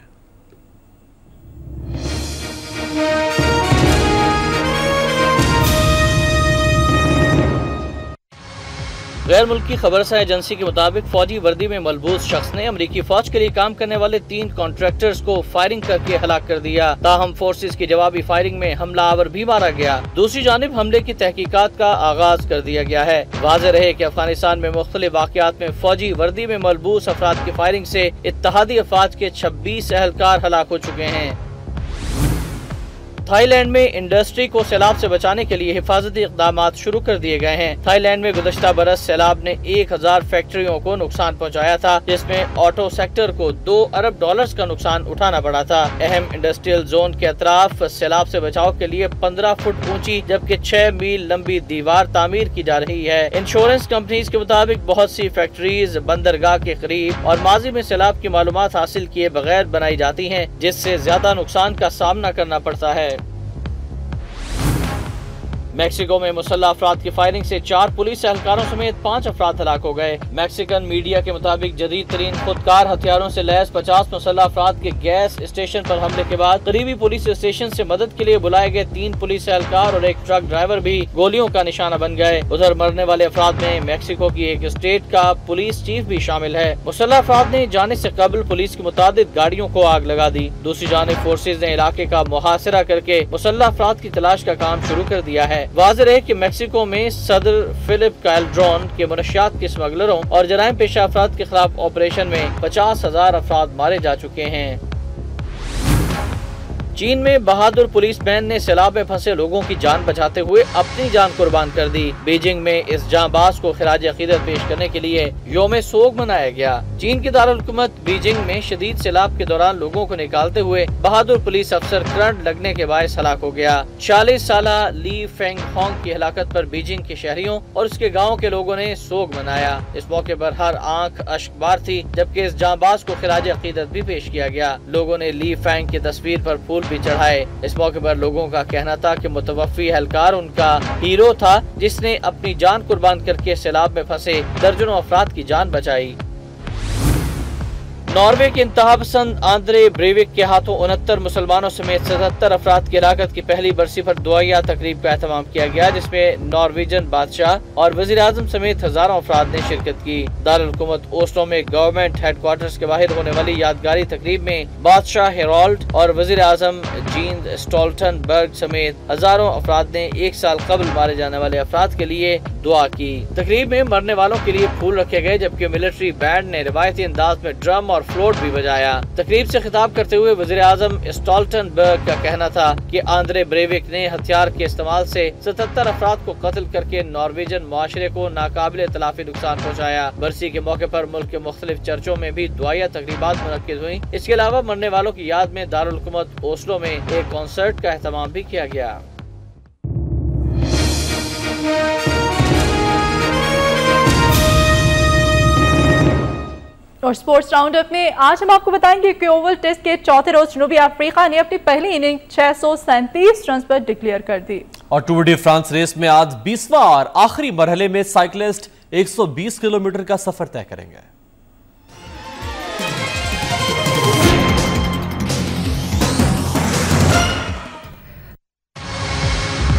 गैर मुल्की खबरसा एजेंसी के मुताबिक फौजी वर्दी में मलबूस शख्स ने अमरीकी फौज के लिए काम करने वाले 3 कॉन्ट्रैक्टर्स को फायरिंग करके हलाक कर दिया। ताहम फोर्सेस की जवाबी फायरिंग में हमलावर भी मारा गया। दूसरी जानिब हमले की तहकीकात का आगाज कर दिया गया है। वाज़ेह रहे कि अफगानिस्तान में मुख्तलिफ वाक़यात में फौजी वर्दी में मलबूस अफराद की फायरिंग से इत्तहादी अफवाज के 26 एहलकार हलाक हो चुके हैं। थाईलैंड में इंडस्ट्री को सैलाब से बचाने के लिए हिफाजती इक़दामात शुरू कर दिए गए हैं। थाईलैंड में गुज़श्ता बरस सैलाब ने 1000 फैक्ट्रियों को नुकसान पहुंचाया था, जिसमें ऑटो सेक्टर को $2 अरब का नुकसान उठाना पड़ा था। अहम इंडस्ट्रियल जोन के अतराफ सैलाब से बचाव के लिए 15 फुट ऊंची जबकि 6 मील लंबी दीवार तामीर की जा रही है। इंश्योरेंस कंपनीज के मुताबिक बहुत सी फैक्ट्रीज बंदरगाह के करीब और माजी में सैलाब की मालूमात हासिल किए बगैर बनाई जाती हैं, जिससे ज्यादा नुकसान का सामना करना पड़ता है। मैक्सिको में मुसल्लह अफराद की फायरिंग से 4 पुलिस एहलकारों समेत 5 अफराद हलाक हो गए। मैक्सिकन मीडिया के मुताबिक जदीद तरीन खुदकार हथियारों से लैस 50 मुसल्लह अफराद के गैस स्टेशन पर हमले के बाद करीबी पुलिस स्टेशन से मदद के लिए बुलाए गए 3 पुलिस एहलकार और 1 ट्रक ड्राइवर भी गोलियों का निशाना बन गए। उधर मरने वाले अफराद में मैक्सिको की एक स्टेट का पुलिस चीफ भी शामिल है। मुसल्लह अफराद ने जाने से कबल पुलिस की मुताबिक गाड़ियों को आग लगा दी। दूसरी जानिब फोर्सेज ने इलाके का मुहासिरा करके मुसल्लह अफराद की तलाश का काम शुरू कर दिया है। वाज़ेह है कि मैक्सिको में सदर फिलिप कैल्ड्रोन के मनशियात के स्मगलरों और जराइम पेशा अफराद के खिलाफ ऑपरेशन में 50,000 अफराद मारे जा चुके हैं। चीन में बहादुर पुलिस मैन ने सैलाब में फंसे लोगों की जान बचाते हुए अपनी जान कुर्बान कर दी। बीजिंग में इस जांबाज को खिराज अकीदत पेश करने के लिए योम सोग मनाया गया। चीन की दारुल हुकूमत बीजिंग में शदीद सैलाब के दौरान लोगों को निकालते हुए बहादुर पुलिस अफसर करंट लगने के बायस हलाक हो गया। 40 साला ली फेंग होंग की हलाकत पर बीजिंग के शहरियों और उसके गाँव के लोगों ने सोग मनाया। इस मौके पर हर आंख अश्कबार थी, जबकि इस जांबाज को खिराज अकीदत भी पेश किया गया। लोगों ने ली फेंग की तस्वीर पर फूल भी चढ़ाए। इस मौके पर लोगों का कहना था कि मुतवफ़ी एहलकार उनका हीरो था, जिसने अपनी जान कुर्बान करके सैलाब में फंसे दर्जनों अफराद की जान बचाई। नॉर्वे के इंतहापसंद आंद्रे ब्रेविक के हाथों 69 मुसलमानों समेत 77 अफराद की हिलाकत की पहली बरसी पर दुआया तकरीब का एहतमाम किया गया, जिसमें नॉर्वेजन बादशाह और वजीर आजम समेत हजारों अफराद ने शिरकत की। दारुल हुकूमत ओस्लो में गवर्नमेंट हेडक्वार्टर्स के बाहर होने वाली यादगारी तकरीब में बादशाह हेरोल्ड और वजीर आजम जीन स्टोल्टनबर्ग समेत हजारों अफराद ने 1 साल कबल मारे जाने वाले अफराद के लिए दुआ की। तकरीब में मरने वालों के लिए फूल रखे गए, जबकि मिलिट्री बैंड ने रिवायती अंदाज में ड्रम और फ्लोट भी बजाया। तकरीब से खिताब करते हुए वज़ीर आज़म स्टोल्टनबर्ग का कहना था कि आंद्रे ब्रेविक ने हथियार के इस्तेमाल से 77 अफराद को कत्ल करके नॉर्वेजन मुआशरे को नाकाबिले तलाफी नुकसान पहुँचाया। बरसी के मौके पर मुल्क के मुख्तलिफ चर्चों में भी दुआया तकरीबात मुनक्किद हुई। इसके अलावा मरने वालों की याद में दारुल हुकूमत ओस्लो में एक कॉन्सर्ट का एहतमाम भी किया गया। और स्पोर्ट्स राउंडअप में आज हम आपको बताएंगे कि ओवल टेस्ट के चौथे रोज जनूबी अफ्रीका ने अपनी पहली इनिंग 637 रन पर डिक्लेयर कर दी। और टूर डी फ्रांस रेस में आज 20वां और आखिरी मरहले में साइकिलिस्ट 120 किलोमीटर का सफर तय करेंगे।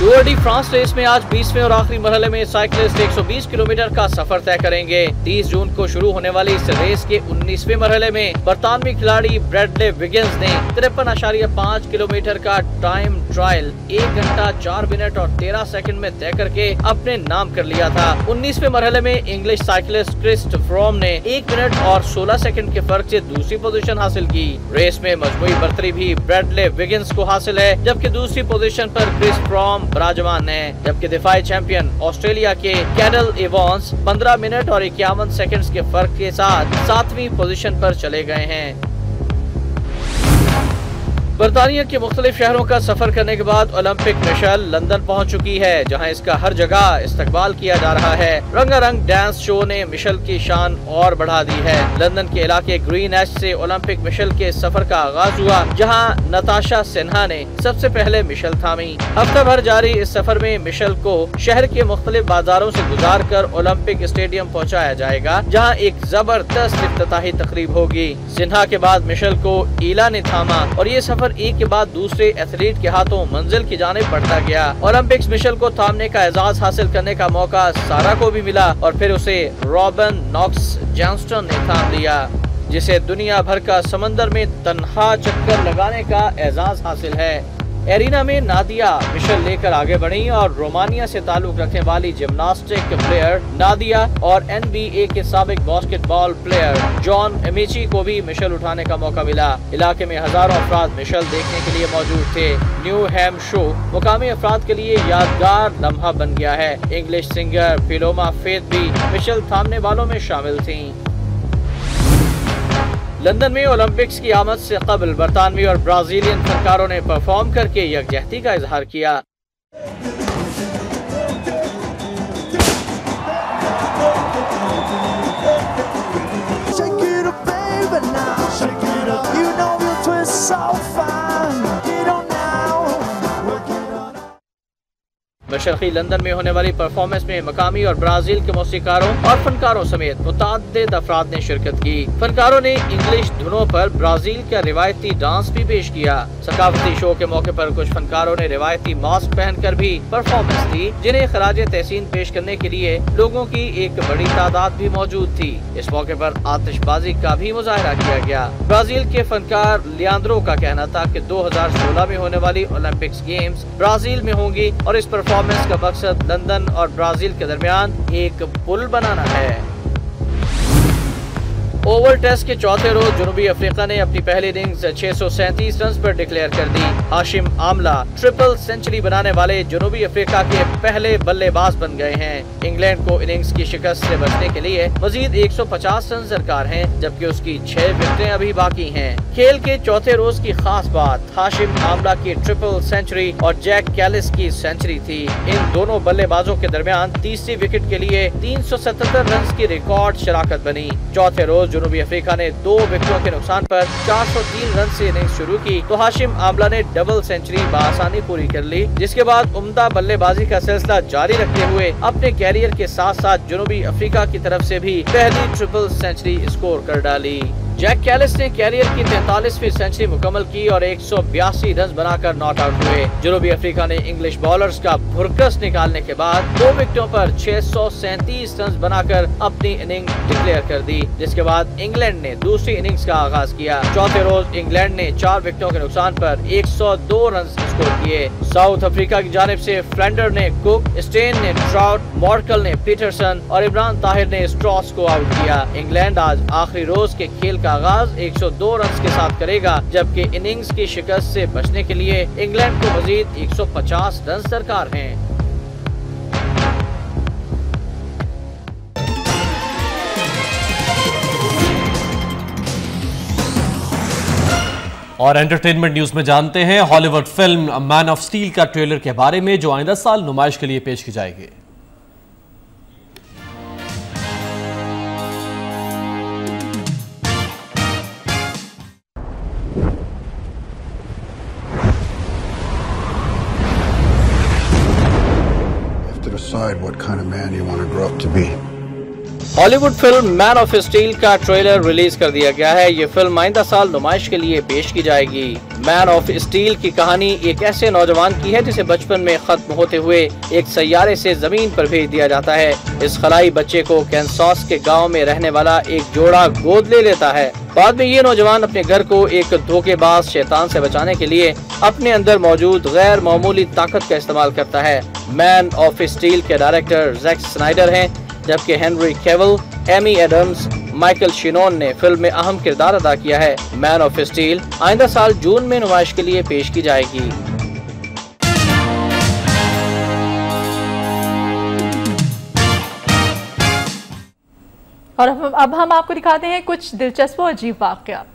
टूर डी फ्रांस रेस में आज 20वें और आखिरी मरहले में साइकिलिस्ट 120 किलोमीटर का सफर तय करेंगे। 30 जून को शुरू होने वाली इस रेस के 19वें मरहले में बरतानवी खिलाड़ी ब्रैडले विगिंस ने 53.5 किलोमीटर का टाइम ट्रायल 1 घंटा 4 मिनट और 13 सेकंड में तय करके अपने नाम कर लिया था। 19वें मरहले में इंग्लिश साइकिलिस्ट क्रिस फ्रोम ने 1 मिनट और 16 सेकंड के फर्क से दूसरी पोजीशन हासिल की। रेस में मजमूई बर्तरी भी ब्रैडले विगिंस को हासिल है, जबकि दूसरी पोजीशन पर क्रिस फ्रोम विराजमान है, जबकि दिफाई चैंपियन ऑस्ट्रेलिया के कैडल एवॉन्स 15 मिनट और 51 सेकंड्स के फर्क के साथ 7वीं पोजीशन पर चले गए हैं। बरतानिया के मुख्तलिफ शहरों का सफर करने के बाद ओलंपिक मिशेल लंदन पहुंच चुकी है, जहां इसका हर जगह इस्तकबाल किया जा रहा है। रंगारंग डांस शो ने मिशेल की शान और बढ़ा दी है। लंदन के इलाके ग्रीन एच से ओलंपिक मिशेल के सफर का आगाज हुआ, जहां नताशा सिन्हा ने सबसे पहले मिशेल थामी। हफ्ता भर जारी इस सफर में मिशेल को शहर के मुख्तलिफ बाजारों से गुजार कर ओलंपिक स्टेडियम पहुँचाया जाएगा, जहाँ एक जबरदस्त इफ्तिताही तकरीब होगी। सिन्हा के बाद मिशेल को ईला ने थामा और ये सफर एक के बाद दूसरे एथलीट के हाथों मंजिल की जानिब बढ़ता गया। ओलंपिक्स मिशेल को थामने का एजाज हासिल करने का मौका सारा को भी मिला और फिर उसे रॉबिन नॉक्स जॉनस्टन ने थाम लिया, जिसे दुनिया भर का समंदर में तन्हा चक्कर लगाने का एजाज हासिल है। एरिना में नादिया मिशेल लेकर आगे बढ़ी और रोमानिया से ताल्लुक रखने वाली जिम्नास्टिक प्लेयर नादिया और NBA के साबिक बास्केटबॉल प्लेयर जॉन एमिची को भी मिशेल उठाने का मौका मिला। इलाके में हजारों अफराद मिशेल देखने के लिए मौजूद थे। न्यू हैम शो मुकामी अफराद के लिए यादगार लम्हा बन गया है। इंग्लिश सिंगर फिलोमा फेथ भी मिशेल थामने वालों में शामिल थी। लंदन में ओलंपिक्स की आमद से कबल बरतानवी और ब्राजीलियन फनकारों ने परफॉर्म करके यकजहती का इजहार किया। मशरक़ी लंदन में होने वाली परफॉर्मेंस में मकामी और ब्राजील के मौसीकारों और फनकारों समेत मुतअद्दिद अफराद ने शिरकत की। फनकारों ने इंग्लिश धुनों पर ब्राजील का रिवायती डांस भी पेश किया। सकाफती शो के मौके पर कुछ फनकारों ने रिवायती मास्क पहनकर भी परफॉर्मेंस दी, जिन्हें खराजे तहसीन पेश करने के लिए लोगों की एक बड़ी तादाद भी मौजूद थी। इस मौके पर आतिशबाजी का भी मुजाहरा किया गया। ब्राजील के फनकार लियांद्रो का कहना था कि 2016 में होने वाली ओलंपिक्स गेम्स ब्राजील में होंगी और इस परफॉर्मेंस का मकसद लंदन और ब्राजील के दरमियान एक पुल बनाना है। ओवल टेस्ट के चौथे रोज जनूबी अफ्रीका ने अपनी पहली इनिंग्स 637 रन पर डिक्लेयर कर दी। हाशिम आमला ट्रिपल सेंचुरी बनाने वाले जनूबी अफ्रीका के पहले बल्लेबाज बन गए हैं। इंग्लैंड को इनिंग्स की शिकस्त से बचने के लिए मजीद 150 रन दरकार हैं, जबकि उसकी 6 विकेटें अभी बाकी हैं। खेल के चौथे रोज की खास बात हाशिम आमला की ट्रिपल सेंचुरी और जैक कैलिस की सेंचुरी थी। इन दोनों बल्लेबाजों के दरमियान तीसरी विकेट के लिए 377 रन की रिकॉर्ड शराकत बनी। चौथे रोज जनूबी अफ्रीका ने 2 विकेटों के नुकसान पर 403 रन से इनिंग्स शुरू की तो हाशिम आमला ने डबल सेंचुरी बआसानी पूरी कर ली, जिसके बाद उम्दा बल्लेबाजी का सिलसिला जारी रखते हुए अपने कैरियर के साथ साथ जनूबी अफ्रीका की तरफ से भी पहली ट्रिपल सेंचुरी स्कोर कर डाली। जैक कैलिस ने कैरियर की 43वीं सेंचुरी मुकम्मल की और 182 रन बनाकर नॉट आउट हुए। जनूबी अफ्रीका ने इंग्लिश बॉलर्स का भुरकस निकालने के बाद 2 विकेटों पर 637 रन बनाकर अपनी इनिंग डिक्लेयर कर दी, जिसके बाद इंग्लैंड ने दूसरी इनिंग्स का आगाज किया। चौथे रोज इंग्लैंड ने 4 विकेटों के नुकसान पर 102 रन स्कोर किए। साउथ अफ्रीका की जानिब से फ्लेंडर ने कुक, स्टेन ने ट्राउट, मॉर्कल ने पीटरसन और इमरान ताहिर ने स्ट्रॉस को आउट किया। इंग्लैंड आज आखिरी रोज के खेल का आगाज 102 रन के साथ करेगा, जबकि इनिंग्स की शिकस्त से बचने के लिए इंग्लैंड को मजीद 150 रन दरकार हैं। और एंटरटेनमेंट न्यूज में जानते हैं Hollywood film man of steel का ट्रेलर के बारे में, जो आइंदा साल नुमाइश के लिए पेश की जाएगी। decide what kind of man you want to grow up to be. Hollywood film man of steel का ट्रेलर रिलीज कर दिया गया है। ये फिल्म आइंदा साल नुमाइश के लिए पेश की जाएगी। मैन ऑफ स्टील की कहानी एक ऐसे नौजवान की है जिसे बचपन में खत्म होते हुए एक सैयारे से जमीन पर भेज दिया जाता है। इस खलाई बच्चे को कैंसास के गांव में रहने वाला एक जोड़ा गोद ले लेता है। बाद में ये नौजवान अपने घर को एक धोखेबाज शैतान से बचाने के लिए अपने अंदर मौजूद गैर मामूली ताकत का इस्तेमाल करता है। मैन ऑफ स्टील के डायरेक्टर जैक स्नाइडर हैं, जबकि Henry Cavill, Amy Adams, Michael Shannon ने फिल्म में अहम किरदार अदा किया है। मैन ऑफ स्टील आइंदा साल जून में नुमाइश के लिए पेश की जाएगी। और अब हम आपको दिखाते हैं कुछ दिलचस्प और अजीब वाक़या।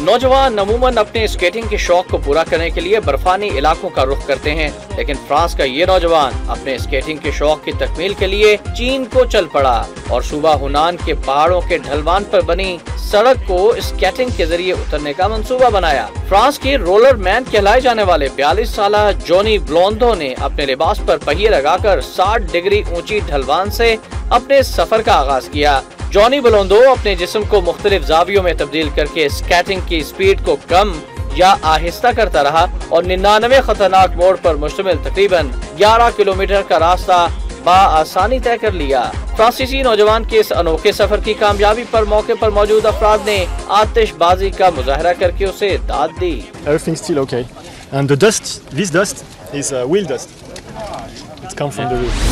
नौजवान अमूमन अपने स्केटिंग के शौक को पूरा करने के लिए बर्फानी इलाकों का रुख करते हैं, लेकिन फ्रांस का ये नौजवान अपने स्केटिंग के शौक की तकमील के लिए चीन को चल पड़ा और सूबा हुनान के पहाड़ों के ढलवान पर बनी सड़क को स्केटिंग के जरिए उतरने का मंसूबा बनाया। फ्रांस के रोलर मैन कहलाए जाने वाले 42 साल जॉनी ब्लोंदो ने अपने लिबास पर पहिए लगाकर 60 डिग्री ऊंची ढलवान से अपने सफर का आगाज किया। जॉनी ब्लोंदो अपने जिस्म को मुख्तलिफ जावियों में तब्दील करके स्केटिंग की स्पीड को कम या आहिस्ता करता रहा और 99 खतरनाक मोड़ पर मुश्तमिल तकरीबन 11 किलोमीटर का रास्ता आसानी तय कर लिया। फ्रांसीसी नौजवान के इस अनोखे सफर की कामयाबी पर मौके पर मौजूद अफराद ने आतिशबाजी का मुजाहरा करके उसे दाद दी। Everything's still okay. And the dust, this dust is wheel dust. It's come from the roof.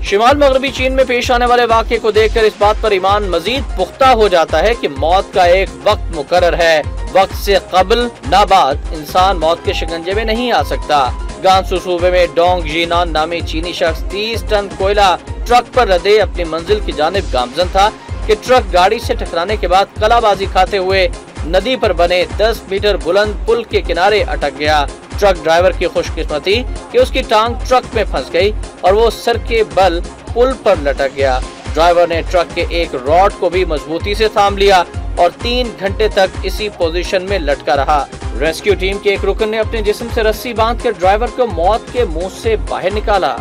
शिमाल मगरबी चीन में पेश आने वाले वाक़े को देखकर इस बात पर ईमान मजीद पुख्ता हो जाता है कि मौत का एक वक्त मुकर्रर है। वक्त से कबल ना बाद इंसान मौत के शिकंजे में नहीं आ सकता। गांसू सूबे में डोंग जीनान नामी चीनी शख्स 30 टन कोयला ट्रक पर लदे अपनी मंजिल की जानिब गामजन था कि ट्रक गाड़ी से टकराने के बाद कलाबाजी खाते हुए नदी पर बने 10 मीटर बुलंद पुल के किनारे अटक गया। ट्रक ड्राइवर की खुशकिस्मती कि उसकी टांग ट्रक में फंस गई और वो सर के बल पुल पर लटक गया। ड्राइवर ने ट्रक के एक रॉड को भी मजबूती से थाम लिया और 3 घंटे तक इसी पोजीशन में लटका रहा। रेस्क्यू टीम के एक रुकन ने अपने जिस्म से रस्सी बांधकर ड्राइवर को मौत के मुंह से बाहर निकाला।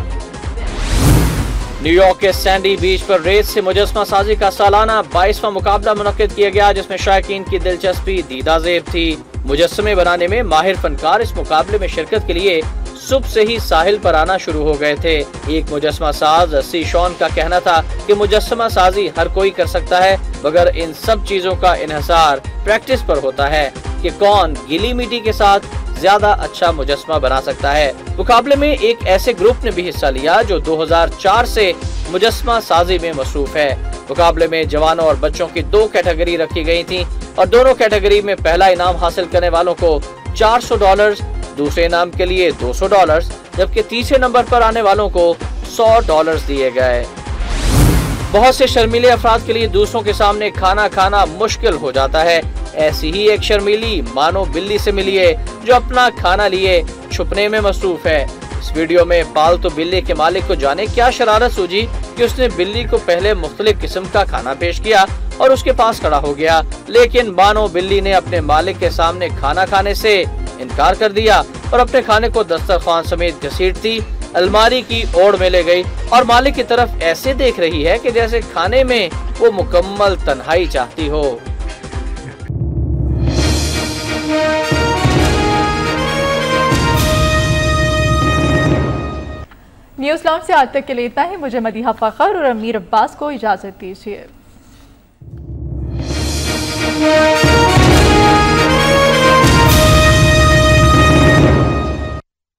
न्यूयॉर्क के सैंडी बीच पर रेत से मुजस्मा साजी का सालाना 22वां मुकाबला मुनक्किद किया गया, जिसमें शायकीन की दिलचस्पी दीदा ज़ेब थी। मुजस्समे बनाने में माहिर फनकार इस मुकाबले में शिरकत के लिए सुबह से ही साहिल पर आना शुरू हो गए थे। एक मुजस्मा साज सी शॉन का कहना था कि मुजस्समा साजी हर कोई कर सकता है, मगर इन सब चीजों का इन्हिसार प्रैक्टिस पर होता है कि कौन गीली मिट्टी के साथ ज्यादा अच्छा मुजस्मा बना सकता है। मुकाबले में एक ऐसे ग्रुप ने भी हिस्सा लिया जो 2004 से मुजस्मा साजी में मसरूफ है। मुकाबले में जवानों और बच्चों की 2 कैटेगरी रखी गई थी और दोनों कैटेगरी में पहला इनाम हासिल करने वालों को $400, दूसरे इनाम के लिए $200, जबकि तीसरे नंबर पर आने वालों को $100 दिए गए। बहुत से शर्मीले अफराद के लिए दूसरों के सामने खाना खाना मुश्किल हो जाता है। ऐसी ही एक शर्मीली मानो बिल्ली से मिली है जो अपना खाना लिए छुपने में मसरूफ है। इस वीडियो में पालतू बिल्ली के मालिक को जाने क्या शरारत सूझी कि उसने बिल्ली को पहले मुख्तलिफ किस्म का खाना पेश किया और उसके पास खड़ा हो गया, लेकिन मानो बिल्ली ने अपने मालिक के सामने खाना खाने से इनकार कर दिया और अपने खाने को दस्तरखान समेत घसीटती अलमारी की ओर में ले गई और मालिक की तरफ ऐसे देख रही है कि जैसे खाने में वो मुकम्मल तन्हाई चाहती हो। न्यूज़ लॉन्च से आज तक के लिए इतना ही। मुझे मदीहा फखर और अमीर अब्बास को इजाजत दीजिए।